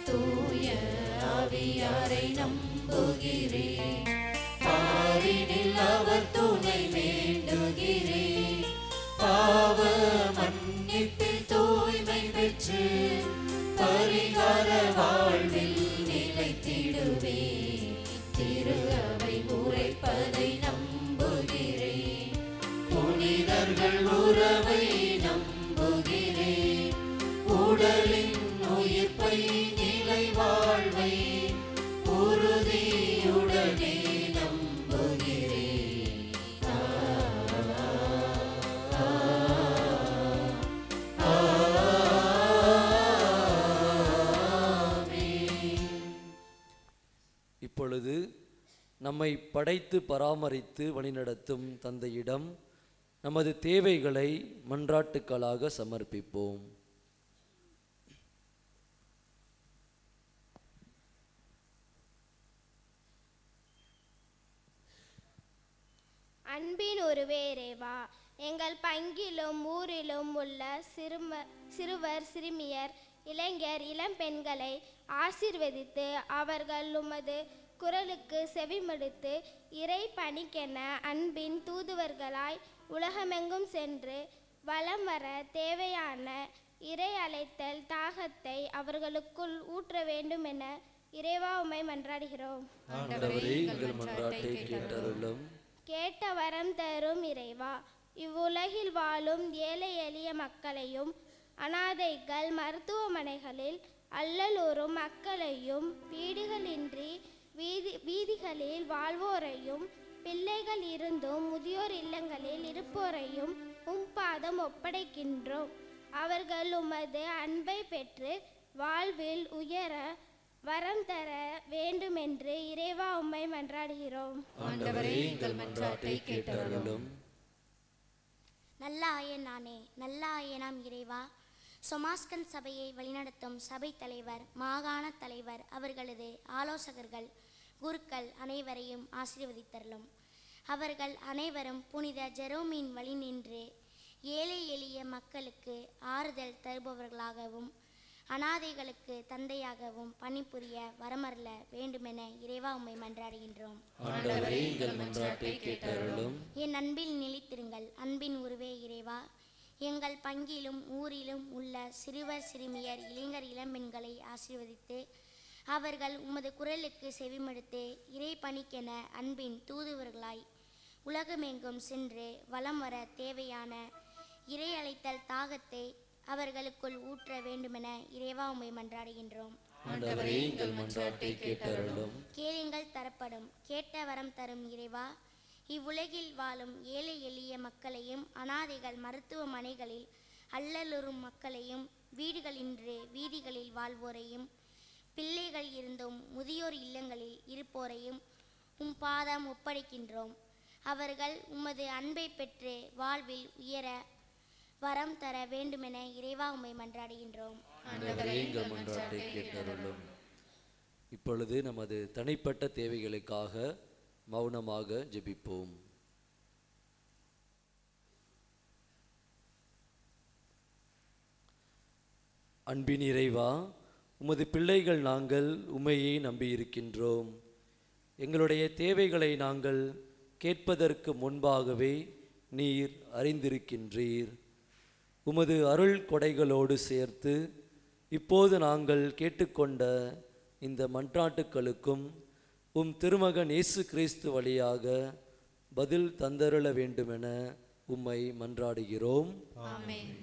தூய ஆவியாரை நம்புகிறேன், பாரினில் அவர் துணை வேண்டுகிறேன். பாவ மன்னிப்பில் தூய்மை பெற்று பரிகார வாழ்வில் நிலைத்திடுவேன். திரு அவை உரைப்பதை நம்புகிறேன், புனிதர்கள் உறவை நம்புகிறேன். உடலின் உயிர்ப்பை நிலை வாழ்வை உறுதியுடனே நம்புகிறேன். இப்பொழுது நம்மை படைத்து பராமரித்து வழிநடத்தும் தந்தையிடம் நமது தேவைகளை மன்றாட்டுக்களாக சமர்ப்பிப்போம். அன்பின் ஒருவே இறைவா, எங்கள் பங்கிலும் ஊரிலும் உள்ள சிறுவர் சிறுமியர் இளைஞர் இளம்பெண்களை ஆசீர்வதித்து அவர்கள் உமது குரலுக்கு செவிமடுத்து இறை பணிக்கென அன்பின் தூதுவர்களாய் உலகமெங்கும் சென்று வலம் வர தேவையான இறை அழைத்தல் தாகத்தை அவர்களுக்குள் ஊற்ற வேண்டும் என இறைவா உம்மை மன்றாடுகிறோம். ஆண்டவரே, எங்கள் மன்றாட்டை கேட்டருளும். கேட்ட வரம் தரும் இறைவா, இவ்வுலகில் வாழும் ஏழை எளிய மக்களையும் அனாதைகள் மருத்துவமனைகளில் அல்லலூரும் மக்களையும் வீடுகளின்றி வீதிகளில் வாழ்வோரையும் பிள்ளைகள் இருந்தும் முதியோர் இல்லங்களில் இருப்போரையும் பாதம் ஒப்படைக்கின்றோம். அவர்கள் உமது அன்பை பெற்று வாழ்வில் உயர வரம் தர வேண்டுமென்று இறைவா உம்மை மன்றாடுகிறோம். ஆண்டவரே, எங்கள் மன்றாட்டை கேட்டருளும். நல்ல ஆயனானே, நல்ல ஆயனாம் இறைவா, சொமாஸ்கன் சபையை வழிநடத்தும் சபை தலைவர், மாகாண தலைவர், அவர்களது ஆலோசகர்கள், குருக்கள் அனைவரையும் ஆசீர்வதித்தருளும். அவர்கள் அனைவரும் புனித ஜெரோமின் வழி நின்று ஏழை எளிய மக்களுக்கு ஆறுதல் தருபவர்களாகவும் அனாதைகளுக்கு தந்தையாகவும் பணிபுரிய வரமருள வேண்டுமென இறைவா உம்மை மன்றாடுகின்றோம். ஆண்டவரே, எங்கள் மன்றாட்டை கேட்டருளும். என் அன்பில் நிலைத்திருங்கள். அன்பின் உருவே இறைவா, எங்கள் பங்கிலும் ஊரிலும் உள்ள சிறுவர் சிறுமியர் இளைஞர் இளம்பெண்களை ஆசீர்வதித்து அவர்கள் உமது குரலுக்கு செவிமடுத்து இறை பணிக்கென அன்பின் தூதுவர்களாய் உலகமெங்கும் சென்று வலம் வர தேவையான இறை அழைத்தல் தாகத்தை அவர்களுக்குள் ஊற்ற வேண்டுமென இறைவா உம்மை மன்றாடுகின்றோம். ஆண்டவரே, எங்கள் மன்றாட்டை கேட்டருளும். கேளுங்கள் தரப்படும். கேட்ட வரம் தரும் இறைவா, இவ்வுலகில் வாழும் ஏழை எளிய மக்களையும் அனாதைகள் மருத்துவமனைகளில் அல்லலுறும் மக்களையும் வீடுகளின்றி வீதிகளில் வாழ்வோரையும் பிள்ளைகள் இருந்தும் முதியோர் இல்லங்களில் இருப்போரையும் பாதம் ஒப்படைக்கின்றோம். அவர்கள் உமது அன்பை பெற்று வாழ்வில் உயர வரம் தர வேண்டுமென இறைவா உம்மை மன்றாடுகின்றோம். ஆண்டவரே எங்கள் மன்றாட்டை கேட்டருளும். இப்பொழுது நமது தனிப்பட்ட தேவைகளுக்காக மௌனமாக ஜெபிப்போம். அன்பின் இறைவா, உமது பிள்ளைகள் நாங்கள் உம்மையே நம்பியிருக்கின்றோம். எங்களுடைய தேவைகளை நாங்கள் கேட்பதற்கு முன்பாகவே நீர் அறிந்திருக்கின்றீர். உமது அருள் கொடைகளோடு சேர்த்து இப்போது நாங்கள் கேட்டுக்கொண்ட இந்த மன்றாட்டுக்களுக்கும் உம் திருமகன் இயேசு கிறிஸ்து வழியாக பதில் தந்தருள வேண்டுமென உம்மை மன்றாடுகிறோம். ஆமென்.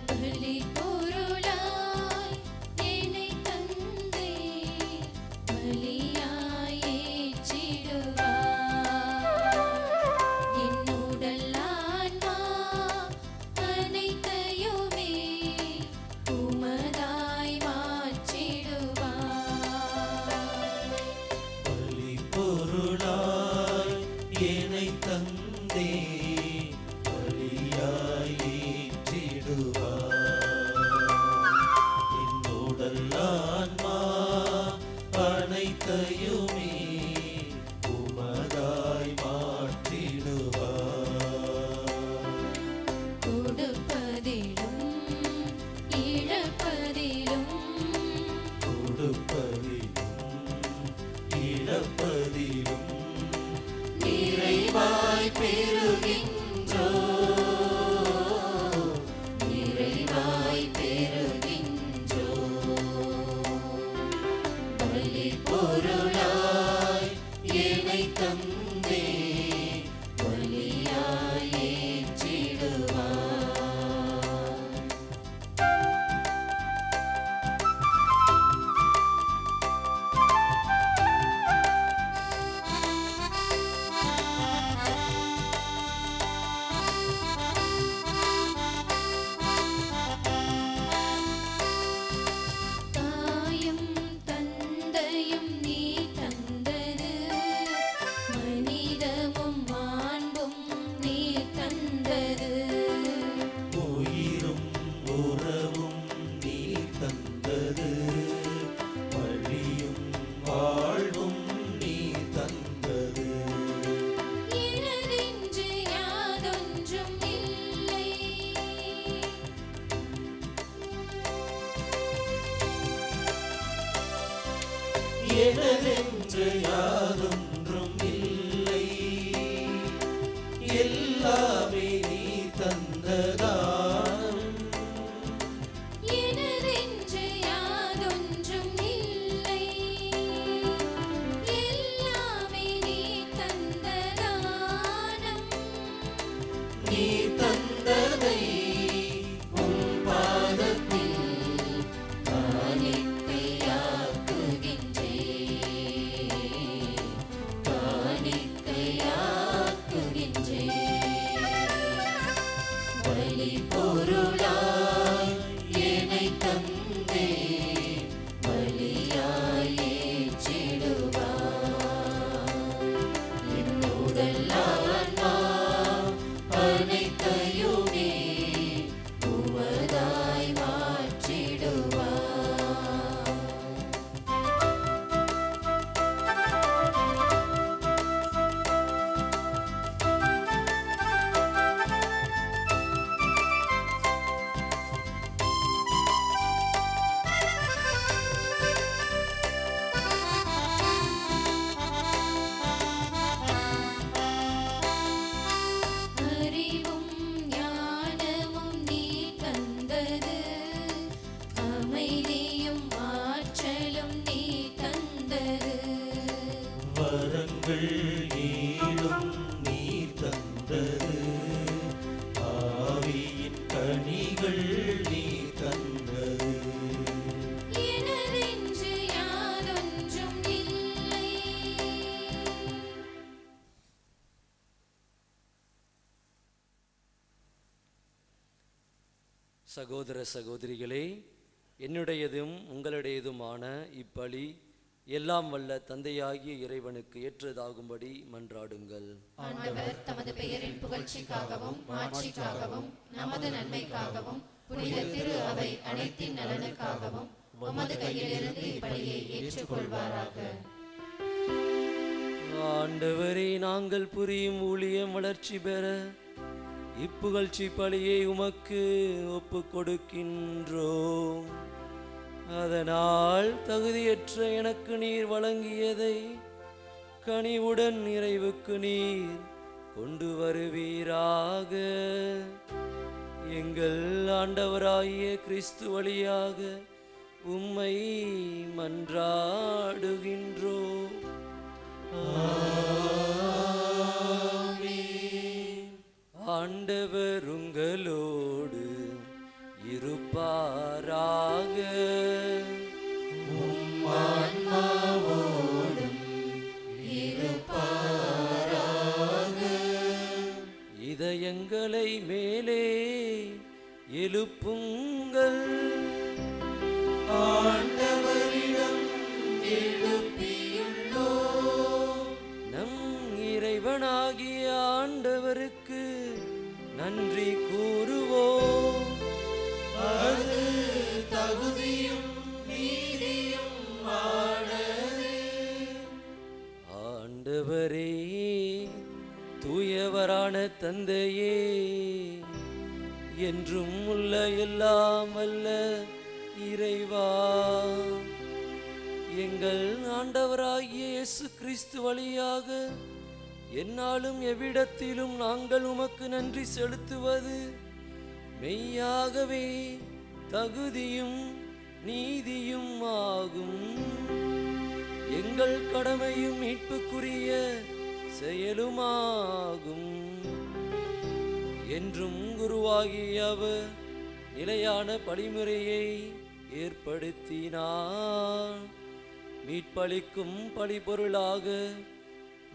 பலி பொருளாய் என்னை தந்தே பலியாய் ஏற்றிடுவாய். என் உடல் ஆன்மா அனைத்தையுமே உமதாய் மாற்றிடுவாய். பலி பொருளாய் என்னை தந்தே பலியாய் ஏற்றிடுவாய். என் உடல் ஆன்மா அனைத்தையுமே உமதாய் மாற்றிடுவாய். கொடுப்பதிலும் இழப்பதிலும் கொடுப்பதிலும் இழப்பதிலும் நிறைவாய் பெறுகின்றோ நிறைவாய் பெறுகின்றோ. பலி பொருளாய் என்னை தந்தே பலியாய் ஏற்றிடுவாய். தாயும் தந்தையும் நீ தந்தது, மனிதமும் மாண்பும் நீ தந்தது. உயிரும் உறவும் நீ தந்தது, வழியும் வாழ்வும் நீ தந்தது. எனதென்று யாதொன்றும் இல்லை, எனதென்று யாதொன்றும் இல்லை, எல்லாமே நீ தந்ததானம். எனதென்று யாதொன்றும் இல்லை, எல்லாமே நீ தந்த தானம். நீ தந்ததை உன் பாதத்தில் பலி பொருளாய் என்னை தந்தே பலியாய் ஏற்றிடுவாய். என் உடல் ஆன்மா அனைத்தையுமே உமதாய் மாற்றிடுவாய். அறிவும் ஞானமும் நீ தந்தது, அமைதியும் ஆற்றலும் நீ தந்தது. வரங்கள் ஏழும் நீ தந்தது, ஆவியின் கனிகள் நீ தந்தது. எனதென்று யாதொன்றும் இல்லை, சகோதர சகோதரிகளே, என்னுடையதும் உங்களுடையதுமான இப்பலி எல்லாம் வல்ல தந்தையாகிய இறைவனுக்கு ஏற்றதாகும்படி மன்றாடுங்கள். ஆண்டவர் தமது பெயரின் புகழ்ச்சிக்காகவும் மாட்சிக்காகவும் நமது நன்மைக்காகவும் புனித திரு அவை அனைத்தின் நலனுக்காகவும் உமது கையிலிருந்து இப்பலியை ஏற்றுக்கொள்வாராக. ஆண்டவரே, நாங்கள் புரியும் ஊழியம் வளர்ச்சி பெற இப்புகழ்ச்சி பலியை உமக்கு ஒப்பு கொடுக்கின்றோம். அதனால் தகுதியற்ற எனக்கு நீர் வழங்கியதை கனிவுடன் நிறைவுக்கு நீர் கொண்டு வருவீராக. எங்கள் ஆண்டவராகிய கிறிஸ்து வழியாக உம்மை மன்றாடுகின்றோம். ஆண்டவர் உங்களோடு இருப்பாராக. இதயங்களை மேலே எழுப்புங்கள். ஆண்டவரிடம் எழுப்பியுள்ளோம். நம் இறைவனாகிய ஆண்டவருக்கு நன்றி கூறுவோம். அது தகுதியும் நீதியும் ஆனதே. ஆண்டவரே, தூயவரான தந்தையே, என்றும் உள்ள எல்லாம் வல்ல இறைவா, எங்கள் ஆண்டவராகிய இயேசு கிறிஸ்து வழியாக எந்நாளும் எவ்விடத்திலும் நாங்கள் உமக்கு நன்றி செலுத்துவது மெய்யாகவே தகுதியும் நீதியும் ஆகும். எங்கள் கடமையும் மீட்புக்குரிய செயலுமாகும். என்றும் குருவாகிய அவர் நிலையான படிமுறையை ஏற்படுத்தினார். மீட்பளிக்கும் பழிபொருளாக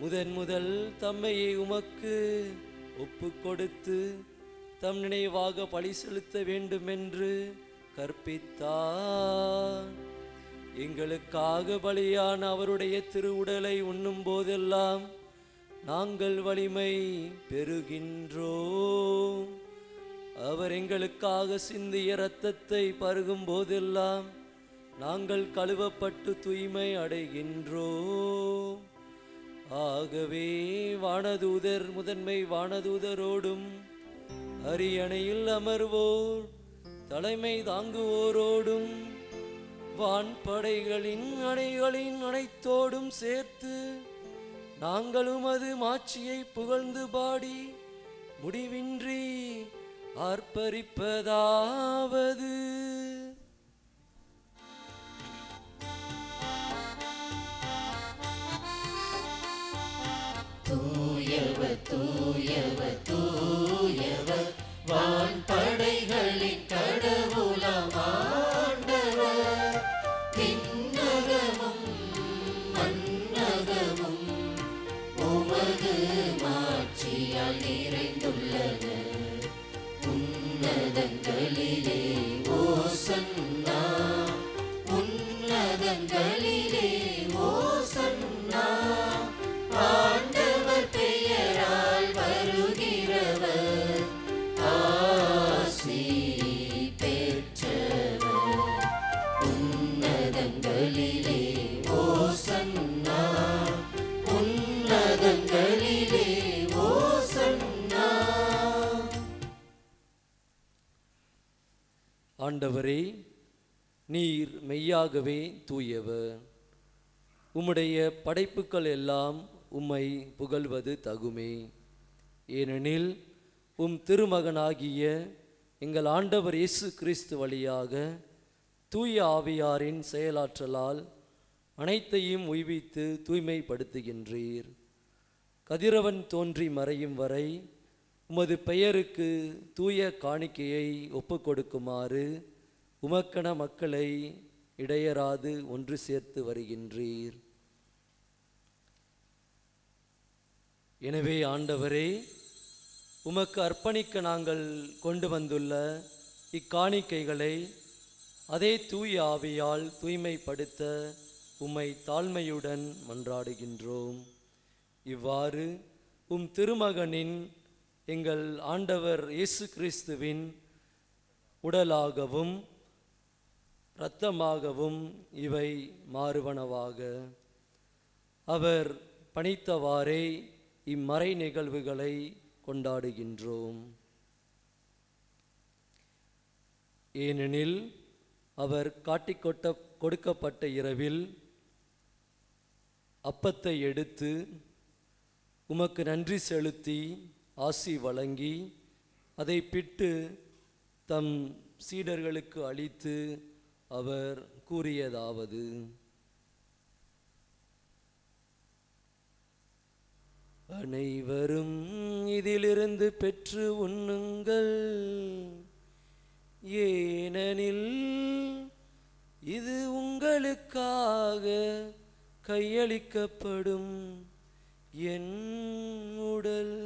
முதல் தம்மையை உமக்கு ஒப்பு கொடுத்து தம் நினைவாக பழி செலுத்த வேண்டுமென்று கற்பித்தார். எங்களுக்காக பலியான அவருடைய திருவுடலை உண்ணும் போதெல்லாம் நாங்கள் வலிமை பெறுகின்றோம். அவர் எங்களுக்காக சிந்திய இரத்தத்தை பருகும் போதெல்லாம் நாங்கள் கழுவப்பட்டு தூய்மை அடைகின்றோம். ஆகவே வானதூதர் முதன்மை வானதூதரோடும் அரியணையில் அமர்வோர் தலைமை தாங்குவோரோடும் வான்படைகளின் அணைகளின் அனைத்தோடும் சேர்த்து நாங்களும் அது மாட்சியை புகழ்ந்து பாடி முடிவின்றி ஆர்ப்பரிப்பதாவது: தூயவர் தூயவர் தூயவர் வான்படைகளின் கடவுளாம் ஆண்டவர். விண்ணகமும் மண்ணகமும் உமது மாட்சியால் நிறைந்துள்ளன. உன்னதங்களிலே ஓசன்னா, உன்னதங்களிலே ஓசன்னா. ஆண்டவர் பெயரால் வருகிறவர் ஆசி பெற்றவர். உன்னதங்களிலே ஓசன்னா, உன்னதங்களிலே ஓசன்னா. ஆண்டவரே, நீர் மெய்யாகவே தூயவர். உம்முடைய படைப்புக்கள் எல்லாம் உம்மை புகழ்வது தகுமே. ஏனெனில் உம் திருமகனாகிய எங்கள் ஆண்டவர் இயேசு கிறிஸ்து வழியாக தூய ஆவியாரின் செயலாற்றலால் அனைத்தையும் உய்வித்து தூய்மைப்படுத்துகின்றீர். கதிரவன் தோன்றி மறையும் வரை உமது பெயருக்கு தூய காணிக்கையை ஒப்புக்கொடுக்குமாறு உமக்கென மக்களை இடையராது ஒன்று சேர்த்து வருகின்றீர். எனவே ஆண்டவரே, உமக்கு அர்ப்பணிக்க நாங்கள் கொண்டு வந்துள்ள இக்காணிக்கைகளை அதே தூய ஆவியால் தூய்மைப்படுத்த உம்மை தாழ்மையுடன் மன்றாடுகின்றோம். இவ்வாறு திருமகனின் எங்கள் ஆண்டவர் இயேசு கிறிஸ்துவின் உடலாகவும் இரத்தமாகவும் இவை மாறுவனவாக. அவர் பணித்தவாறே இம்மறை நிகழ்வுகளை கொண்டாடுகின்றோம். ஏனெனில் அவர் காட்டிக் கொடுக்கப்பட்ட இரவில் அப்பத்தை எடுத்து உமக்கு நன்றி செலுத்தி ஆசி வழங்கி அதை பிட்டு தம் சீடர்களுக்கு அளித்து அவர் கூறியதாவது: அனைவரும் இதிலிருந்து பெற்று உண்ணுங்கள், ஏனெனில் இது உங்களுக்காக கையளிக்கப்படும் என் உடல்.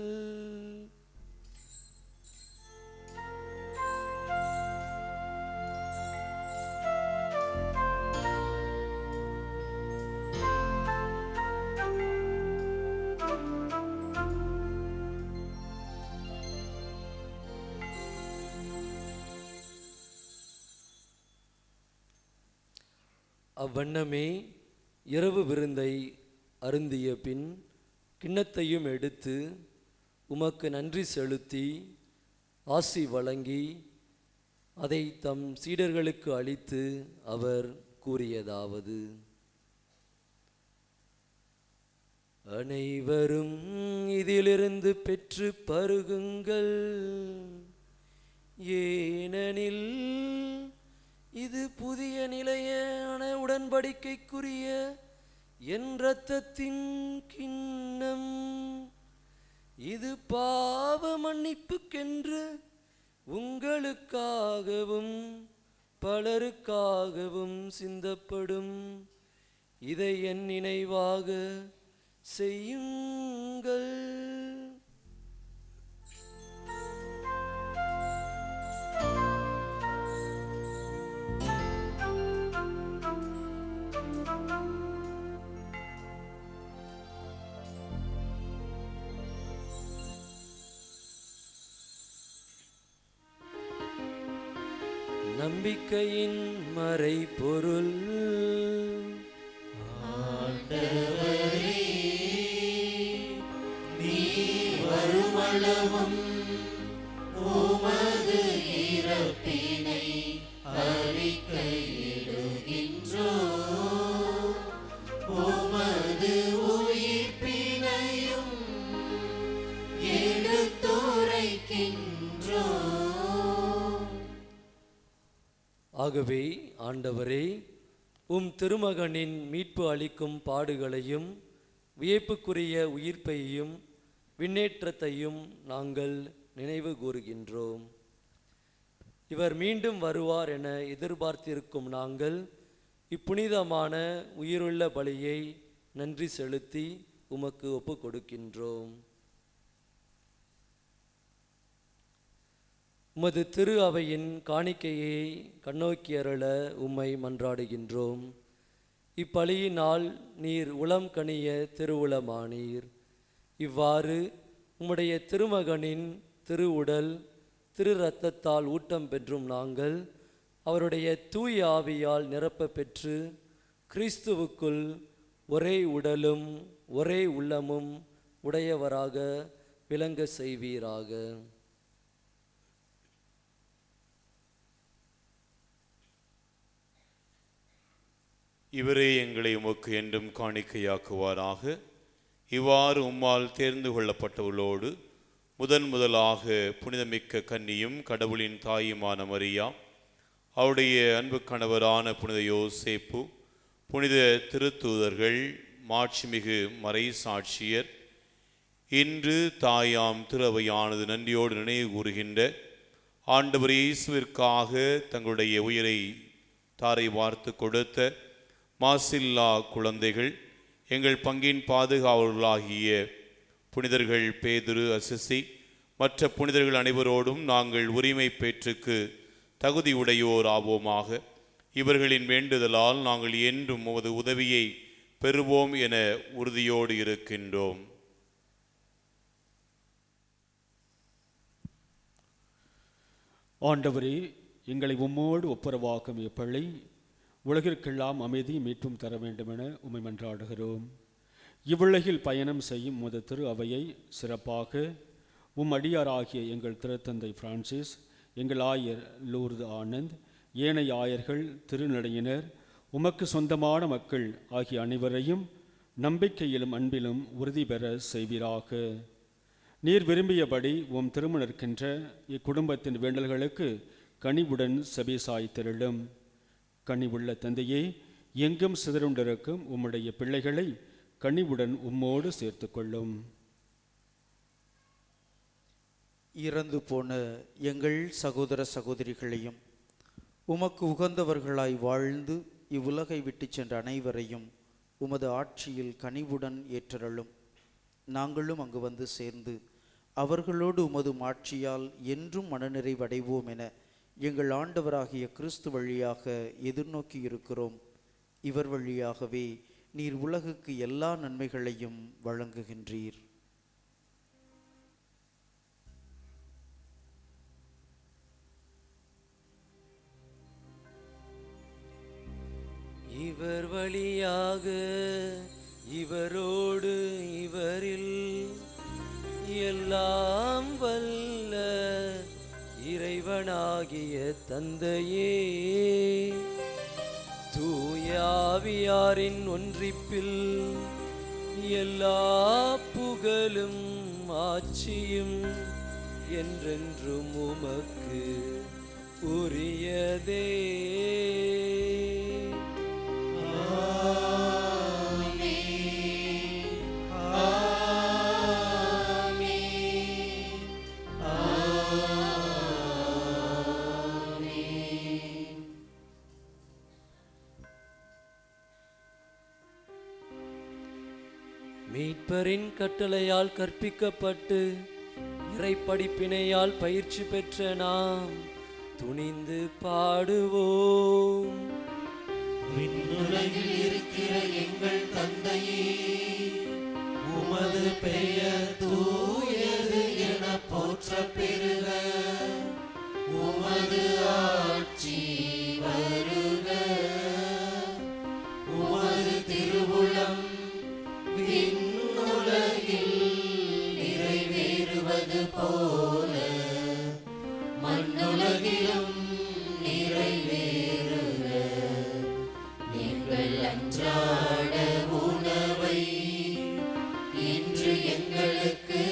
அவ்வண்ணமே இரவு விருந்தை அருந்திய பின் கிண்ணத்தையும் எடுத்து உமக்கு நன்றி செலுத்தி ஆசி வழங்கி அதை தம் சீடர்களுக்கு அளித்து அவர் கூறியதாவது: அனைவரும் இதிலிருந்து பெற்று பருகுங்கள், ஏனெனில் இது புதிய நிலையான உடன்படிக்கைக்குரிய என் இரத்தத்தின் கிண்ணம். இது பாவ மன்னிப்புக்கென்று உங்களுக்காகவும் பலருக்காகவும் சிந்தப்படும். இதை என் நினைவாக செய்யுங்கள். நம்பிக்கையின் மறைபொருள். ஆண்டவரே, நீ வருமளவும் உமது இறப்பினை அறிக்கையிடுகின்றோம், உமது உயிர்ப்பினையும் எடுத்துரைக்கின்றோம். ஆகவே ஆண்டவரே, திருமகனின் மீட்பு அளிக்கும் பாடுகளையும் வியப்புக்குரிய உயிர்ப்பையும் விண்ணேற்றத்தையும் நாங்கள் நினைவு கூறுகின்றோம். இவர் மீண்டும் வருவார் என எதிர்பார்த்திருக்கும் நாங்கள் இப்புனிதமான உயிருள்ள பலியை நன்றி செலுத்தி உமக்கு ஒப்பு கொடுக்கின்றோம். உமது திரு அவையின் காணிக்கையை கண்ணோக்கி அருள உம்மை மன்றாடுகின்றோம். இப்பலியினால் நீர் உளம் கனிய திருவுளமானீர். இவ்வாறு உம்முடைய திருமகனின் திரு உடல் திரு இரத்தத்தால் ஊட்டம் பெற்றும் நாங்கள் அவருடைய தூய ஆவியால் நிரப்ப பெற்று கிறிஸ்துவுக்குள் ஒரே உடலும் ஒரே உள்ளமும் உடையவராக விளங்க செய்வீராக. இவரே எங்களை உமக்கு என்றும் காணிக்கையாக்குவாராக. இவ்வாறு உம்மால் தேர்ந்து கொள்ளப்பட்டவர்களோடு முதலாக புனிதமிக்க கன்னியும் கடவுளின் தாயுமான மரியா, அவருடைய அன்பு கணவரான புனித யோசேப்பு, புனித திருத்தூதர்கள், மாட்சிமிகு மறை சாட்சியர், இன்று தாயாம் திருவையானது நன்றியோடு நினைவு கூறுகின்ற ஆண்டவர் இயேசுவிற்காக தங்களுடைய உயிரை தாரை வார்த்து கொடுத்த மாசில்லா குழந்தைகள், எங்கள் பங்கின் பாதுகாவலர்களாகிய புனிதர்கள் பேதுரு, அசிசி, மற்ற புனிதர்கள் அனைவரோடும் நாங்கள் உரிமை பேற்றுக்கு தகுதியுடையோர் ஆவோமாக. இவர்களின் வேண்டுதலால் நாங்கள் என்றும் உமது உதவியை பெறுவோம் என உறுதியோடு இருக்கின்றோம். ஆண்டவரே, எங்களை உம்மோடு ஒப்புரவாக்கும் இப்பள்ளி உலகிற்கெல்லாம் அமைதி மீட்டும் தர வேண்டுமென உம்மை மன்றாடுகிறோம். இவ்வுலகில் பயணம் செய்யும் உமது திரு அவையை சிறப்பாக உம் அடியாராகிய எங்கள் திருத்தந்தை பிரான்சிஸ், எங்கள் ஆயர் லூர்து ஆனந்த், ஏனைய ஆயர்கள், திருநடையினர், உமக்கு சொந்தமான மக்கள் ஆகிய அனைவரையும் நம்பிக்கையிலும் அன்பிலும் உறுதி பெற செய்வீராக. நீர் விரும்பியபடி உம் திருமணர்க்கின்ற இக்குடும்பத்தின் வேண்டல்களுக்கு கனிவுடன் செபிசாய்த்திருளும். கனிவுள்ள தந்தையே, எங்கும் சிதறுண்டிருக்கும் உம்முடைய பிள்ளைகளை கனிவுடன் உம்மோடு சேர்த்து கொள்ளும். இறந்து போன எங்கள் சகோதர சகோதரிகளையும் உமக்கு உகந்தவர்களாய் வாழ்ந்து இவ்வுலகை விட்டு சென்ற அனைவரையும் உமது ஆட்சியில் கனிவுடன் ஏற்றருளும். நாங்களும் அங்கு வந்து சேர்ந்து அவர்களோடு உமது ஆட்சியால் என்றும் மனநிறைவடைவோம் என எங்கள் ஆண்டவராகிய கிறிஸ்து வழியாக எதிர்நோக்கி இருக்கிறோம். இவர் வழியாகவே நீர் உலகுக்கு எல்லா நன்மைகளையும் வழங்குகின்றீர். இவர் வழியாக இவரோடு இவரில் எல்லாம் வல்ல இறைவனாகிய தந்தையே, தூயாவியாரின் ஒன்றிப்பில் எல்லா புகழும் ஆட்சியும் என்றென்றும் உமக்கு உரியதே. மீட்பரின் கட்டளையால் கற்பிக்கப்பட்டு இறைப்படிப்பினையால் பயிற்சி பெற்ற நாம் துணிந்து பாடுவோம். விண்ணுலகில் இருக்கிற எங்கள் தந்தையே, உமது பெயர் தூயது என போற்ற பெறுக. உமது ஆட்சி வருக. உமது திருவுளம் விண்ணுலகில் நிறைவேறுவது போல மண்ணுலகிலும் நிறைவேறுக. எங்கள் அன்றாட உணவை இன்று எங்களுக்கு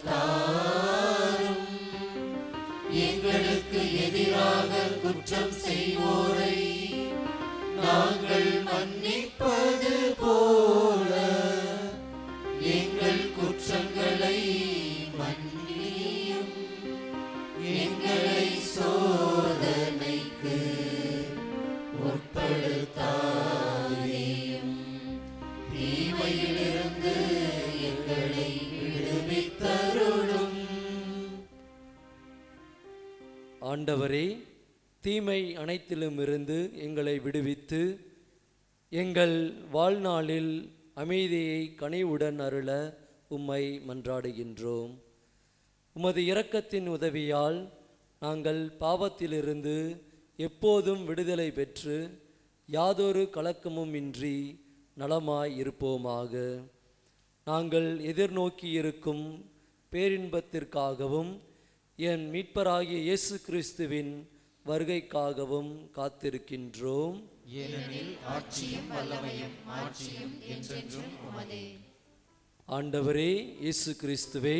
தாரும். எங்களுக்கு எதிராக குற்றம் செய்வோரை நாங்கள் மன்னிப்பது போல எங்கள் குற்றங்களை மன்னியும். எங்களை சோதனைக்கு உட்படுத்தாதேயும், தீமையிலிருந்து எங்களை விடுவித்தருளும். ஆண்டவரே, தீமை அனைத்திலுமிருந்து எங்களை விடுவித்து எங்கள் வாழ்நாளில் அமைதியை கனிவுடன் அருள உம்மை மன்றாடுகின்றோம். உமது இரக்கத்தின் உதவியால் நாங்கள் பாவத்திலிருந்து எப்போதும் விடுதலை பெற்று யாதொரு கலக்கமும் இன்றி நலமாய் இருப்போமாக. நாங்கள் எதிர்நோக்கி இருக்கும் பேரின்பத்திற்காகவும் என் மீட்பராகிய இயேசு கிறிஸ்துவின் வருகைக்காகவும் காத்திருக்கின்றோம். ஏனெனில் ஆட்சியும் வல்லமையும் மாட்சியும் என்றென்றும் உமதே. ஆண்டவரே இயேசு கிறிஸ்துவே,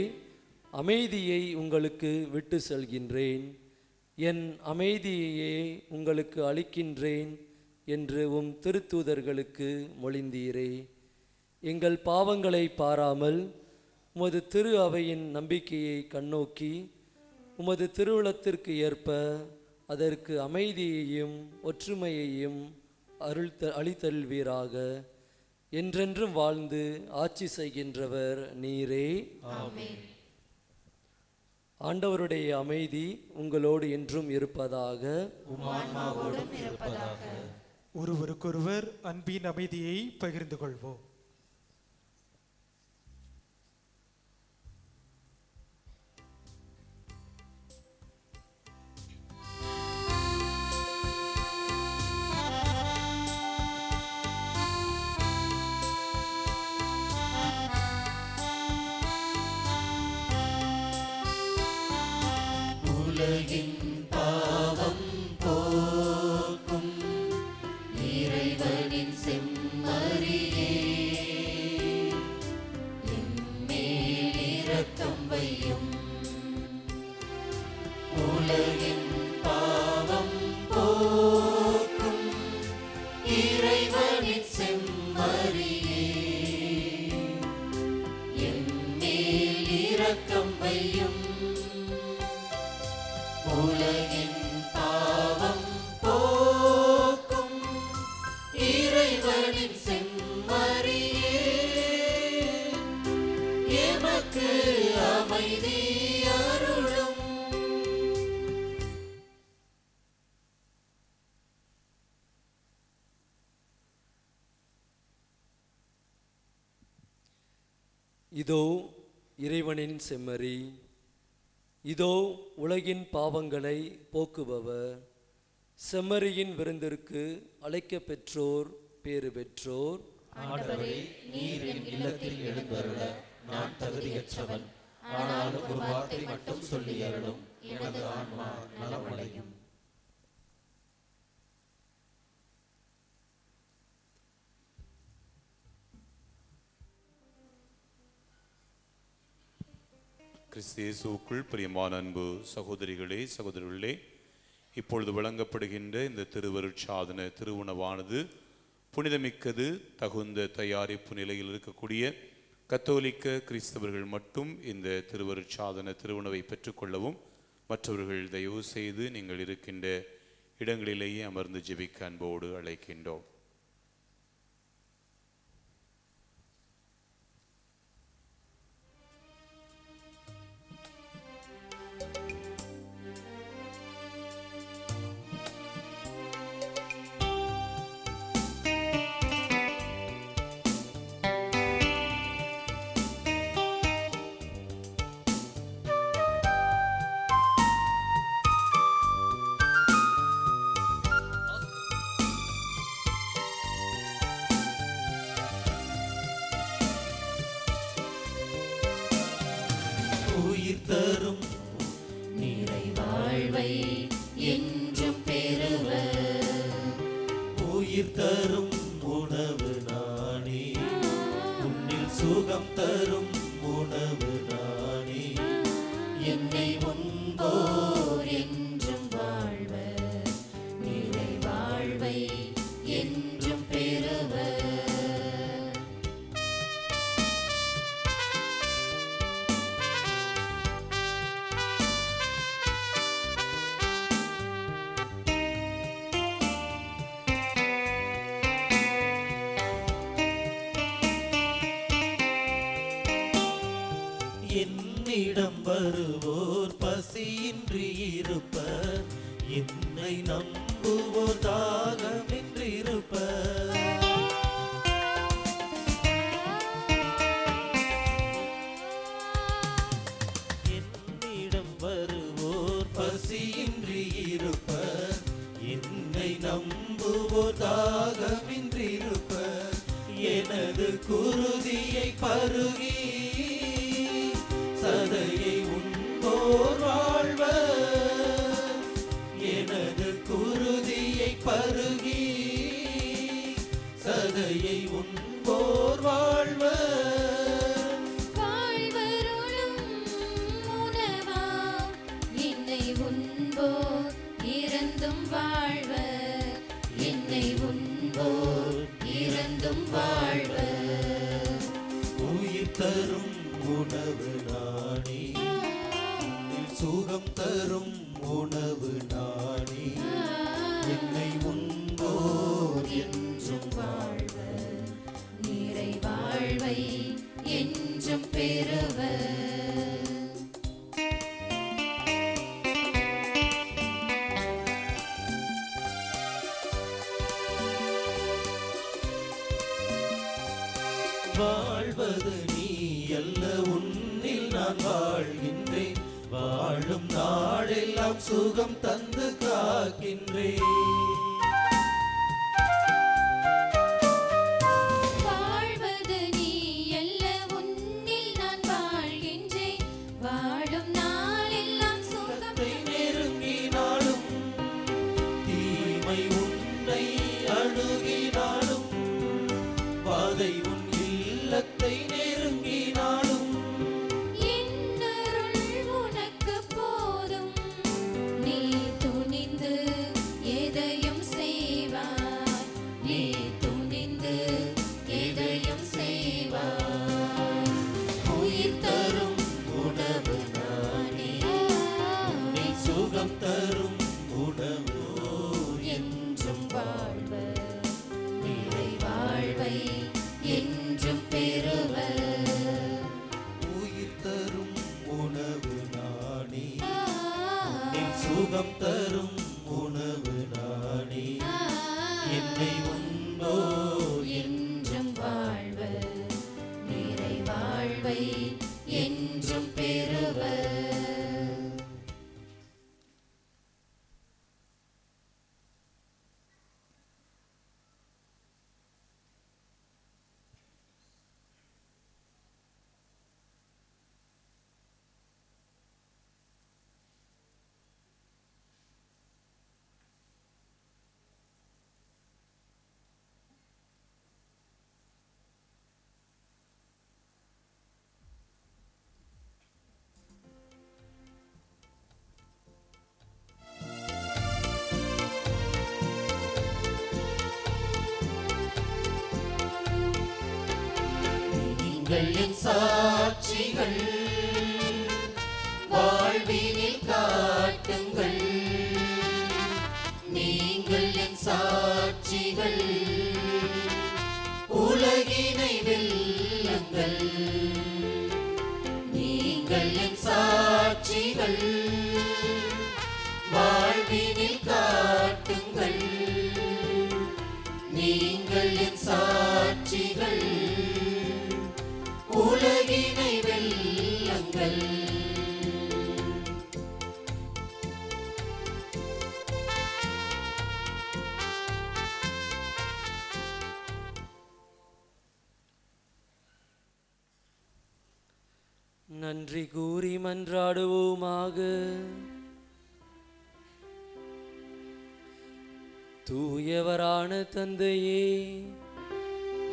அமைதியை உங்களுக்கு விட்டு செல்கின்றேன், என் அமைதியையே உங்களுக்கு அளிக்கின்றேன் என்று உம் திருத்தூதர்களுக்கு மொழிந்தீரே. எங்கள் பாவங்களை பாராமல் உமது திரு அவையின் நம்பிக்கையை கண்ணோக்கி உமது திருவுளத்திற்கு ஏற்ப அதற்கு அமைதியையும் ஒற்றுமையையும் அளித்தல்வீராக. என்றென்றும் வாழ்ந்து ஆட்சி செய்கின்றவர் நீரே. ஆமென். ஆண்டவருடைய அமைதி உங்களோடு என்றும் இருப்பதாக. ஒருவருக்கொருவர் அன்பின் அமைதியை பகிர்ந்து கொள்வோம். உலகின் பாவம் போக்கும் இறைவனின் செம்மறியே, எம்மேல் இரக்கம் வையும். உலகின் பாவம் போக்கும் இறைவனின் செம்மறியே, எம்மேல் இரக்கம் வையும். உலகின் பாவம் போக்கும் இறைவனின் செம்மறியே, எமக்கு அமைதி அருளும். இதோ இறைவனின் செம்மறி, இதோ உலகின் பாவங்களை போக்குபவர். செம்மறியின் விருந்திற்கு அழைக்க பெற்றோர் பேறு பெற்றோர். ஆண்டவரே, நீர் என் இல்லத்தில் எழுந்தருள நான் தகுதியற்றவன். ஆனால் ஒரு வார்த்தை மட்டும் சொல்லி அருளும், எனது ஆன்மா நலமடையும். கிறிஸ்து இயேசுவுக்குள் பிரியமான அன்பு சகோதரிகளே, சகோதரர்களே, இப்பொழுது வழங்கப்படுகின்ற இந்த திருவருட்சாதன திருவுணவானது புனிதமிக்கது. தகுந்த தயாரிப்பு நிலையில் இருக்கக்கூடிய கத்தோலிக்க கிறிஸ்தவர்கள் மட்டும் இந்த திருவருட்சாதன திருவுணவை பெற்றுக்கொள்ளவும், மற்றவர்கள் தயவு செய்து நீங்கள் இருக்கின்ற இடங்களிலேயே அமர்ந்து ஜெபிக்க அன்போடு அழைக்கின்றோம். உயிர் தரும் நிறை வாழ்வை என்றும் பெறுவர். உயிர் தரும் உணவு நானே, உன்னில் சுகம் தரும் உணவு நானே. என்னை உண்போர் என்றும் வாழ்வர், நிறை வாழ்வை என்றும் பெறுவர். என்னிடம் வருவோர் பசியின்றி இருப்பர், என்னை நம்புவோர் தாகமின்றி இருப்பர். என்னிடம் வருவோர் பசியின்றி இருப்பர், என்னை நம்புவோர் தாகமின்றி இருப்பர். எனது குருதியை பருகி சதையை உண்போர் வாழ்வர். எனது குருதியை பருகி சதையை உண்போர் வாழ்வர். வாழ்வருளும் உணவாம் என்னை உண்போர் இறந்தும் வாழ்வர், என்னை உண்போர் இறந்தும் வாழ்வர். உயிர் தரும் உணவு நானே, உன்னில் சுகம் தரும் உணவு நானே. என்னை உண்போர் என்றும் வாழ்வர், நிறை வாழ்வை என்றும் பெறுவர். வாழ்வது நீ அல்ல, உன்னில் நான் வாழ்கின்றேன். வாழும் நாளெல்லாம் சுகம் தந்து காக்கின்றேன். வாழ்வது நீ அல்ல, உன்னில் நான் வாழ்கின்றேன். வாழும் நாளெல்லாம் சுகத்தை நெருங்கினாலும் தீமை உன்னை அணுகினாலும், பாதை உன் இல்லத்தை நெருங்கினாலும், என்னருள் உனக்கு போதும். நீ துணிந்து எதையும் செய்வாய். நீ துணிந்து எதையும் செய்வாய். உயிர் தரும் உணவு நானே, நீ சுகம் தரும் உணவு என்றும் வாழ்வு, நிறை வாழ்வை என்றும் பெறுவர். உயிர் தரும் உணவு நானே, நீ சுகம் தரும் உணவு நானே. என்னை உண்டோ என்றும் வாழ்வு, நிறை வாழ்வை என்றும் பெறுவர். நீங்கள் என் சாட்சிகள், வாழ்வினில் காட்டுங்கள். நீங்கள் என் சாட்சிகள், உலகினை வெல்லுங்கள். நீங்கள் என் சாட்சிகள், வாழ்வினில் காட்டுங்கள். நீங்கள் என் சாட்சிகள், உலகினை வெல்லுங்கள். நன்றி கூறி மன்றாடுவோமாக. தூயவரான தந்தையே,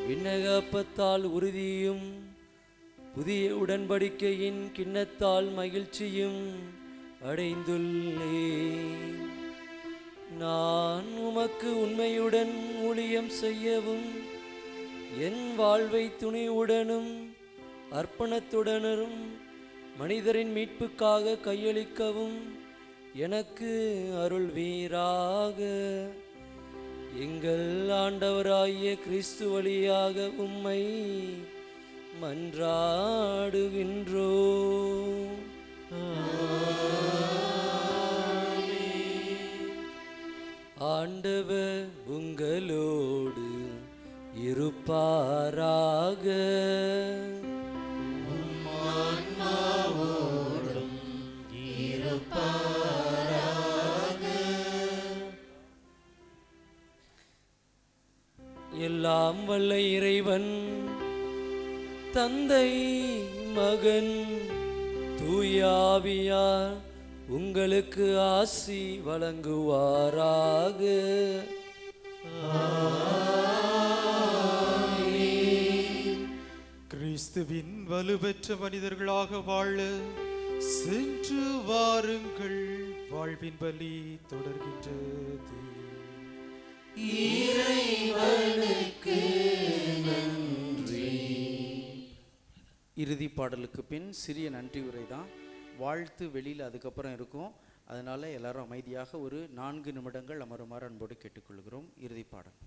விண்ணகப்பத்தால் உறுதியும் புதிய உடன்படிக்கையின் கிண்ணத்தால் மகிழ்ச்சியும் அடைந்துள்ளேன். நான் உமக்கு உண்மையுடன் ஊழியம் செய்யவும், என் வாழ்வை துணிவுடனும் அர்ப்பணத்துடனும் மனிதரின் மீட்புக்காக கையளிக்கவும் எனக்கு அருள்வீராக. எங்கள் ஆண்டவராகிய கிறிஸ்து வழியாக உம்மை மன்றாடுகின்றோம். ஆண்டவர் உங்களோடு இருப்பாராக. ஆன்மாவோடும் இருப்பாராக. எல்லாம் வல்ல இறைவன் தந்தை, மகன், தூயாவியார் உங்களுக்கு ஆசி வழங்குவாராக. கிறிஸ்துவின் வலுப்பெற்ற மனிதர்களாக வாழ சென்று வாருங்கள். வாழ்வின் பலி தொடர்கின்றது. இறைவனுக்கு நன்றி. இறுதி பாடலுக்கு பின் சிறிய நன்றி உரை தான். வாழ்த்து வெளியில் அதுக்கப்புறம் இருக்கும். அதனால எல்லாரும் அமைதியாக ஒரு 4 நிமிடங்கள் அமருமாறு அன்போடு கேட்டுக்கொள்கிறோம். இறுதி பாடல்.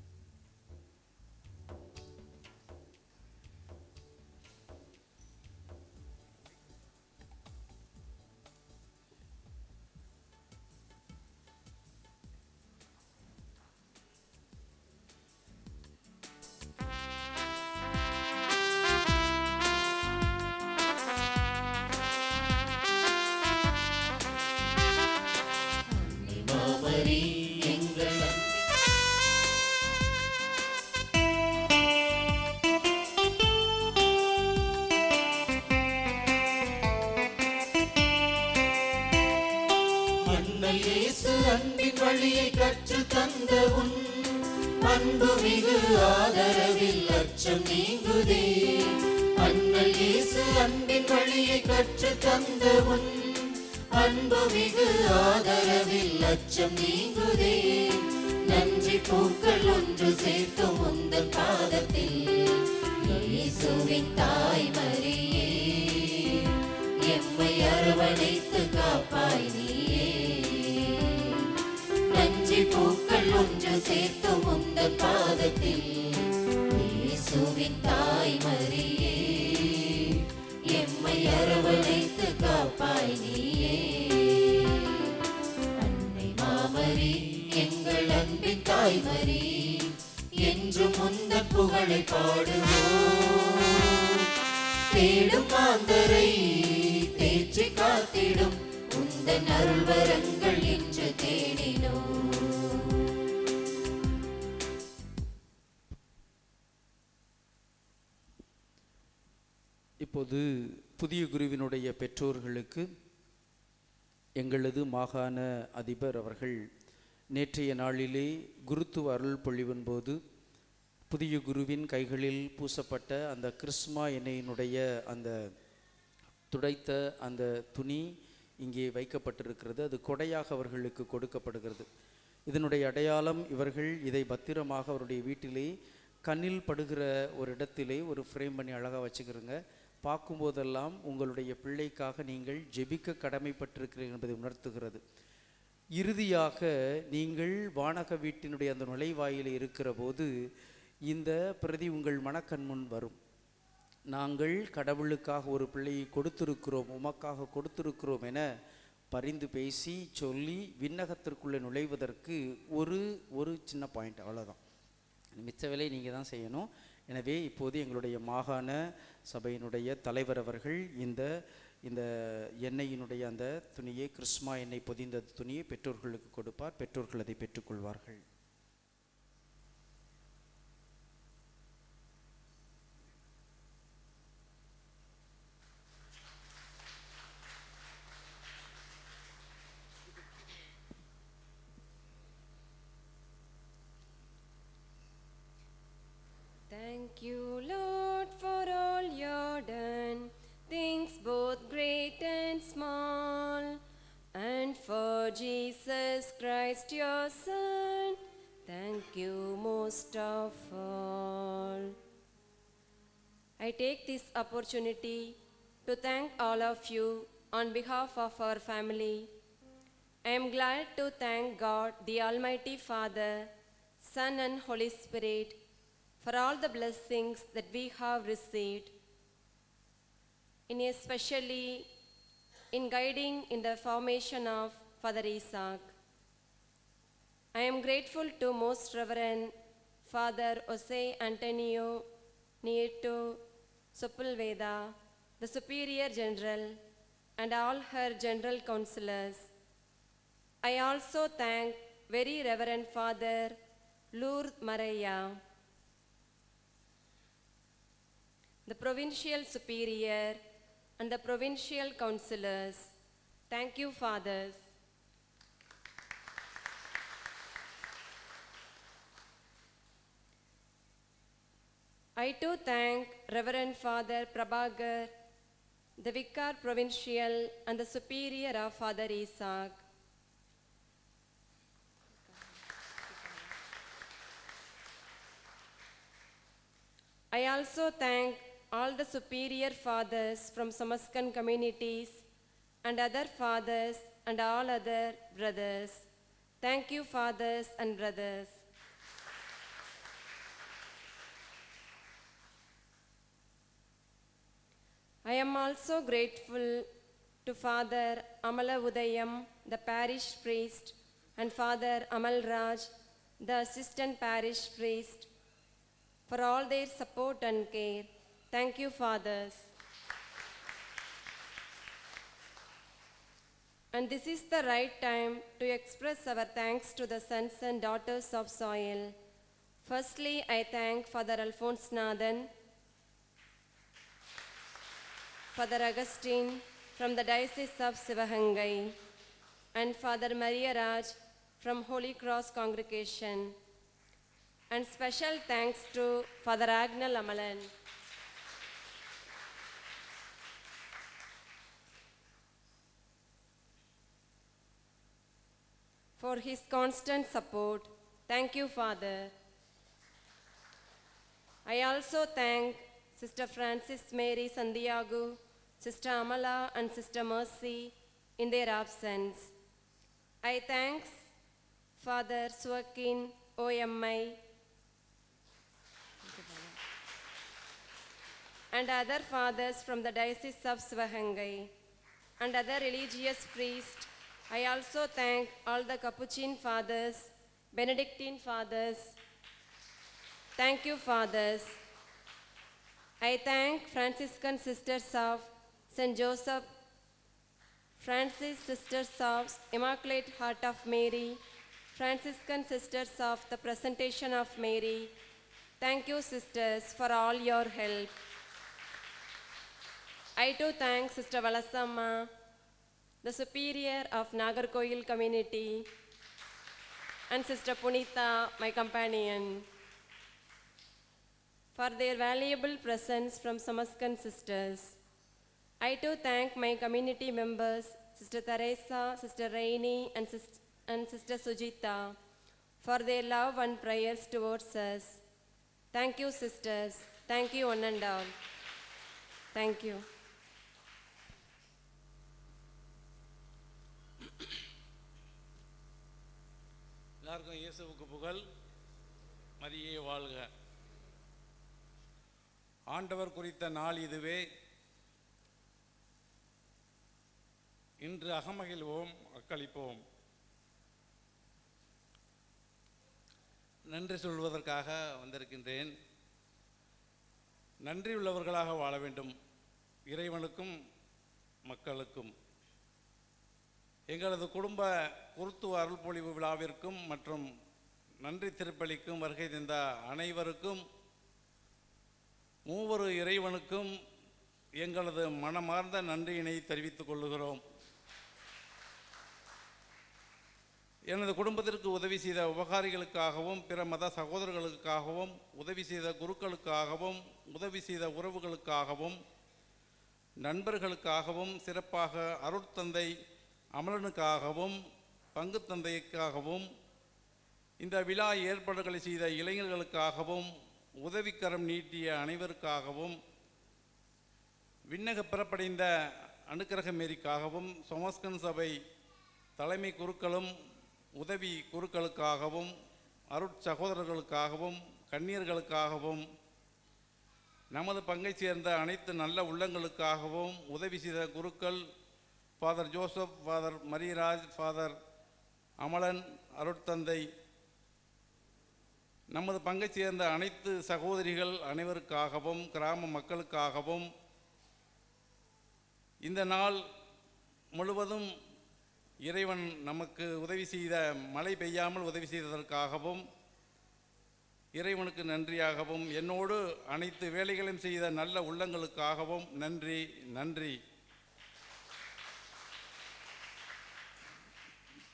வழியை கற்று தந்த உன் அன்பு மிகு ஆதரவில் அச்சம் நீங்குதே. அண்ணல் இயேசு அன்பின் வழியை கற்று தந்த உன் அன்பு மிகு ஆதரவில் அச்சம் நீங்குதே. நன்றி பூக்கள் ஒன்று சேர்த்தும் உந்தன் பாதத்தில் இயேசுவின் தாய் மரியே, எம்மை அரவணைத்து காப்பாய் நீயே. நன்றி பூக்கள் ஒன்று சேர்த்தும் உந்தன் பாதத்தில் இயேசுவின் தாய் மரியே, எம்மை அரவணைத்து காப்பாய் நீயே. அன்னை மாமரி எங்கள் அன்பின் தாய் மரி, என்றும் உந்தன் புகழை பாடுவோம். தேடும் மாந்தரை தேற்றி காத்திடும் உந்தன் அருள்வரங்கள் என்று தேடினோம். இப்போது புதிய குருவினுடைய பெற்றோர்களுக்கு எங்களது மாகாண அதிபர் அவர்கள் நேற்றைய நாளிலே குருத்துவ அருள் பொழிவின் போது புதிய குருவின் கைகளில் பூசப்பட்ட அந்த கிறிஸ்மா எண்ணெயினுடைய அந்த துடைத்த அந்த துணி இங்கே வைக்கப்பட்டிருக்கிறது. அது கொடையாக அவர்களுக்கு கொடுக்கப்படுகிறது. இதனுடைய அடையாளம் இவர்கள் இதை பத்திரமாக அவருடைய வீட்டிலே கண்ணில் படுகிற ஒரு இடத்திலே ஒரு ஃப்ரேம் பண்ணி அழகாக வச்சுக்கிறோங்க. பார்க்கும்போதெல்லாம் உங்களுடைய பிள்ளைக்காக நீங்கள் ஜெபிக்க கடமைப்பட்டிருக்கிறீர்கள் என்பதை உணர்த்துகிறது. இறுதியாக நீங்கள் வானக வீட்டினுடைய அந்த நுழைவாயில் இருக்கிற போது இந்த பிரதி உங்கள் மனக்கண் முன் வரும். நாங்கள் கடவுளுக்காக ஒரு பிள்ளையை கொடுத்திருக்கிறோம், உமக்காக கொடுத்திருக்கிறோம் என பரிந்து பேசி சொல்லி விண்ணகத்திற்குள்ளே நுழைவதற்கு ஒரு சின்ன பாயிண்ட், அவ்வளோதான். மிச்ச வேலை நீங்கள் தான் செய்யணும். எனவே இப்போது எங்களுடைய மாகாண சபையினுடைய தலைவர் அவர்கள் இந்த எண்ணெயினுடைய அந்த துணியை, கிறிஸ்மா எண்ணெய் பொதிந்த துணியை பெற்றோர்களுக்கு கொடுப்பார். பெற்றோர்கள் அதை பெற்றுக்கொள்வார்கள். Thank you, Lord, for all you've done, things both great and small, and for Jesus Christ, your Son. Thank you most of all. I take this opportunity to thank all of you on behalf of our family. I am glad to thank God, the Almighty Father, Son, and Holy Spirit, for all the blessings that we have received, especially in guiding in the formation of Father Isaac. I am grateful to Most Reverend Father Jose Antonio Nieto Sepulveda, the Superior General, and all her General Councillors. I also thank Very Reverend Father Lourdes Maraya, the Provincial Superior, and the Provincial Councillors. Thank you, Fathers. I too thank Reverend Father Prabhagar, the Vicar Provincial and the Superior of Father Isaac. I also thank all the superior fathers from Samaskan communities and other fathers and all other brothers. Thank you, fathers and brothers. I am also grateful to Father Amala Udayam, the parish priest, and Father Amal Raj, the assistant parish priest, for all their support and care. Thank you, Fathers. And this is the right time to express our thanks to the sons and daughters of soil. Firstly, I thank Father Alphonse Nathan, Father Augustine from the Diocese of Sivagangai, and Father Maria Raj from Holy Cross Congregation. And special thanks to Father Agnel Amalan. For his constant support. Thank you, Father. I also thank Sister Francis Mary Santiago, Sister Amala and Sister Mercy in their absence. I thank Father Suakin OMI and other fathers from the Diocese of Sivagangai and other religious priests. I also thank all the Capuchin fathers, Benedictine fathers. Thank you, fathers. I thank Franciscan Sisters of St. Joseph, Francis Sisters of Immaculate Heart of Mary, Franciscan Sisters of the Presentation of Mary. Thank you, sisters, for all your help. I too thank Sister Valasamma, the Superior of Nagarkoil community, and Sister Punita, my companion, for their valuable presence from Samaskan sisters. I too thank my community members, Sister Teresa, Sister Raini, and Sister Sujita, for their love and prayers towards us. Thank you, sisters. Thank you, one and all. Thank you. எல்லாருக்கும் இயேசுவுக்கு புகழ். மரியே வாழ்க. ஆண்டவர் குறித்த நாள் இதுவே. இன்று அகமகிழ்வோம், அக்களிப்போம். நன்றி சொல்வதற்காக வந்திருக்கின்றேன். நன்றி உள்ளவர்களாக வாழ வேண்டும், இறைவனுக்கும் மக்களுக்கும். எங்களது குடும்ப குருத்துவ அருள்பொழிவு விழாவிற்கும் மற்றும் நன்றி திருப்பலிக்கும் வருகை தந்த அனைவருக்கும், மூவரு இறைவனுக்கும் எங்களது மனமார்ந்த நன்றியினை தெரிவித்துக் கொள்ளுகிறோம். எனது குடும்பத்திற்கு உதவி செய்த உபகாரிகளுக்காகவும், பிற மத சகோதரர்களுக்காகவும், உதவி செய்த குருக்களுக்காகவும், உதவி செய்த உறவுகளுக்காகவும், நண்பர்களுக்காகவும், சிறப்பாக அருட்தந்தை அமலனுக்காகவும், பங்கு தந்தைக்காகவும், இந்த விழா ஏற்பாடுகளை செய்த இளைஞர்களுக்காகவும், உதவிக்கரம் நீட்டிய அனைவருக்காகவும், விண்ணக பிறப்படைந்த அனுக்கிரக மேரிக்காகவும், சமஸ்கன் சபை தலைமை குருக்களும் உதவி குருக்களுக்காகவும், அருட்சகோதரர்களுக்காகவும், கன்னியர்களுக்காகவும், நமது பங்கை சேர்ந்த அனைத்து நல்ல உள்ளங்களுக்காகவும், உதவி செய்த குருக்கள் father Joseph, father Mariyaraj, father Amalan, அருட்தந்தை, நமது பங்கை சேர்ந்த அனைத்து சகோதரிகள் அனைவருக்காகவும், கிராம மக்களுக்காகவும், இந்த நாள் முழுவதும் இறைவன் நமக்கு உதவி செய்த, மழை பெய்யாமல் உதவி செய்ததற்காகவும் இறைவனுக்கு நன்றியாகவும், என்னோடு அனைத்து வேலைகளையும் செய்த நல்ல உள்ளங்களுக்காகவும் நன்றி நன்றி.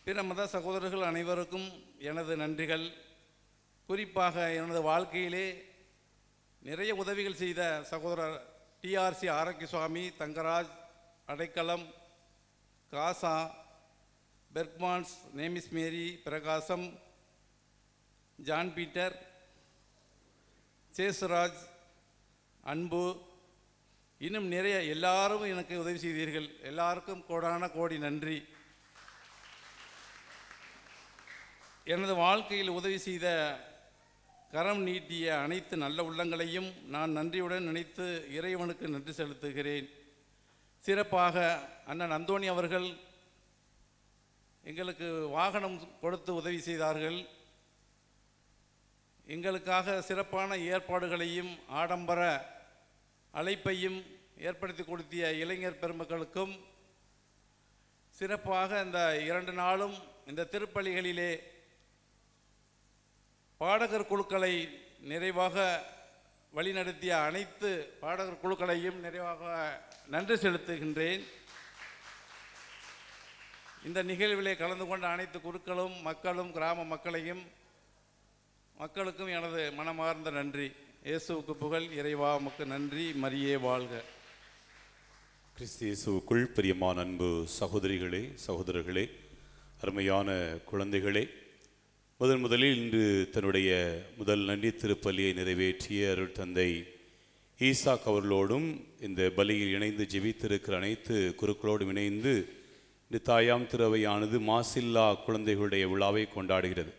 பிற மத சகோதரர்கள் அனைவருக்கும் எனது நன்றிகள். குறிப்பாக எனது வாழ்க்கையிலே நிறைய உதவிகள் செய்த சகோதரர் டிஆர்சி ஆரோக்கியசுவாமி, தங்கராஜ், அடைக்கலம், காசா, பெர்க்மான்ஸ், நேமிஸ் மேரி, பிரகாசம், ஜான் பீட்டர், சேசுராஜ், அன்பு, இன்னும் நிறைய எல்லாரும் எனக்கு உதவி செய்தீர்கள். எல்லாருக்கும் கோடான கோடி நன்றி. எனது வாழ்க்கையில் உதவி செய்த, கரம் நீட்டிய அனைத்து நல்ல உள்ளங்களையும் நான் நன்றியுடன் நினைத்து இறைவனுக்கு நன்றி செலுத்துகிறேன். சிறப்பாக அண்ணன் அந்தோணி அவர்கள் எங்களுக்கு வாகனம் கொடுத்து உதவி செய்தார்கள். எங்களுக்காக சிறப்பான ஏற்பாடுகளையும் ஆடம்பர அழைப்பையும் ஏற்படுத்தி கொடுத்திய இளைஞர் பெருமக்களுக்கும், சிறப்பாக இந்த 2 நாளும் இந்த திருப்பலிகளிலே பாடகர் குழுக்களை நிறைவாக வழிநடத்திய அனைத்து பாடகர் குழுக்களையும் நிறைவாக நன்றி செலுத்துகின்றேன். இந்த நிகழ்விலே கலந்து கொண்ட அனைத்து குருக்களும் மக்களும் கிராம மக்களுக்கும் எனது மனமார்ந்த நன்றி. இயேசுவுக்கு புகழ். இறைவா உமக்கு நன்றி. மரியே வாழ்க. கிறிஸ்து இயேசுவுக்குள் பிரியமான அன்பு சகோதரிகளே, சகோதரர்களே, அருமையான குழந்தைகளே, முதலில் இன்று தன்னுடைய முதல் நன்றி திருப்பலியை நிறைவேற்றிய அருள் தந்தை ஈசாக் அவர்களோடும் இந்த பலியில் இணைந்து ஜெபித்திருக்கிற அனைத்து குருக்களோடும் இணைந்து இந்த தாயாம் திருவையானது மாசில்லா குழந்தைகளுடைய விழாவை கொண்டாடுகிறது.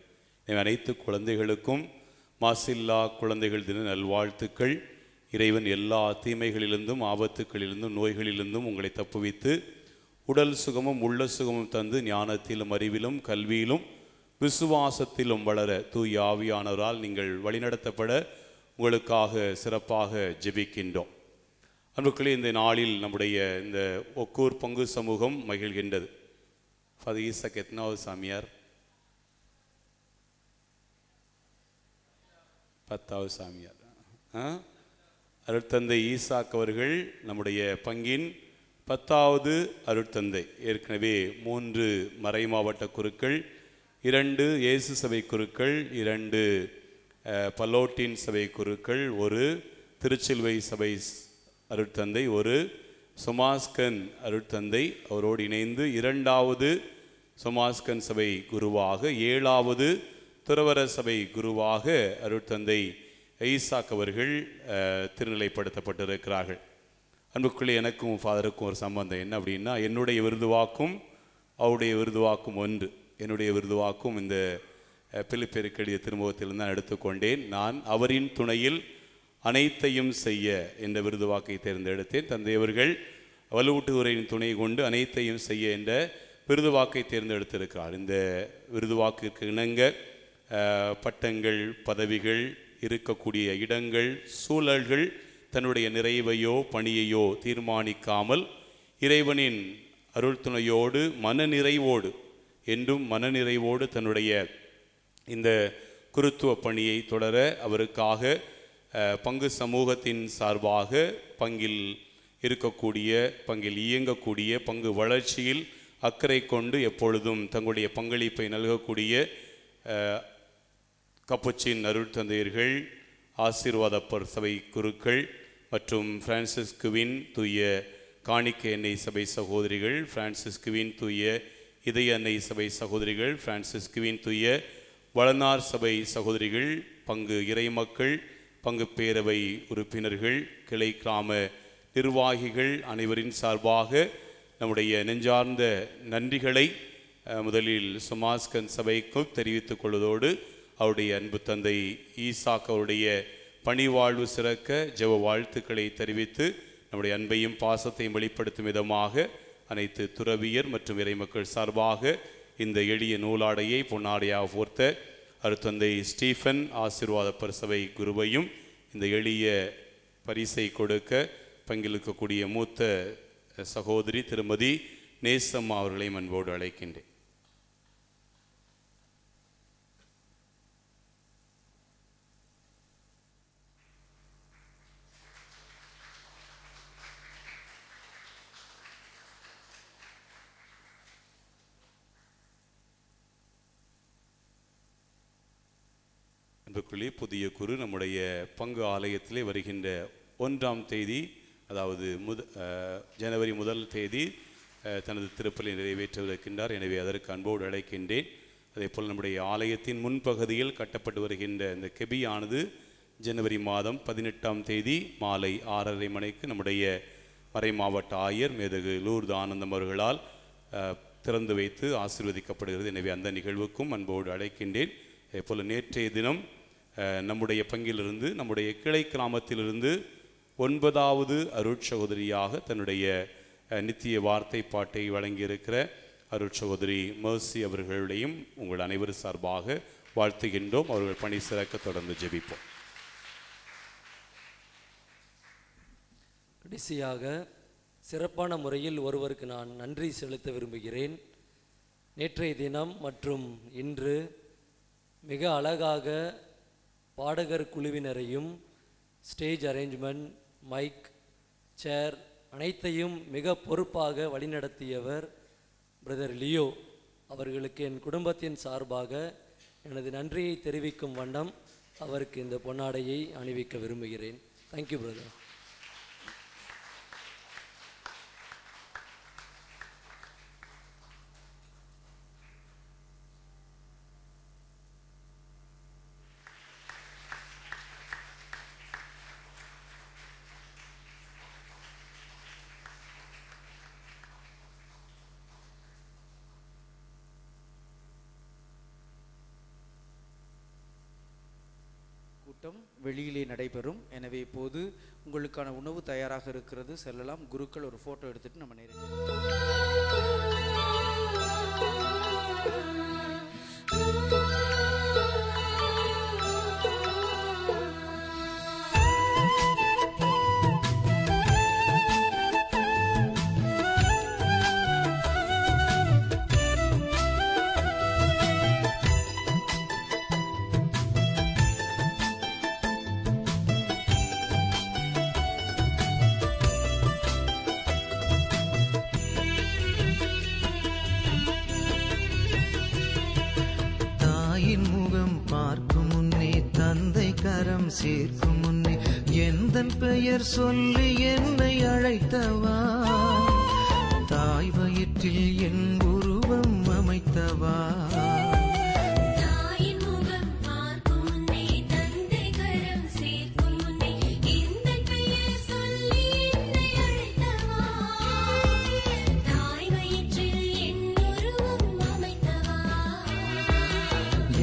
அனைத்து குழந்தைகளுக்கும் மாசில்லா குழந்தைகள் தின நல்வாழ்த்துக்கள். இறைவன் எல்லா தீமைகளிலிருந்தும் ஆபத்துக்களிலிருந்தும் நோய்களிலிருந்தும் உங்களை தப்புவித்து உடல் சுகமும் உள்ள சுகமும் தந்து ஞானத்திலும் அறிவிலும் கல்வியிலும் விசுவாசத்திலும் வளர தூய ஆவியானவரால் நீங்கள் வழிநடத்தப்பட உங்களுக்காக சிறப்பாக ஜெபிக்கின்றோம். அன்புக்களே, இந்த நாளில் நம்முடைய இந்த ஒக்கூர் பங்கு சமூகம் மகிழ்கின்றது. ஃபாதர் ஈசாக் எத்தனாவது சாமியார்? 10வது சாமியார். அருட்தந்தை ஈசாக் அவர்கள் நம்முடைய பங்கின் 10வது அருட்தந்தை. ஏற்கனவே 3 மறை மாவட்ட குருக்கள், 2 இயேசு சபை குருக்கள், 2 பல்லோட்டின் சபை குருக்கள், 1 திருச்சிலுவை சபை அருட்தந்தை, 1 சொமாஸ்கன் அருட்தந்தை அவரோடு இணைந்து 2வது சொமாஸ்கன் சபை குருவாக, 7வது துறவர சபை குருவாக அருட்தந்தை ஈசாக் அவர்கள் திருநிலைப்படுத்தப்பட்டிருக்கிறார்கள். அன்புக்குள்ளே எனக்கும் ஃபாதருக்கும் ஒரு சம்பந்தம் என்ன அப்படின்னா, என்னுடைய விருதுவாக்கும் அவருடைய விருதுவாக்கும் ஒன்று. என்னுடைய விருதுவாக்கும் இந்த பிலிப்பியருக்கு எழுதிய திருமுகத்தில் தான் எடுத்துக்கொண்டேன். நான் அவரின் துணையில் அனைத்தையும் செய்ய என்ற விருதுவாக்கை தேர்ந்தெடுத்தேன். தந்தையவர்கள் வலுவூட்டுவரின் துணை கொண்டு அனைத்தையும் செய்ய என்ற விருதுவாக்கை தேர்ந்தெடுத்திருக்கிறார். இந்த விருதுவாக்கிற்கு இணங்க பட்டங்கள், பதவிகள், இருக்கக்கூடிய இடங்கள், சூழல்கள் தன்னுடைய நிறைவையோ பணியையோ தீர்மானிக்காமல் இறைவனின் அருள் துணையோடு மனநிறைவோடு என்றும் மனநிறைவோடு தன்னுடைய இந்த குருத்துவ பணியை தொடர அவருக்காக பங்கு சமூகத்தின் சார்பாக பங்கில் இருக்கக்கூடிய, பங்கில் இயங்கக்கூடிய, பங்கு வளர்ச்சியில் அக்கறை கொண்டு எப்பொழுதும் தங்களுடைய பங்களிப்பை நல்கக்கூடிய கப்புச்சின் அருள் தந்தையர்கள், ஆசீர்வாதப்பர் சபை குருக்கள் மற்றும் பிரான்சிஸ்குவின் தூய காணிக்க எண்ணெய் சபை சகோதரிகள், பிரான்சிஸ்குவின் தூய இதய எண்ணெய் சபை சகோதரிகள், பிரான்சிஸ்குவின் தூய வளனார் சபை சகோதரிகள், பங்கு இறைமக்கள், பங்கு பேரவை உறுப்பினர்கள், கிளை கிராம நிர்வாகிகள் அனைவரின் சார்பாக நம்முடைய நெஞ்சார்ந்த நன்றிகளை முதலில் சொமாஸ்கன் சபைக்கு தெரிவித்துக் கொள்வதோடு அவருடைய அன்பு தந்தை ஈசாக் அவருடைய பணிவாழ்வு சிறக்க ஜெப வாழ்த்துக்களை தெரிவித்து நம்முடைய அன்பையும் பாசத்தையும் வெளிப்படுத்தும் விதமாக அனைத்து துறவியர் மற்றும் இறைமக்கள் சார்பாக இந்த எளிய நூலாடையை பொன்னாடையாக போர்த்த அருட்தந்தை ஸ்டீஃபன் ஆசீர்வாதப்பர் சபை குருவையும் இந்த எளிய பரிசை கொடுக்க பங்கிருக்கக்கூடிய மூத்த சகோதரி திருமதி நேசம்மா அவர்களை அன்போடு அழைக்கின்றேன். அன்புக்குள்ளே புதிய குரு நம்முடைய பங்கு ஆலயத்திலே வருகின்ற 1ஆம் தேதி, அதாவது ஜனவரி 1 தேதி தனது திருப்பலி நிறைவேற்றவிருக்கின்றார். எனவே அதற்கு அன்போடு அழைக்கின்றேன். அதே போல் நம்முடைய ஆலயத்தின் முன்பகுதியில் கட்டப்பட்டு வருகின்ற இந்த கெபியானது ஜனவரி மாதம் 18ஆம் தேதி மாலை 6:30 மணிக்கு நம்முடைய மறை மாவட்ட ஆயர் மேதகு லூர்து ஆனந்தம் அவர்களால் திறந்து வைத்து ஆசீர்வதிக்கப்படுகிறது. எனவே அந்த நிகழ்வுக்கும் அன்போடு அழைக்கின்றேன். அதே போல் நேற்றைய தினம் நம்முடைய பங்கிலிருந்து, நம்முடைய கிளை கிராமத்திலிருந்து 9வது அருட்சகோதரியாக தன்னுடைய நித்திய வார்த்தை பாட்டை வழங்கியிருக்கிற அருட்சகோதரி மர்சி அவர்களையும் உங்கள் அனைவரும் சார்பாக வாழ்த்துகின்றோம். அவர்கள் பணி சிறக்க தொடர்ந்து ஜெபிப்போம். கடைசியாக சிறப்பான முறையில் ஒருவருக்கு நான் நன்றி செலுத்த விரும்புகிறேன். நேற்றைய தினம் மற்றும் இன்று மிக அழகாக பாடகர் குழுவினரையும் ஸ்டேஜ் அரேஞ்ச்மெண்ட், மைக், சேர் அனைத்தையும் மிக பொறுப்பாக வழிநடத்தியவர் பிரதர் லியோ அவர்களுக்கு என் குடும்பத்தின் சார்பாக எனது நன்றியை தெரிவிக்கும் வண்ணம் அவருக்கு இந்த பொன்னாடையை அணிவிக்க விரும்புகிறேன். Thank you brother. கூட்டம் வெளியிலே நடைபெறும். எனவே இப்போது உங்களுக்கான உணவு தயாராக இருக்கிறது, செல்லலாம். குருக்கள் ஒரு ஃபோட்டோ எடுத்துட்டு நம்ம சேர்க்கும் முன்னே எந்தன் பெயர் சொல்லி என்னை அழைத்தவா, தாய் வயிற்றில் என் உருவம் அமைத்தவா,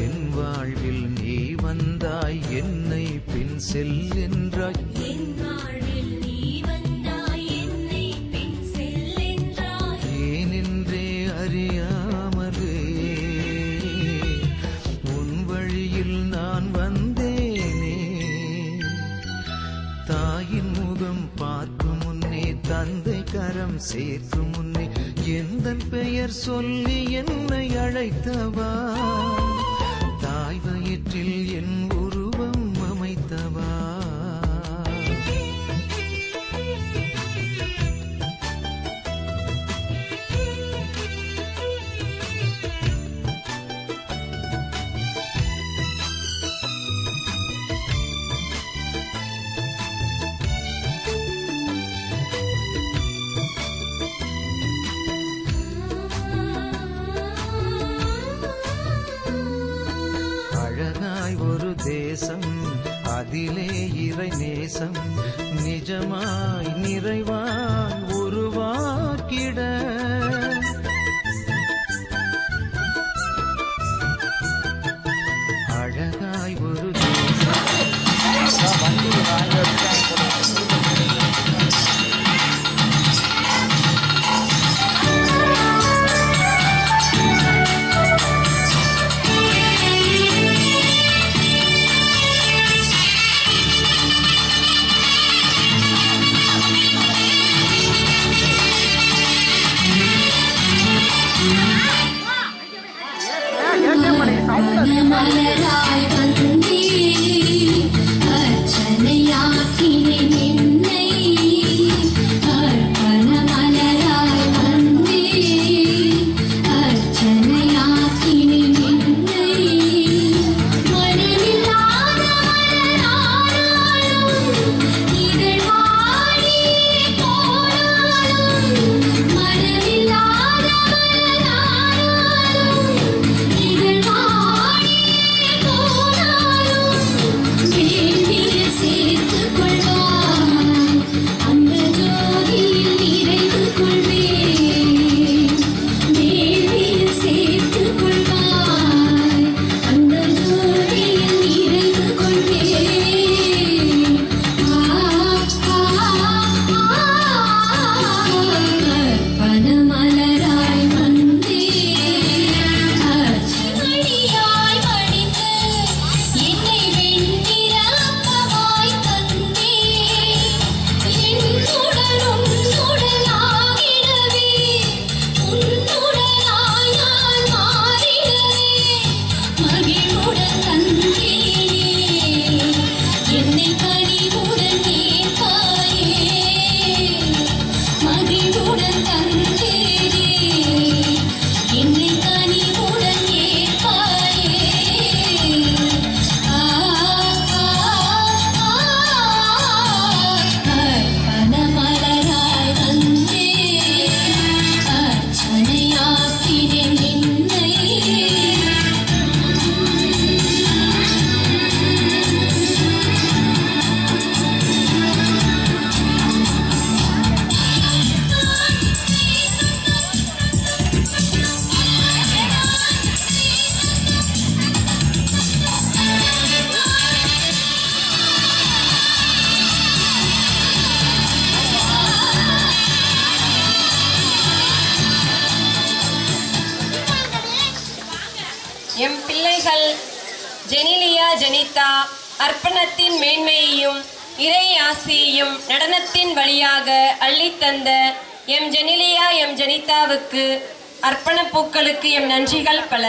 என் வாழ்வில் நீ வந்தாய், என்னை பின் செல் என்றாய், ஏனென்றே அறியாமலே உன் வழியில் நான் வந்தேனே. தாயின் முகம் பார்க்கும் முன்னே, தந்தை கரம் சேர்க்கும் முன்னே, எந்தன் பெயர் சொல்லி என்னை அழைத்தவா, தாய் வயிற்றில் என் உருவம் அமைத்தவா. அழகாய் ஒரு தேசம், அதிலே இறை நேசம், நிஜமாய் நிறைவாய் உருவாக்கிட, அழகாய் ஒரு மலராய் வந்தே அர்ச்சனையாக்கினேன் என்னை, அர்ப்பண மலராய் வந்தே அர்ச்சனையாக்கினேன் என்னை, மனமில்லாத மலரானாலும் இதழ் வாடி போனாலும், மனமில்லாத மலரானாலும் இதழ் வாடி போனாலும் எம் பிள்ளைகள் ஜெனிலியா ஜெனிதா அர்ப்பணத்தின் மேன்மையையும் இறை ஆசியையும் நடனத்தின் வழியாக அள்ளித்தந்த எம் ஜெனிலியா எம் ஜெனிதாவுக்கு அர்ப்பண பூக்களுக்கு எம் நன்றிகள் பல.